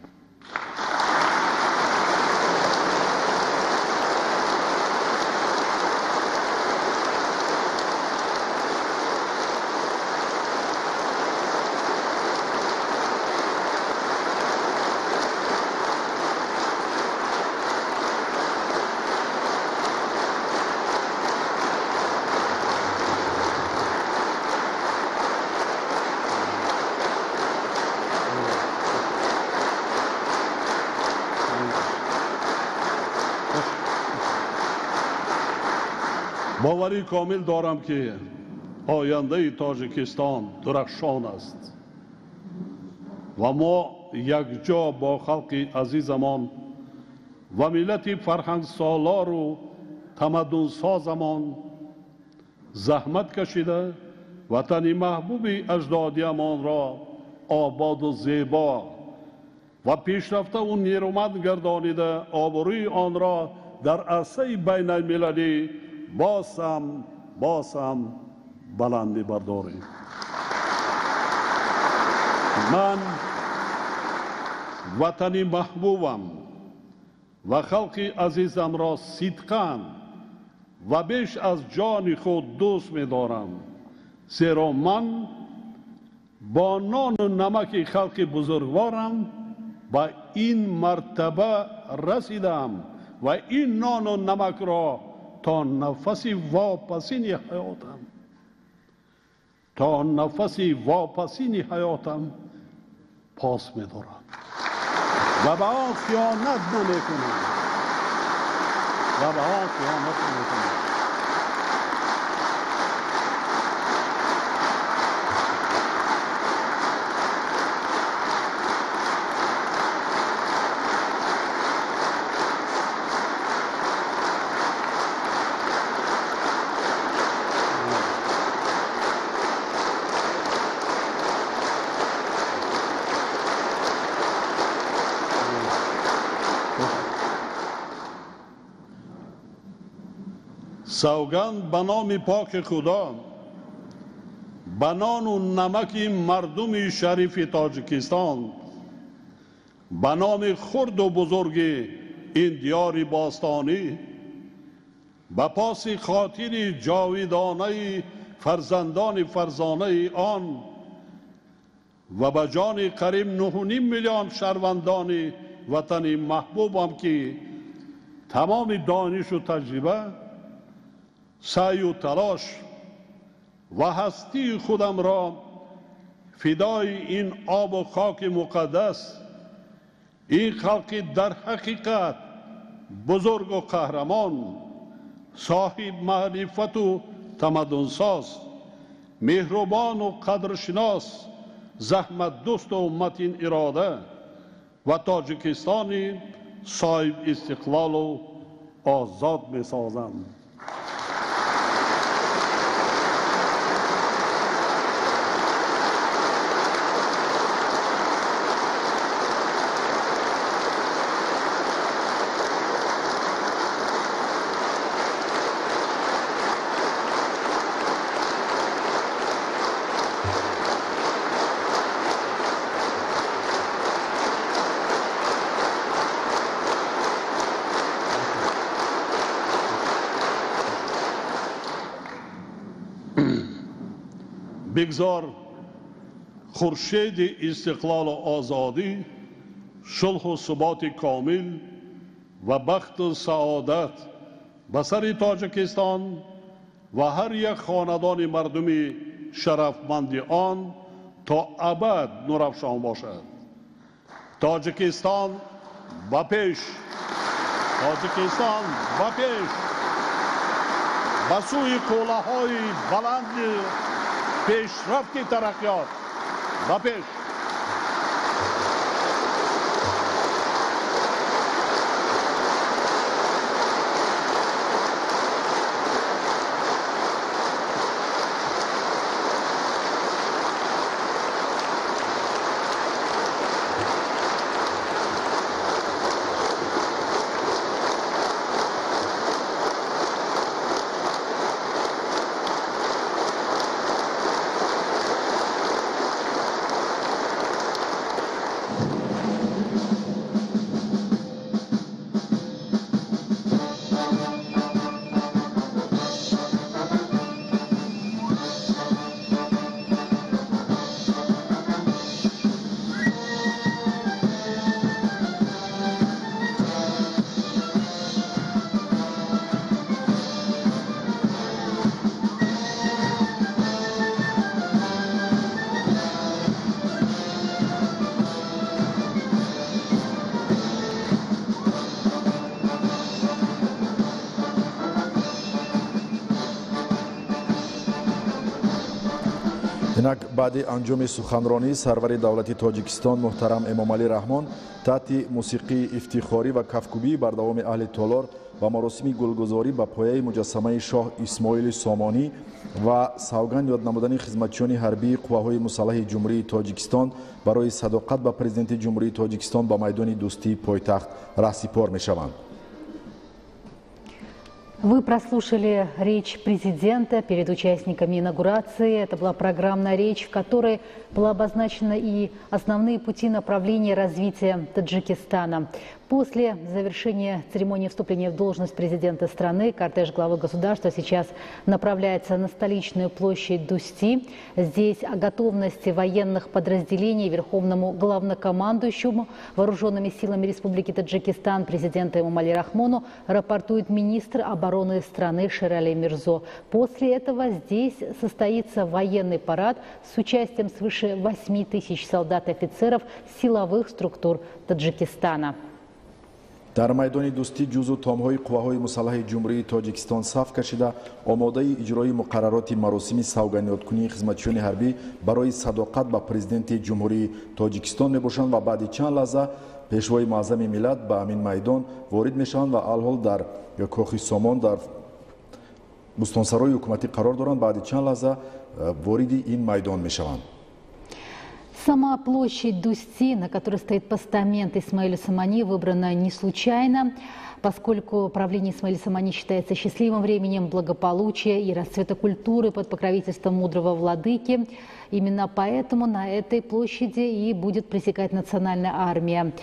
باوری کامل دارم که آینده تاجیکستان درخشان است و ما یک جا با خلق عزیزمان و ملت فرهنگ سالار و تمدن سازمان زحمت کشیده وطن محبوب اجدادیمان را آباد و زیبا و پیشرفته و نیرومند گردانیده آبروی آن را در عرصه بین المللی باز هم بلند برداریم. من وطن محبوبم و خلق عزیزم را صدقاً و بیش از جان خود دوست می دارم، زیرا من با نان و نمک خلق بزرگوارم و این مرتبه رسیدم و این نان و نمک را تا نفس واپسین حیاتم پاس می دارم و به آن خیانت نمی کنم سوگند به نام پاک خدا، به نان و نمک مردم شریف تاجیکستان، به نام خرد و بزرگ این دیار باستانی، به پاس خاطر جاویدانه فرزانه آن و به جان قریب 9.5 میلیون شهروندان وطن محبوبم که تمام دانش و تجربه، سعی و تلاش و هستی خودم را فدای این آب و خاک مقدس، این خلق در حقیقت بزرگ و قهرمان، صاحب معرفت و تمدنساز، مهربان و قدرشناس، زحمت دوست و متین اراده و تاجیکستانی صاحب استقلال و آزاد می سازم. بگذار خورشید استقلال و آزادی، صلح و ثبات کامل و بخت و سعادت به سر تاجیکستان و هر یک خاندان مردم شرفمند آن تا ابد نورافشان باشد. تاجیکستان با پیش، به سوی قله‌های بلند پیشرفت ترقیات و پیش. инак баъди анҷоми суханронӣ сарвари давлати тоҷикистон муҳтарам эмомалӣ раҳмон таҳти мусиқии ифтихорӣ ва кафкубии бар давоми аҳли толор ба маросими гулгузорӣ ба пояи муҷассамаи шоҳ исмоили сомонӣ ва савганд ёд намудани хизматчиёни ҳарбии қувваҳои мусаллаҳи ҷумҳурии тоҷикистон барои садоқат ба президенти ҷумҳурии тоҷикистон ба майдони дӯстии пойтахт раҳсипор мешаванд. Вы прослушали речь президента перед участниками инаугурации. Это была программная речь, в которой были обозначены и основные пути направления развития Таджикистана. После завершения церемонии вступления в должность президента страны кортеж главы государства сейчас направляется на столичную площадь Дусти. Здесь о готовности военных подразделений верховному главнокомандующему вооруженными силами Республики Таджикистан президенту Эмомали Рахмону рапортует министр обороны страны Шерали Мирзо. После этого здесь состоится военный парад с участием свыше 8 тысяч солдат и офицеров силовых структур Таджикистана. дар майдони дӯстӣ ҷузу томҳои қувваҳои мусаллаҳи ҷумҳурии тоҷикистон саф кашида омодаи иҷрои муқаррароти маросими савганёткунии хизматчиёни ҳарбӣ барои садоқат ба президенти ҷумҳурии тоҷикистон мебошанд ва баъди чанд лаҳза пешвои маъзами миллат ба ҳамин майдон ворид мешаванд ва алҳол дар кохи Сомон дар бустонсарои ҳукуматӣ қарор доранд. Баъди чанд лаҳза вориди ин майдон мешаванд. Сама площадь Дусти, на которой стоит постамент Исмаиля Сомони, выбрана не случайно, поскольку правление Исмаиля Сомони считается счастливым временем благополучия и расцвета культуры под покровительством мудрого владыки. Именно поэтому на этой площади и будет пресекать национальная армия.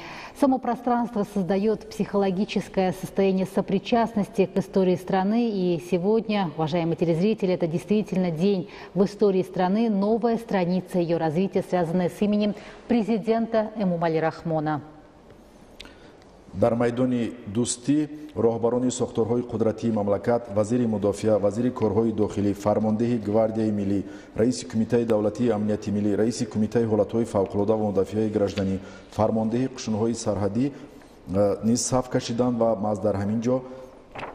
Само пространство создает психологическое состояние сопричастности к истории страны. И сегодня, уважаемые телезрители, это действительно день в истории страны, новая страница ее развития, связанная с именем президента Эмомали Рахмона. дар майдони дӯстӣ роҳбарони сохторҳои қудратии мамлакат, вазири мудофиа, вазири корҳои дохилӣ, фармондеҳи гвардияи миллӣ, раиси кумитаи давлатии амнияти миллӣ, раиси кумитаи ҳолатҳои фавқулода ва мудафиаи гражданӣ, фармондеҳи қушунҳои сарҳадӣ низ саф кашиданд ва маъз дар ҳамин ҷо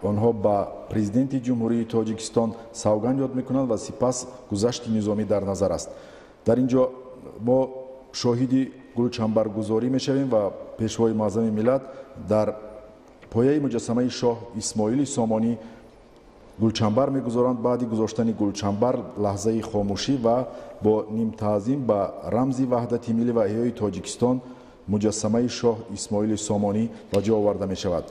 онҳо ба президенти ҷумҳурии тоҷикистон савганд ёд мекунанд ва сипас гузашти низомӣ дар назар аст. дар ин ҷо мо шоҳиди гулчанбаргузорӣ мешавем ва пешвои маъзами миллат дар пояи муҷассамаи шоҳ Исмоили Сомонӣ гулчанбар мегузоранд. баъди гузоштани гулчанбар лаҳзаи хомӯшӣ ва бо нимтаъзим ба рамзи ваҳдати миллӣ ва эҳёи Тоҷикистон муҷассамаи шоҳ Исмоили Сомонӣ ба ҷо оварда мешавад.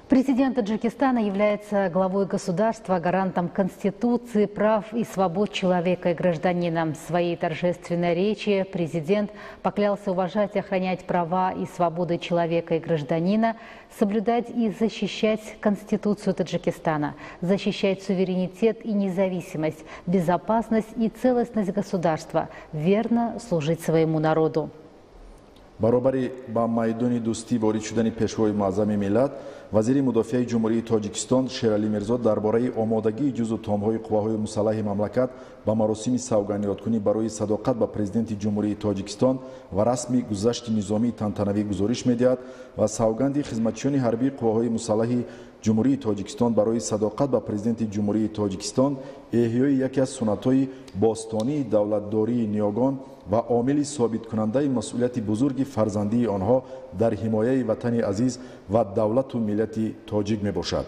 Президент Таджикистана является главой государства, гарантом Конституции, прав и свобод человека и гражданина. В своей торжественной речи президент поклялся уважать и охранять права и свободы человека и гражданина, соблюдать и защищать Конституцию Таджикистана, защищать суверенитет и независимость, безопасность и целостность государства, верно служить своему народу. баробари ба майдони дӯстӣ ворид шудани пешвои муъаззами миллат, вазири мудофиаи ҷумҳурии Тоҷикистон Шерали Мирзо дарбораи омодагии ҷузу томҳои қувваҳои мусаллаҳи мамлакат ба маросими савганёткунӣ барои садоқат ба президенти ҷумҳурии Тоҷикистон ва расми гузашти низомии тантанавӣ гузориш медиҳад ва савганди хизматчиёни ҳарбии қувваҳои мусаллаҳи ҷумҳурии Тоҷикистон барои садоқат ба президенти ҷумҳурии Тоҷикистон эҳёи яке аз суннатҳои бостонии давлатдории ниёгон ва омили собиткунандаи масъулияти бузурги фарзандии онҳо дар ҳимояи ватани азиз ва давлату миллати тоҷик мебошад.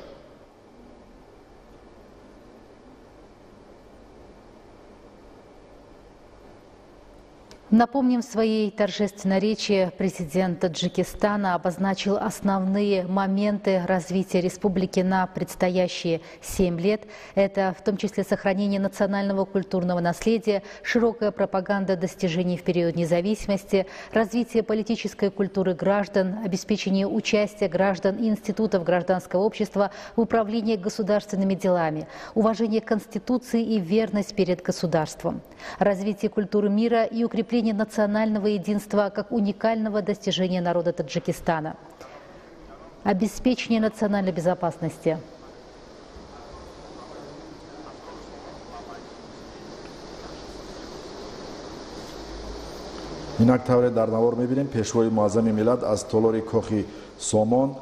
Напомним, в своей торжественной речи президент Таджикистана обозначил основные моменты развития республики на предстоящие 7 лет. Это в том числе сохранение национального культурного наследия, широкая пропаганда достижений в период независимости, развитие политической культуры граждан, обеспечение участия граждан и институтов гражданского общества в управлении государственными делами, уважение Конституции и верность перед государством, развитие культуры мира и укрепление национального единства как уникального достижения народа Таджикистана, обеспечение национальной безопасности. инак тавре дар навор мебинем пешвои муъаззами миллат аз толори кохи Сомон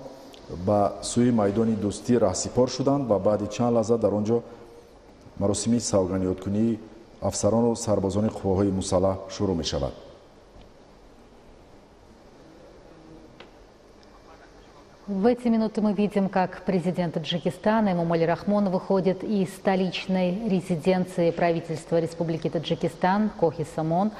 ба сӯи майдони дӯстӣ раҳсипор шуданд ва баъди чанд лаҳза дар он ҷо маросими савганиёткунии афсарону сарбозони қувваҳои мусаллаҳ шурӯъ мешавад. В эти минуты мы видим, как президент Таджикистана Эмомали Рахмон выходит из столичной резиденции правительства Республики Таджикистан Кохи-Самон.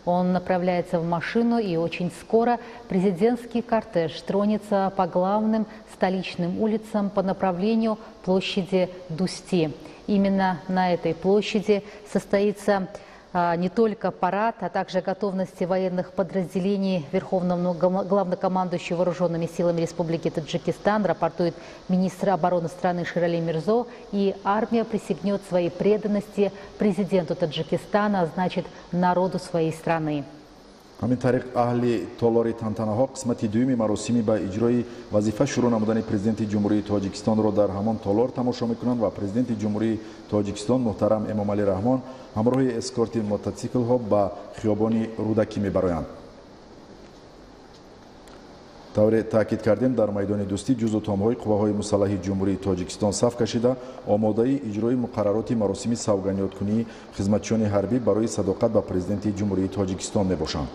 Он направляется в машину, и очень скоро президентский кортеж тронется по главным столичным улицам по направлению площади Дусти. Именно на этой площади состоится не только парад, а также готовности военных подразделений Верховного главнокомандующего вооруженными силами Республики Таджикистан, рапортует министр обороны страны Ширали Мирзо, и армия присягнет своей преданности президенту Таджикистана, а значит народу своей страны. ҳамин тариқ аҳли толори тантанаҳо қисмати дуюми маросими ба иҷрои вазифа шурӯъ намудани президенти ҷумҳурии тоҷикистонро дар ҳамон толор тамошо мекунанд ва президенти ҷумҳурии тоҷикистон муҳтарам Эмомали Раҳмон ҳамроҳи эскорти мотоциклҳо ба хиёбони Рудакӣ мебароянд. тавре таъкид кардем, дар майдони Дустӣ ҷузу томҳои қувваҳои мусаллаҳи ҷумҳурии тоҷикистон саф кашида омодаи иҷрои муқаррароти маросими савганиёткунии хизматчиёни ҳарбӣ барои садоқат ба президенти ҷумҳурии тоҷикистон мебошанд.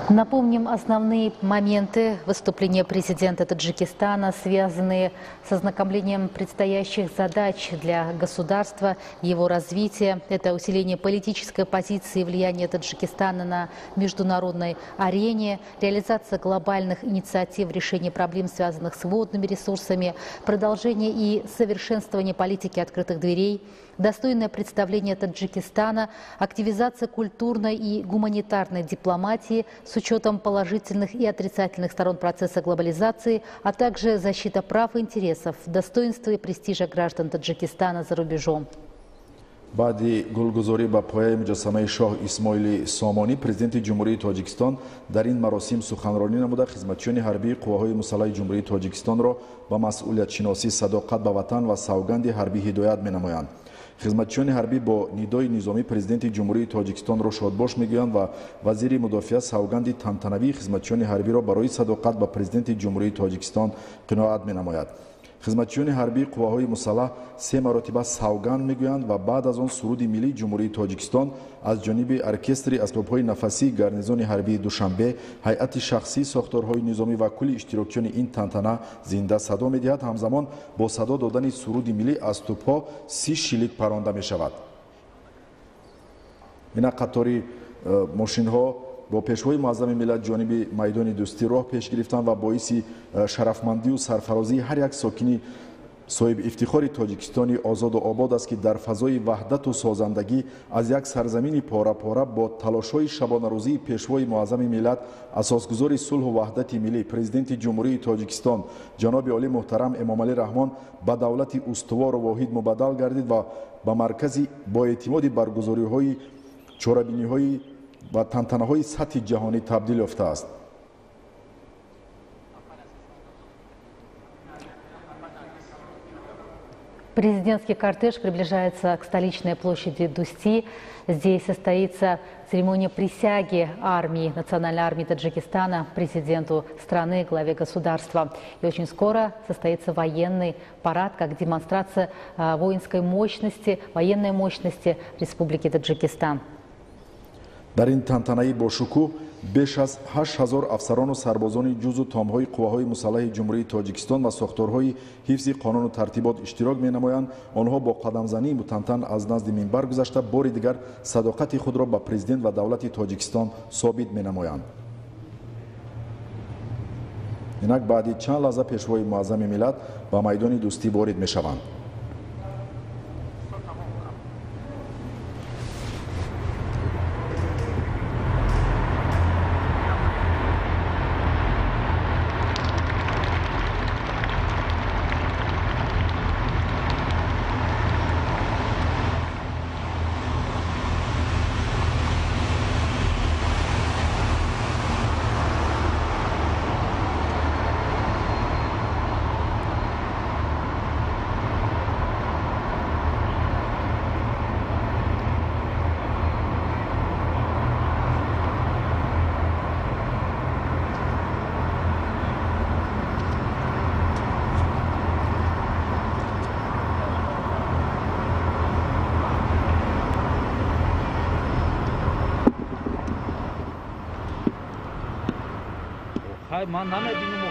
Напомним основные моменты выступления президента Таджикистана, связанные с ознакомлением предстоящих задач для государства, его развития. Это усиление политической позиции и влияния Таджикистана на международной арене, реализация глобальных инициатив в решении проблем, связанных с водными ресурсами, продолжение и совершенствование политики открытых дверей, достойное представление Таджикистана, активизация культурной и гуманитарной дипломатии с учетом положительных и отрицательных сторон процесса глобализации, а также защита прав и интересов, достоинства и престижа граждан Таджикистана за рубежом. баъди гулгузорӣ ба пояи муҷассамаи шоҳ Исмоили Сомонӣ, президенти ҷумҳурии Тоҷикистон дар ин маросим суханронӣ намуда хизматчиёни ҳарбии қувваҳои мусаллаҳи ҷумҳурии Тоҷикистонро ба масъулиятшиносӣ, садоқат ба ватан ва савганди ҳарбӣ ҳидоят менамоянд. хизматчиёни ҳарбӣ бо нидои низомӣ президенти ҷумҳурии Тоҷикистонро шодбош мегӯянд ва вазири мудофиа савганди тантанавии хизматчиёни ҳарбиро барои садоқат ба президенти ҷумҳурии Тоҷикистон қиноат менамояд. хизматчиёни ҳарбии қувваҳои мусаллаҳ се маротиба савганд мегӯянд ва баъд аз он суруди миллии ҷумҳурии Тоҷикистон аз ҷониби оркестри асбобҳои нафасии гарнизони ҳарбии Душанбе, ҳайати шахсии сохторҳои низомӣ ва кулли иштирокчиёни ин тантана зинда садо медиҳад. ҳамзамон бо садо додани суруди миллӣ аз тӯбҳо 30 шилик паронда мешавад. ина қатори мошинҳо бо пешвои муаззами миллат ҷониби майдони Дустӣ роҳ пеш гирифтанд ва боиси шарафмандию сарфарозии ҳар як сокини соҳиби ифтихори Тоҷикистони озоду обод аст, ки дар фазои ваҳдату созандагӣ аз як сарзамини пора пора бо талошҳои шабонарӯзии пешвои муаззами миллат, асосгузори сулҳу ваҳдати миллӣ, президенти ҷумҳурии Тоҷикистон ҷаноби олӣ муҳтарам Эмомали Раҳмон ба давлати устувору воҳид мубаддал гардид ва ба маркази боэътимоди баргузориҳои чорабиниҳои ва тантанаҳои сатҳи ҷаҳонӣ табдил ёфтааст. Президентский кортеж приближается к столичной площади Дусти. Здесь состоится церемония присяги армии, национальной армии Таджикистана, президенту страны, главе государства. И очень скоро состоится военный парад, как демонстрация воинской мощности, военной мощности Республики Таджикистан. дар ин тантанаи бошукӯҳ беш аз 8000 афсарону сарбозони ҷузу томҳои қувваҳои мусаллаҳи ҷумҳурии Тоҷикистон ва сохторҳои ҳифзи қонуну тартибот иштирок менамоянд. онҳо бо қадамзании мутантан аз назди минбар гузашта бори дигар садоқати худро ба президент ва давлати Тоҷикистон собит менамоянд. инак баъди чанд лаҳза пешвои муаззами миллат ба майдони Дустӣ ворид мешаванд. من نمی‌بینم.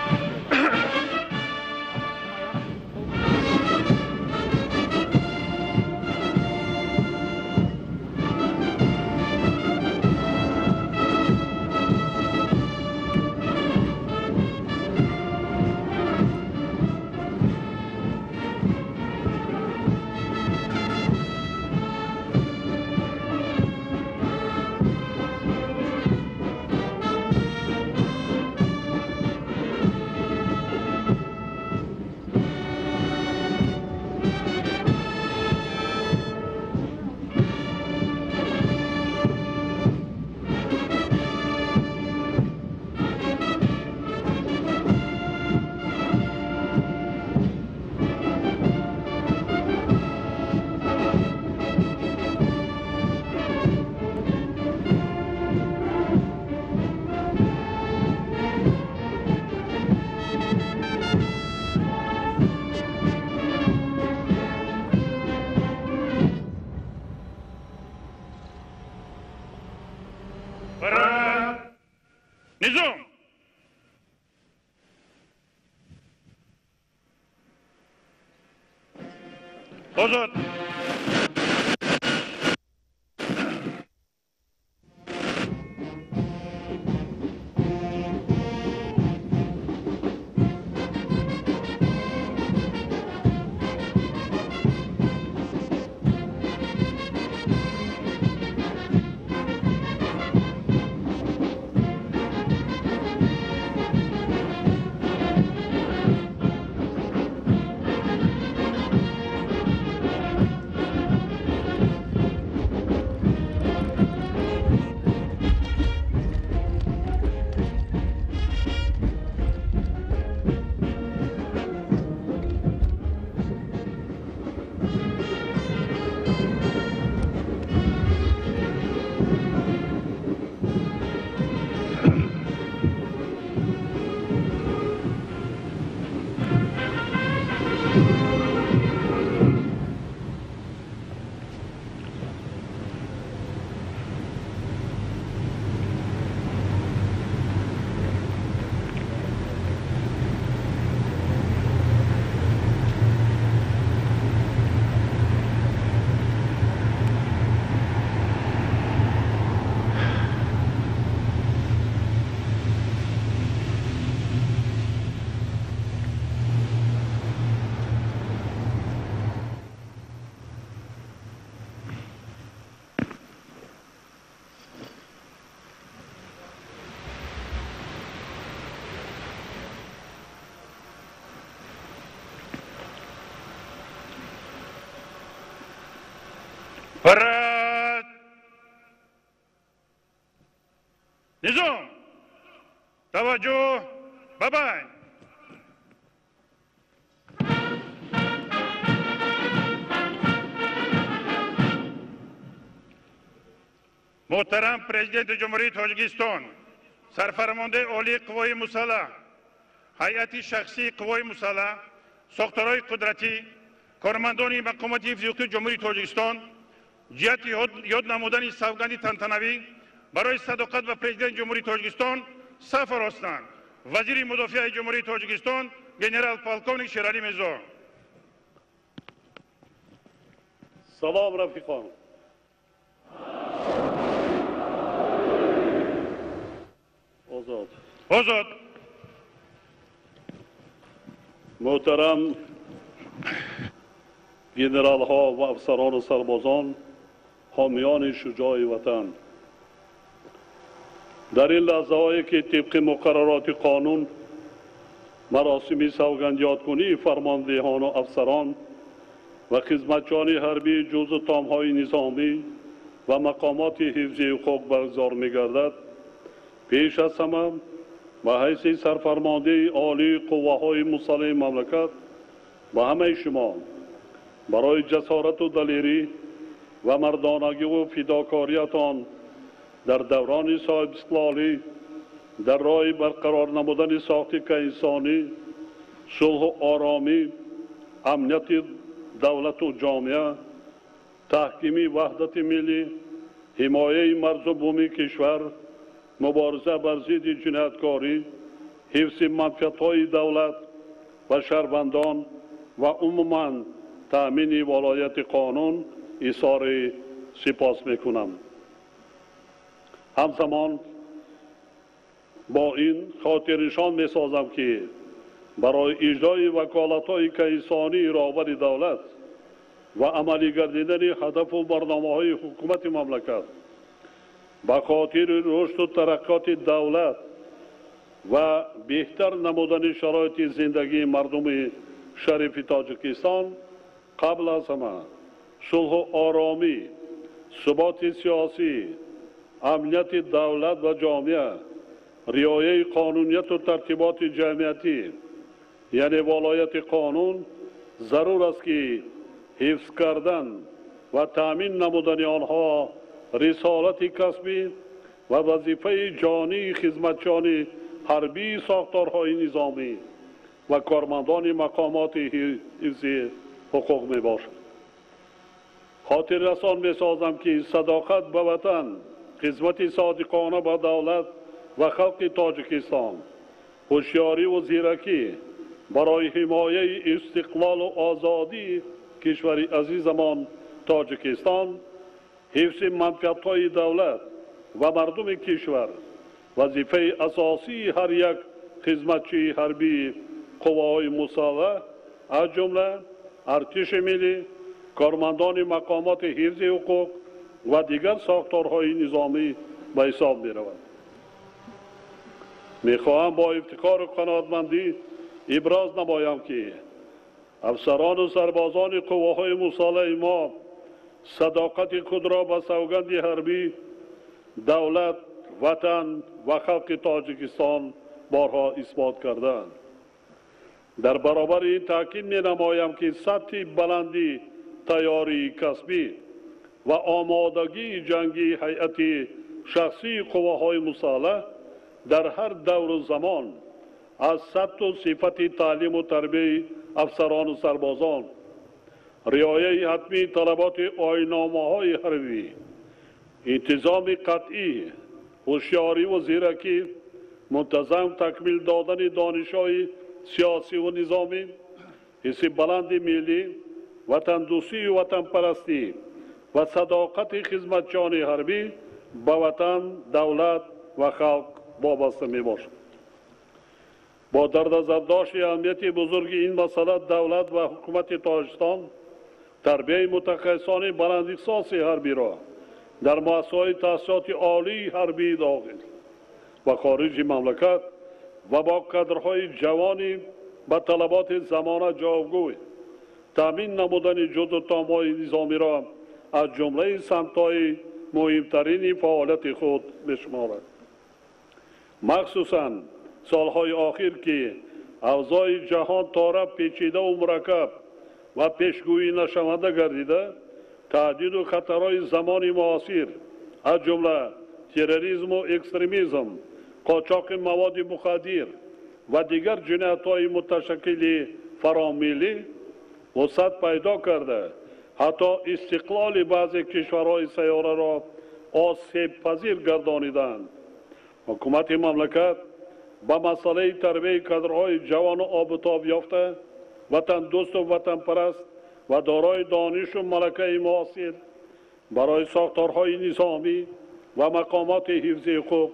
نظام آزاد فراد نظام توجه ببین محترم پرزیدنت جمهوری تاجیکستان سرفرمانده عالی قوای مسلح هیئت شخصی قوای مسلح ساختارهای قدرتی کارمندان مقامات حفظ حقوق جمهوری تاجیکستان جهت یاد نمودن سوگند تنتنوی برای صداقت و پرزیدنت جمهوری تاجیکستان صف راستند. وزیر مدافع جمهوری تاجیکستان گنرال پالکونیک شیرعلی میرزا. سلام رفیقان. آزاد. محترم گنرال ها و افسران و سربازان، حامیان شجاع وطن، در این لحظه هایی که طبق مقررات قانون مراسم سوگند یادکنی فرماندهان و افسران و خدمتچیان حربی جزو تامهای نظامی و مقامات حفظ حقوق برگزار می‌گردد، پیش از همه به حیث سرفرمانده عالی قوه‌های مسلح مملکت و همه شما برای جسارت و دلیری و مردانگی و فداکاریتان در دوران صاحب استقلالی در راه برقرار نمودن ساختار انسانی، صلح و آرامی، امنیت دولت و جامعه، تحکیم وحدت ملی، حمایه مرز و بوم کشور، مبارزه بر ضد جنایتکاری، حفظ منفعت‌های دولت و شهروندان و عموماً تأمین ولایت قانون اظهار سپاس میکنم. همزمان با این خاطر نشان می‌سازم که برای اجرای وکالت‌های کیسانی راهبر دولت و عملی گردیدن هدف و برنامه‌های حکومت مملکت به خاطر رشد و ترقیات دولت و بهتر نمودن شرایط زندگی مردم شریف تاجیکستان قبل از همه صلح و آرامی، ثبات سیاسی، امنیت دولت و جامعه، رعایت قانونیت و ترتیبات جمعیتی یعنی ولایت قانون ضرور است که حفظ کردن و تأمین نمودن آنها رسالت کسبی و وظیفه جانی خدمتچیان حربی ساختارهای نظامی و کارمندان مقامات حفظ حقوق می باشد. خاطر رسان می سازم که صداقت به وطن، خدمت صادقانه به دولت و خلق تاجیکستان، هوشیاری و زیرکی برای حمایه استقلال و آزادی کشور عزیزمان تاجیکستان، حفظ منفعت‌های دولت و مردم کشور وظیفه اساسی هر یک خدمتچی حربی قواهای مسلح از جمله ارتش ملی، کارمندان مقامات حفظ حقوق و دیگر ساختارهای نظامی به حساب می رود. می خواهم با افتخار و قناعتمندی ابراز نمایم که افسران و سربازان قواهای مسلح ما صداقت خود را به سوگند حربی دولت، وطن و خلق تاجیکستان بارها اثبات کردند. در برابر این تاکید می نمایم که سطح بلندی تیاری کسبی و آمادگی جنگی هیئت شخصی قواهای مسلح در هر دور و زمان از سطح و صفت تعلیم و تربیت افسران و سربازان، رعایت حتمی طلبات آیین‌نامه‌های حربی، انتظام قطعی، هوشیاری و زیرکی، منتظم تکمیل دادن دانش‌های سیاسی و نظامی، حس بلند ملی، وطن دوستی و وطن پرستی و صداقت خدمتچیان حربی به وطن، دولت و خلق وابسته می باشد. با در نظر داشت اهمیت بزرگ این مسئله دولت و حکومت تاجیکستان تربیت متخصصان بلند اختصاص حربی را در مؤسسه‌های تحصیلات عالی حربی داخل و خارج مملکت و با کادرهای جوانی به طلبات زمانه جوابگوی تامین نمودن جزء تام‌های نظامی را از جمله سمت‌های مهمترین فعالیت خود می‌شمارد. مخصوصاً سالهای آخر که اوضاع جهان طور پیچیده و مرکب و پیشگویی نشونده گردیده، تهدید و خطرهای زمان معاصر از جمله تروریسم و اکستریمیسم، قاچاق مواد مخدر و دیگر جنایت‌های متشکل فراملی وسعت پیدا کرده، حتی استقلال بعضی کشورهای سیاره را آسیب پذیر گردانیدند. حکومت مملکت با مسئله تربیت کادرهای جوان و آب یافته، وطن دوست و وطن پرست و دارای دانش و ملکه معاصر برای ساختارهای نظامی و مقامات حفظ حقوق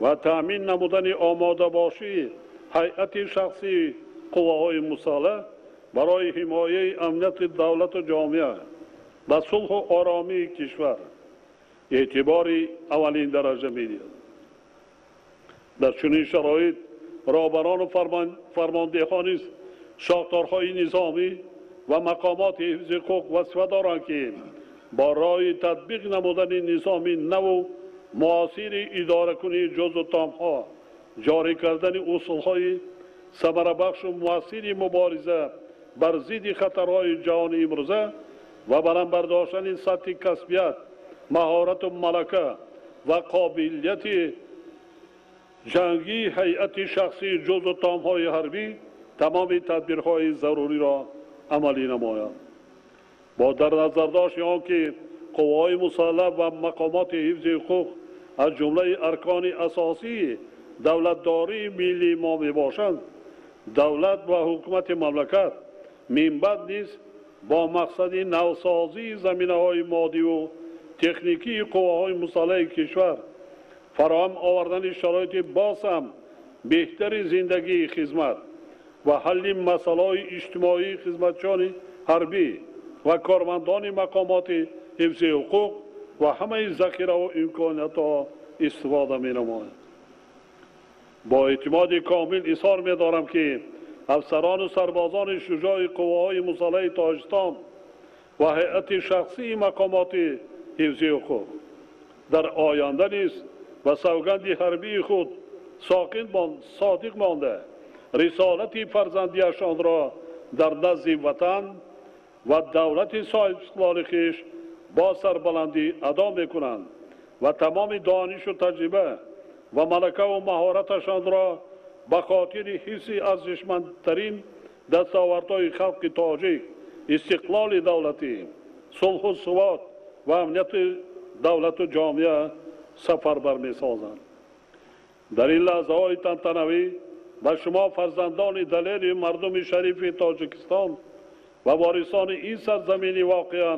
و تأمین نمودن آماده باشی هیئت شخصی قواهای مسلح برای حمایه امنیت دولت و جامعه و صلح و آرامی کشور اعتباری اولین درجه می‌دهد. در چنین شرایط رهبران و فرماندهان ساختارهای نظامی و مقامات حفظ حقوق وظیفه دارند که با راه تطبیق نمودن نظام نو معاصر اداره کنی جزء تام‌ها، جاری کردن اصولهای ثمره بخش و مؤثر مبارزه بر ضد خطرهای جهان امروزه و بلند برداشتن سطح کسبیت، مهارت و ملکه و قابلیت جنگی هیئت شخصی جزء تام‌های حربی تمام تدبیرهای ضروری را عملی نمایند. با در نظر داشت آنکه قواهای مسلح و مقامات حفظ حقوق از جمله ارکان اساسی دولتداری ملی ما میباشند، دولت و حکومت مملکت منبع نیز با مقصد نوسازی زمینه‌های مادی و تکنیکی قواهای مسلح کشور، فراهم آوردن شرایط بازم بهتر زندگی خدمت و حل مسائل اجتماعی خدمتچان حربی و کارمندان مقامات حفظ حقوق و همه ذخیره و امکانات استفاده می‌نمایند. با اعتماد کامل اظهار می‌دارم که افسران و سربازان شجاع قواهای مسلح تاجیکستان و هیئت شخصی مقامات حفظ حقوق در آینده نیز و سوگند حربی خود صادق مانده رسالت فرزندیشان را در نزد وطن و دولت صاحب استقلال خویش با سربلندی ادا می‌کنند و تمام دانش و تجربه و ملکه و مهارتشان را به خاطر حفظ ارزشمندترین دستاوردهای خلق تاجیک، استقلال دولتی، صلح و ثبات و امنیت دولت و جامعه سفربر می‌سازند. در این لحظه‌های تنتنوی به شما فرزندان دلیر مردم شریف تاجیکستان و وارثان این سرزمین واقعاً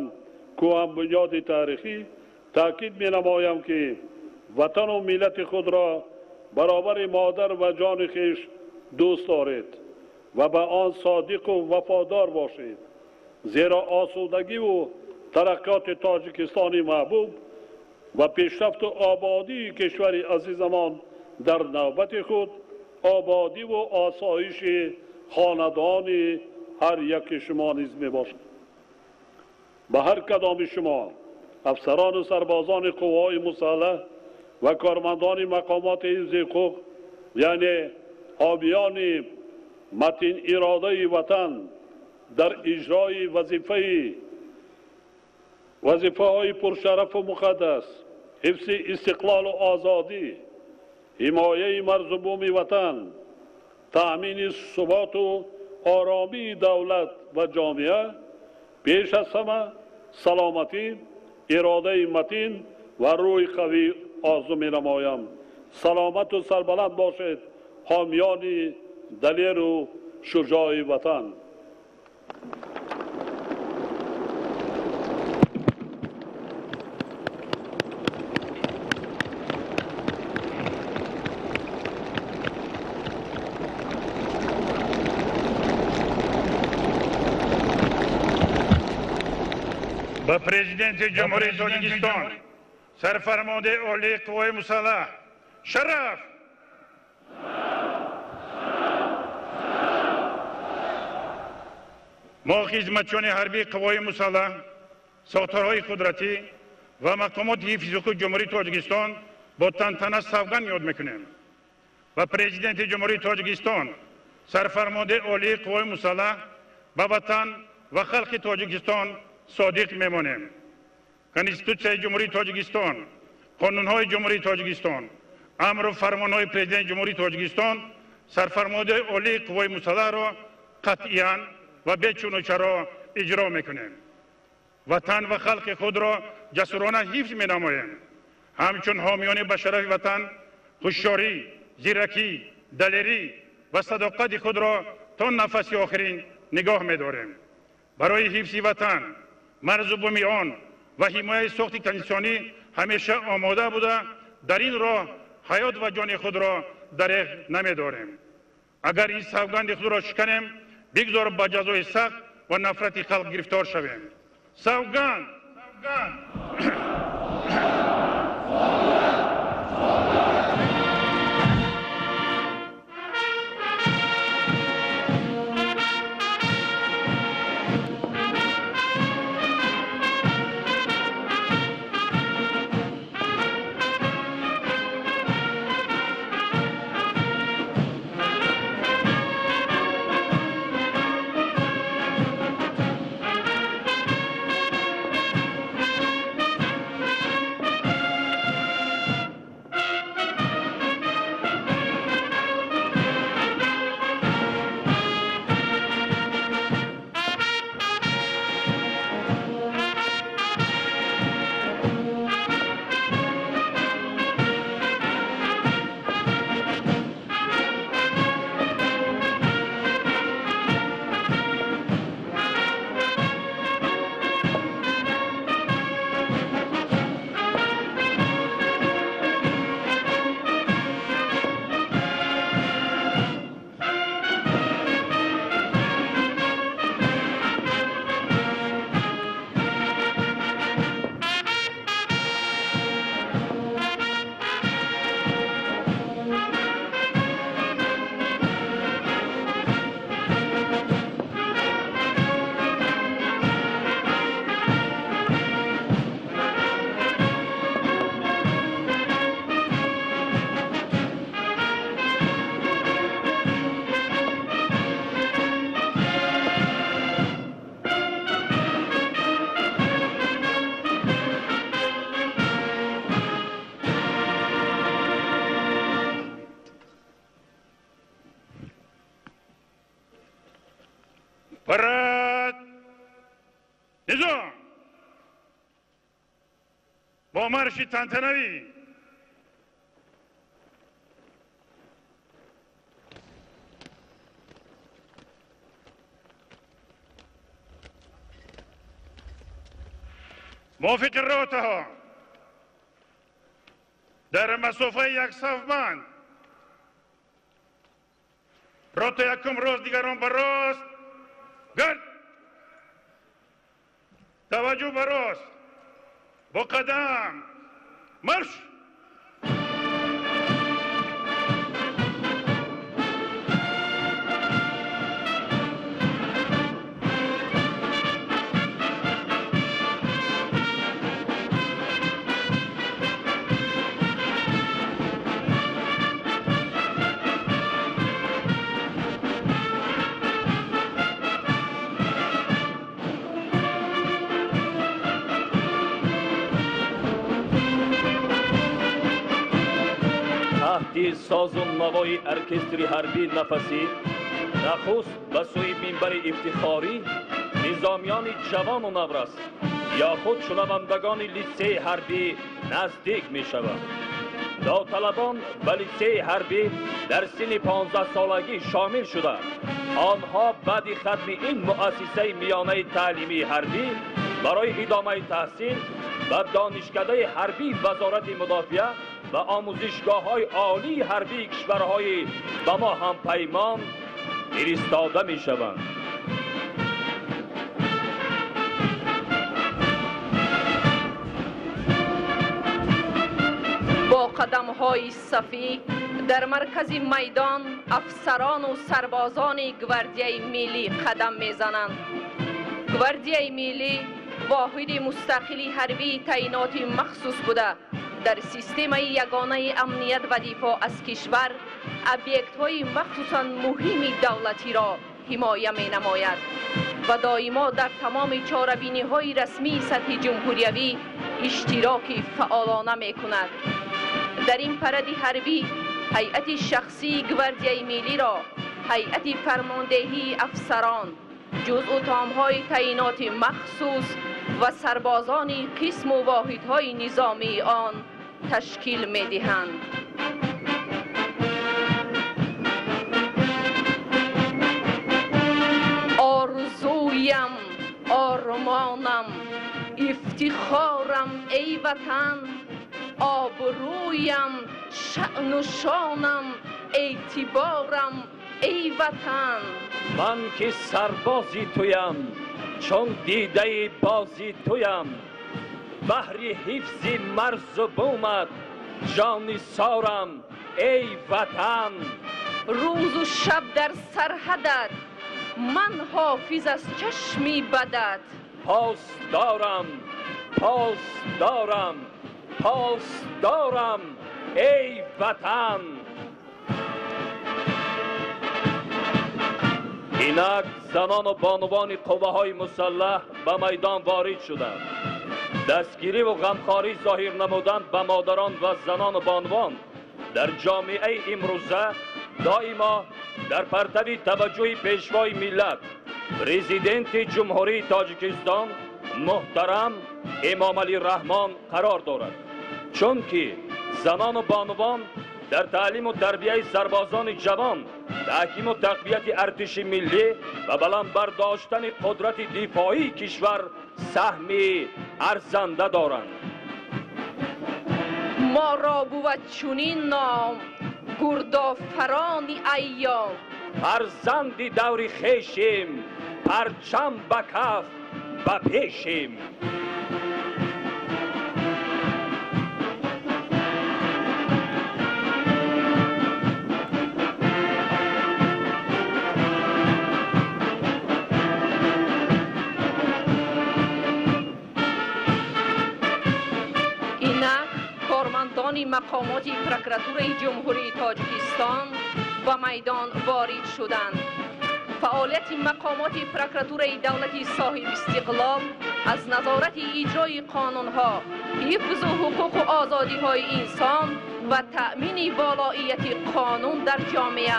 کوهن بنیاد تاریخی تاکید می‌نمایم که وطن و ملت خود را برابر مادر و جان خویش دوست دارید و به آن صادق و وفادار باشید، زیرا آسودگی و ترقیات تاجیکستان محبوب و پیشرفت و آبادی کشور عزیزمان در نوبت خود آبادی و آسایش خاندان هر یک شما نیز میباشد. به هر کدام شما افسران و سربازان قوای مسلح و کارمندان مقامات حفظ حقوق، یعنی حامیان متین اراده وطن در اجرای وظیفه های پرشرف و مقدس، حفظ استقلال و آزادی، حمایه مرز و بوم وطن، تأمین ثبات و آرامی دولت و جامعه، پیش از همه سلامتی، اراده متین و روی قوی آرزو می‌نمایم. سلامت و سربلند باشید حامیان دلیر و شجاع وطن. به پرزیدنت جمهوری تاجیکستان سرفرمانده عالی قوای مسلح شرف. ما خدمتچان حربی قوای مسلح، ساختارهای قدرتی و مقامات حفظ حقوق جمهوری تاجیکستان با تنتنه سوگند یاد میکنیم و پرزیدنت جمهوری تاجیکستان سرفرمانده عالی قوای مسلح به وطن و خلق تاجیکستان صادق میمانیم. کنستیتوسیون جمهوری تاجیکستان، قانون‌های جمهوری تاجیکستان، امر و فرمان‌های پرزیدنت جمهوری تاجیکستان سرفرمانده عالی قوای مسلح را قطعاً و بدون و چرا اجرا میکنیم. وطن و خلق خود را جسورانه حفظ می‌نماییم. همچون حامیان به شرف وطن هوشیاری، زیرکی، دلیری و صداقت خود را تا نفس آخرین نگاه می‌داریم. برای حفظ وطن، مرز و بوم آن و حمایت ساخت کنستیتوسیونی همیشه آماده بوده در این راه حیات و جان خود را دریغ نمی‌داریم. اگر این سوگند خود را شکنیم بگذار با جزای سخت و نفرت خلق گرفتار شویم. سوگند. برات نظام با مرش تنتنوی موافق روتها در مسافه یک صف بند روت یکم روز دیگران بر راست گرد توجه بر راست با قدم مرش ساز و نوای ارکستری حربی نفسی نخست به سوی منبر افتخاری نظامیان جوان و نورس یا خود شنوندگان لیسه حربی نزدیک می شود. داوطلبان به لیسه حربی در سن 15 سالگی شامل شده. آنها بعد ختم این مؤسسه میانه تعلیمی حربی برای ادامه تحصیل و دانشکده حربی وزارت مدافعه و آموزشگاه‌های عالی حربی کشورهای با ما هم پیمان فرستاده می‌شوند. با قدم‌های صفی در مرکز میدان افسران و سربازان گواردیای ملی قدم می‌زنند. گواردیای ملی واحد مستقلی حربی تعیناتی مخصوص بوده در سیستم یگانه امنیت و دفاع از کشور ابیکت‌های مخصوصاً مهم دولتی را حمایت می‌نماید و دائما در تمام چاره‌بینی‌های رسمی سطح جمهوریوی اشتراک فعالانه می‌کند. در این پرد حربی هیئت شخصی گواردیای ملی را هیئت فرماندهی افسران جزء تام‌های تعیینات مخصوص و سربازان قسم و واحدهای نظامی آن تشکیل می‌دهند. آرزویم، آرمانم، افتخارم ای وطن، آبرویم، شأن و شانم، اعتبارم ای وطن. من که سربازی تویم چون دیده بازی تویم، بهر حفظ مرز و بومت جان سارم ای وطن. روز و شب در سرحدت من حافظ از چشمی بدت. پاس دارم، پاس دارم، پاس دارم ای وطن. اینک زنان و بانوان قوه‌های مسلح به میدان وارد شدند. دستگیری و غمخواری ظاهر نمودند به مادران و زنان و بانوان در جامعه امروزه دائما در پرتو توجه پیشوای ملت پرزیدنت جمهوری تاجیکستان محترم امام علی رحمان قرار دارد، چون که زنان و بانوان در تعلیم و تربیت سربازان جوان، تحکیم و تقویت ارتش ملی و بلند برداشتن قدرت دفاعی کشور سهمی ارزنده دارند. ما را بود چنین نام گردآفران ایام، فرزند دور خویشیم پرچم به کف به پیشیم. کارمندان مقامات پروکراتور جمهوری تاجیکستان به میدان وارد شدند. فعالیت مقامات پروکراتور دولتی صاحب استقلال از نظارت اجرای قانونها، حفظ حقوق و آزادی‌های انسان و تأمین والایت قانون در جامعه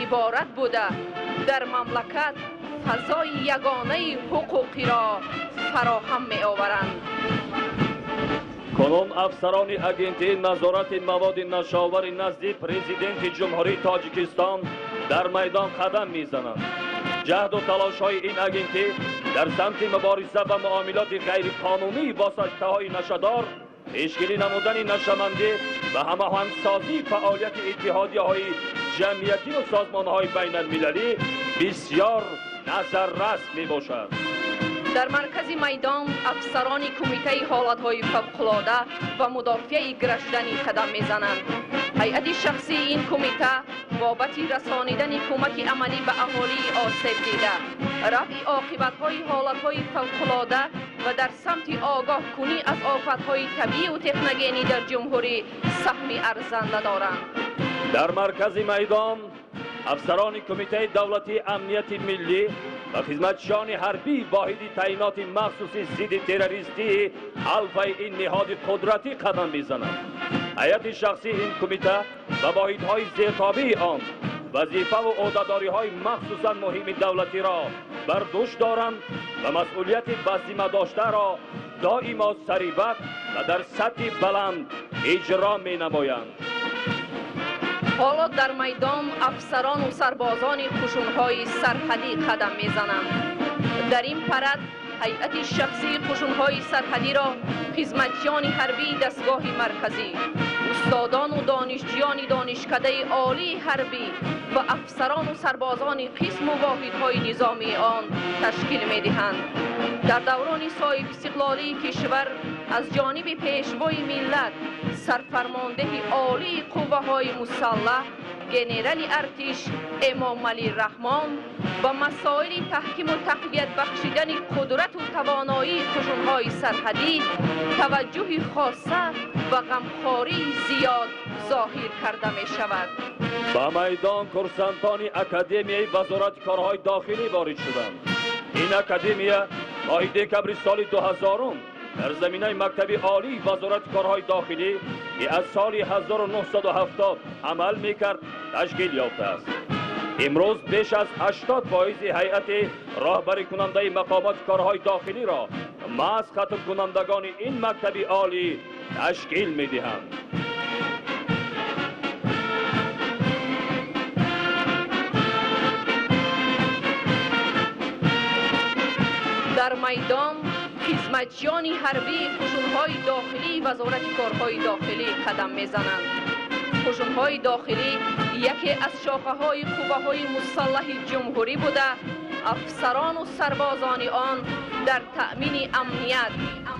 عبارت بوده در مملکت فضای یگانه حقوقی را فراهم می آورند. کنون افسران اگنتی نظارت مواد نشاور نزد پرزیدنت جمهوری تاجیکستان در میدان قدم میزنند. جهد و تلاش های این اگنتی در سمت مبارزه و معاملات غیر قانونی با ساخته‌های نشادار، پیشگیری نمودن نشامندی و هماهنگسازی فعالیت اتحادیه‌های جمعیتی و سازمان‌های بین المللی بسیار نظررس می باشد. در مرکز میدان افسران کمیته حالت‌های فوق‌العاده و مدافع گرشدنی قدم می‌زنند. هیئت شخصی این کمیته بابت رسانیدن کمک عملی به اهالی آسیب دیده، رفع عاقبت‌های حالت‌های فوق‌العاده و در سمت آگاه کنی از آفت‌های طبیعی و تکنوی در جمهوری سهم ارزنده دارند. در مرکز میدان افسران کمیته دولتی امنیت ملی و خدمتچیان حربی واحدی تعیینات مخصوصی ضد تروریستی حلقه این نهاد قدرتی قدم میزنند. هیئت شخصی این کمیته و واحدهای زیرتابع آن وظیفه و عهده‌داری‌های مخصوصاً مهم دولتی را بر دوش دارند و مسئولیت بسیمه داشته را دائما سریبت و در سطح بلند اجرا می‌نمایند. حالا در میدان افسران و سربازان خشون‌های سرحدی قدم می‌زنند. در این پرد هیئت شخصی خشون‌های سرحدی را خدمتیان حربی دستگاه مرکزی، استادان و دانشجویان دانشکده عالی حربی و افسران و سربازان قسم و واحدهای نظامی آن تشکیل می‌دهند. در دوران صاحب استقلالی کشور از جانب پیشوای ملت سرفرمانده عالی قوه‌های مسلح گنرال ارتش امام علی رحمان و مسائل تحکیم و تقویت بخشیدن قدرت و توانایی خشون‌های سرحدی توجه خاصه و غمخواری زیاد ظاهر کرده می شود. با میدان کورسانتان اکادمیای وزارت کارهای داخلی وارد شدند. این اکادمیا ماه دکمبر سال 2000 در زمینه مکتب عالی وزارت کارهای داخلی که از سال 1970 عمل میکرد تشکیل یافته است. امروز بیش از 80% هیئت راهبری کننده مقامات کارهای داخلی را محض ختم کنندگان این مکتب عالی تشکیل میدهند. در میدان خدمتچیان حربی خشون‌های داخلی وزارت کارهای داخلی قدم میزنند. خشون‌های داخلی یکی از شاخه‌های قوه‌های مسلح جمهوری بوده، افسران و سربازان آن در تأمین امنیت،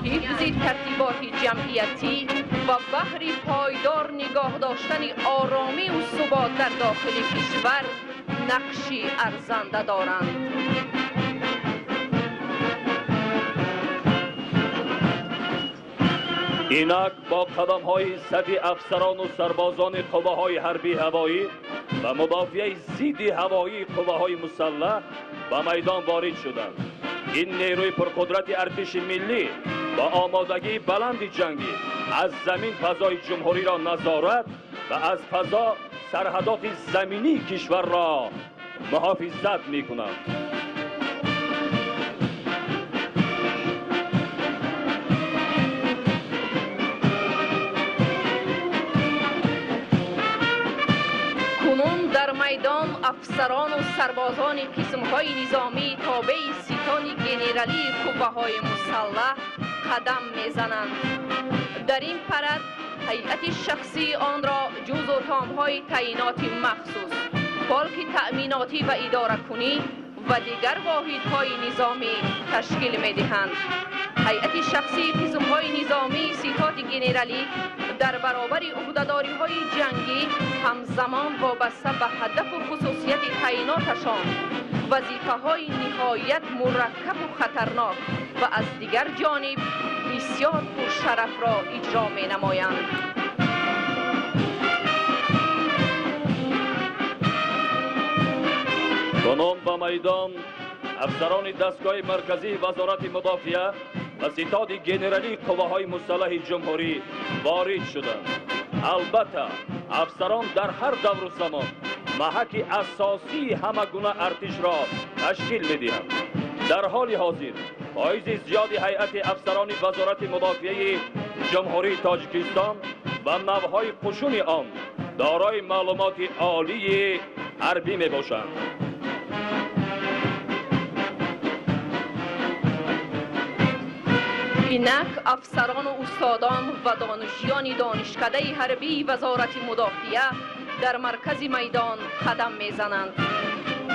حفظ ترتیبات جمعیتی و بهر پایدار نگاه داشتن آرامی و ثبات در داخل کشور نقشی ارزنده دارند. اینک با قدم‌های سطح افسران و سربازان قوه‌های حربی هوایی و مدافع ضد هوایی قوه‌های مسلح به میدان وارد شدند. این نیروی پرقدرت ارتش ملی با آمادگی بلند جنگی از زمین فضای جمهوری را نظارت و از فضا سرحدات زمینی کشور را محافظت می‌کنند. در میدان افسران و سربازان قسم‌های نظامی تابع ستان گنرالی قوه‌های مسلح قدم می‌زنند. در این پرد هیئت شخصی آن را جز و تام‌های تعیینات مخصوص، پالک تأمیناتی و اداره کنی و دیگر واحدهای نظامی تشکیل می‌دهند. هیئت شخصی قسم‌های نظامی ستاد گنرالی در برابر عهده‌داری‌های جنگی همزمان وابسته به هدف و خصوصیت تعییناتشان وظیفه‌های نهایت مرکب و خطرناک و از دیگر جانب بسیار پرشرف را اجرا می‌نمایند. کنون به میدان افسران دستگاه مرکزی وزارت مدافعه و ستاد گنرالی قوه‌های مسلح جمهوری وارد شدند. البته افسران در هر دور و زمان محک اساسی همه گونه ارتش را تشکیل می‌دهند. در حال حاضر پاییز زیاد هیئت افسران وزارت مدافعه جمهوری تاجیکستان و نوهای قشون آن دارای معلومات عالی حربی میباشند. اینک افسران و استادان و دانشیان دانشکده حربی وزارت مدافعه در مرکز میدان قدم میزنند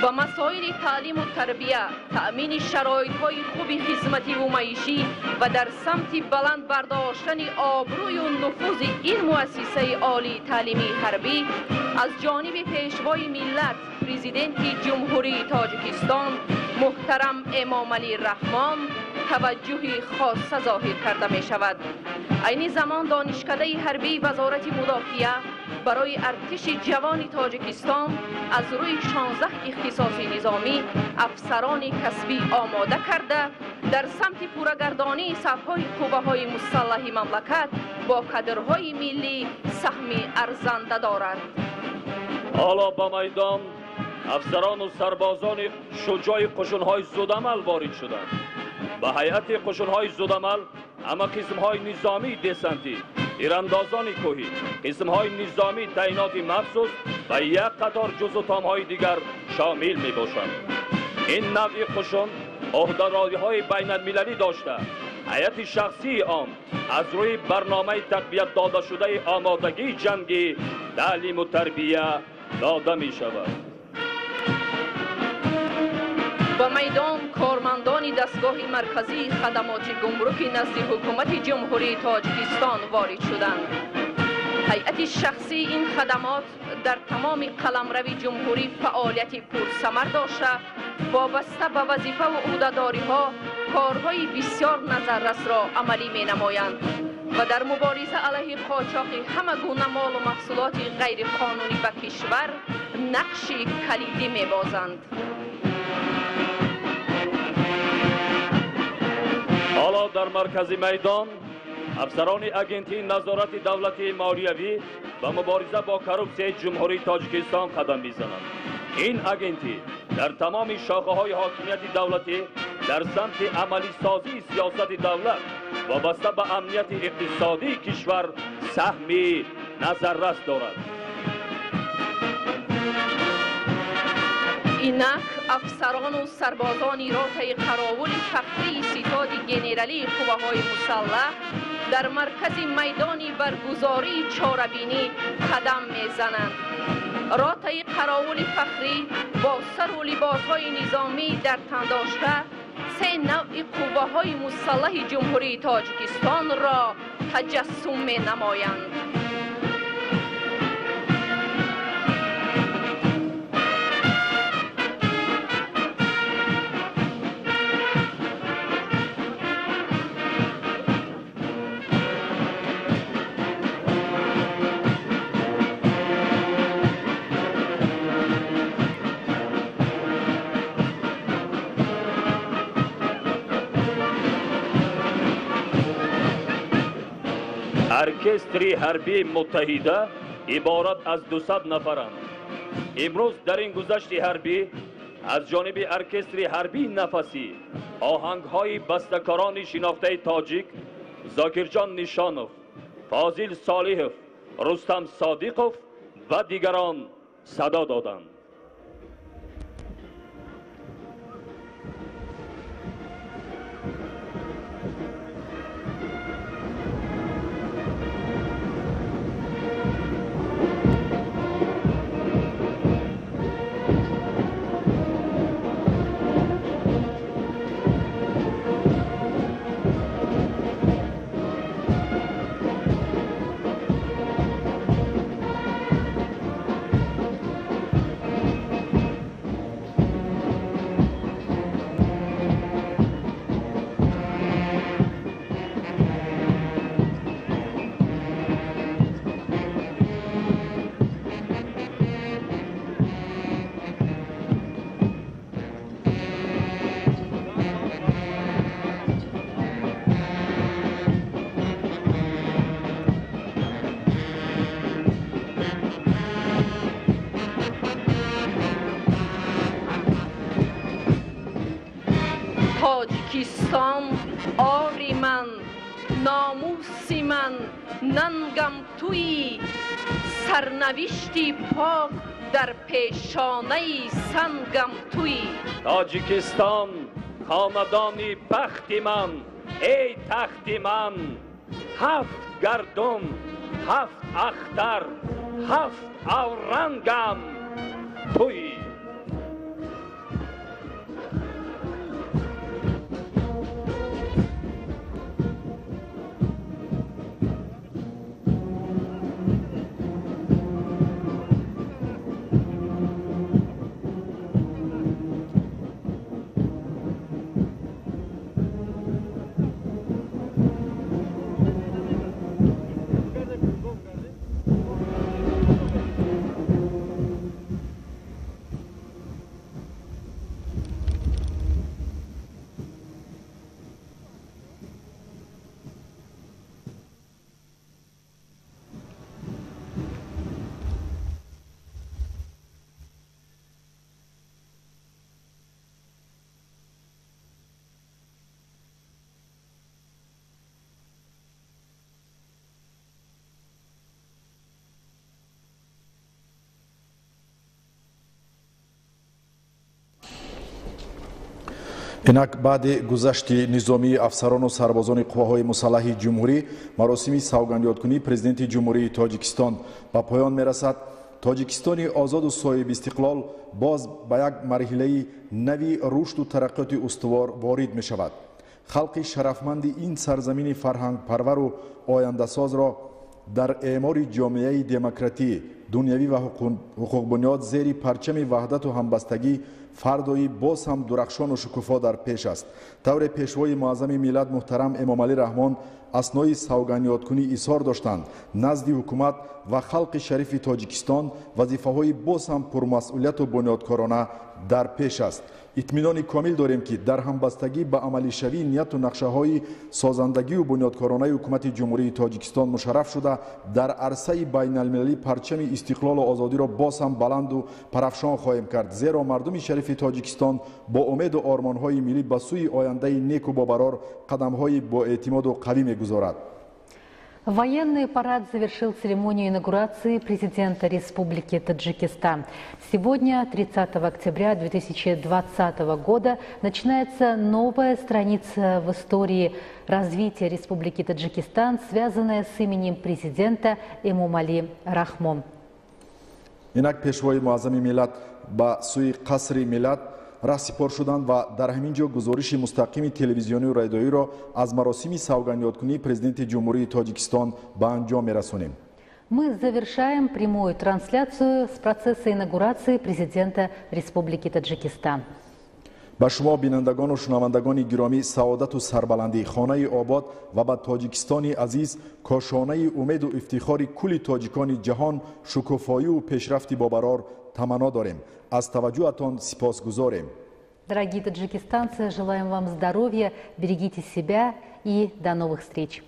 و مسائل تعلیم و تربیه، تأمین شرایط‌های خوب خدمتی و معیشی و در سمت بلند برداشتن آبروی و نفوذ این مؤسسه عالی تعلیمی حربی از جانب پیشوای ملت پرزیدنت جمهوری تاجیکستان محترم امام علی رحمان توجه خاص ظاهر کرده می شود. عین زمان دانشکده حربی وزارت مدافعه برای ارتش جوان تاجیکستان از روی 16 اختصاصی نظامی افسران کسبی آماده کرده در سمت پورگردانی صف‌های قوه‌های مسلح مملکت با کادرهای ملی سهمی ارزنده دارد. حالا با میدان افسران و سربازان شجاع قشون‌های زودعمل وارد شدند. به هیئت قشون‌های زودعمل اما قسم‌های نظامی دسنتی، تیراندازان کوهی، قسم‌های نظامی تعینات مخصوص و یک قطار جزء دیگر شامل می‌باشند. این نوع قشون عهده‌داری‌های بین‌المللی داشته، هیئت شخصی آن از روی برنامه تقویت داده شده آمادگی جنگی تعلیم و تربیه داده می‌شود. و میدان کارمندان دستگاه مرکزی خدمات گمرک نزد حکومت جمهوری تاجیکستان وارد شدند. هیئت شخصی این خدمات در تمام قلمرو جمهوری فعالیت پرثمر داشته، وابسته به وظیفه و عهده‌داری‌ها کارهای بسیار نظررس را عملی می‌نمایند و در مبارزه علیه قاچاق همه گونه مال و محصولات غیر قانونی به کشور نقش کلیدی می‌بازند. حالا در مرکز میدان افسران اگنتی نظارت دولتی مالیوی و مبارزه با کروپسیون جمهوری تاجیکستان قدم می‌زنند. این اگنتی در تمام شاخه‌های حاکمیت دولتی در سمت عملی سازی سیاست دولت وابسته به امنیت اقتصادی کشور سهمی نظررس دارد. اینک افسران و سربازان راتای قراول فخری ستاد گنرالی قوه‌های مسلح در مرکز میدان برگزاری چاره‌بینی قدم میزنند. راتای قراول فخری با سر و لباس‌های نظامی در تن داشته 3 نوع قوه‌های مسلح جمهوری تاجیکستان را تجسم می‌نمایند. ارکستری حربی متحده عبارت از 200 نفرند. امروز در این گذشت حربی از جانب ارکستری حربی نفسی آهنگ‌های بسته‌کاران شناخته تاجیک زاکرجان نشانوف، فاضل صالحوف، رستم صادقوف و دیگران صدا دادند. تاجیکستان آری من، ناموسی من، ننگم تویی، سرنوشتی پاک در پیشانه سنگم تویی. تاجیکستان خاندانی بخت من، ای تخت من، 7 گردون، 7 اختر، 7 اورنگم تویی. инак баъди гузашти низомии афсарону сарбозони қувваҳои мусаллаҳи ҷумҳурӣ маросими савгандёткунии президенти ҷумҳурии тоҷикистон ба поён мерасад. тоҷикистони озоду соҳиб истиқлол боз ба як марҳилаи нави рушду тараққиёти устувор ворид мешавад. халқи шарафманди ин сарзамини фарҳангпарвару ояндасозро дар эъмори ҷомеаи демократӣ, дунявӣ ва ҳуқуқбунёд зери парчами ваҳдату ҳамбастагӣ фардои боз ҳам дурахшону шукуфо дар пеш аст. тавре пешвои муаззами миллат муҳтарам эмомалӣ раҳмон аснои савгандёткунӣ изҳор доштанд назди ҳукумат ва халқи шарифи тоҷикистон вазифаҳои боз ҳам пурмасъулияту бунёдкорона дар пеш аст. итминони комил дорем ки дар ҳамбастагӣ ба амалишавии нияту нақшаҳои созандагию бунёдкоронаи ҳукумати ҷумҳурии тоҷикистон мушарраф шуда дар арсаи байналмилалӣ парчами истиқлолу озодиро боз ҳам баланду парафшон хоҳем кард, зеро мардуми шарифи тоҷикистон бо умеду ормонҳои миллӣ ба сӯи ояндаи неку бобарор қадамҳои боэътимоду қавӣ мегузорад. Военный парад завершил церемонию инаугурации президента Республики Таджикистан. Сегодня, 30 октября 2020 года, начинается новая страница в истории развития Республики Таджикистан, связанная с именем президента Эмомали Рахмон. инак пешвои муаззами миллат ба сӯи қасри миллат раҳсипор шуданд ва дар ҳамин ҷо гузориши мустақими телевизионию радиоиро аз маросими савгандёткунии президенти ҷумҳурии тоҷикистон ба анҷом мерасонем. Мы завершаем прямую трансляцию с процесса инаугурации президента Республики Таджикистан. ба шумо бинандагону шунавандагони гиромӣ саодату сарбаландӣ, хонаи обод ва ба тоҷикистони азиз кошонаи умеду ифтихори кулли тоҷикони ҷаҳон шукуфоию пешрафти бобарор таманно дорем. Аз таваҷҷӯҳатон сипосгузорем. Дорогие таджикистанцы, желаем вам здоровья, берегите себя и до новых встреч.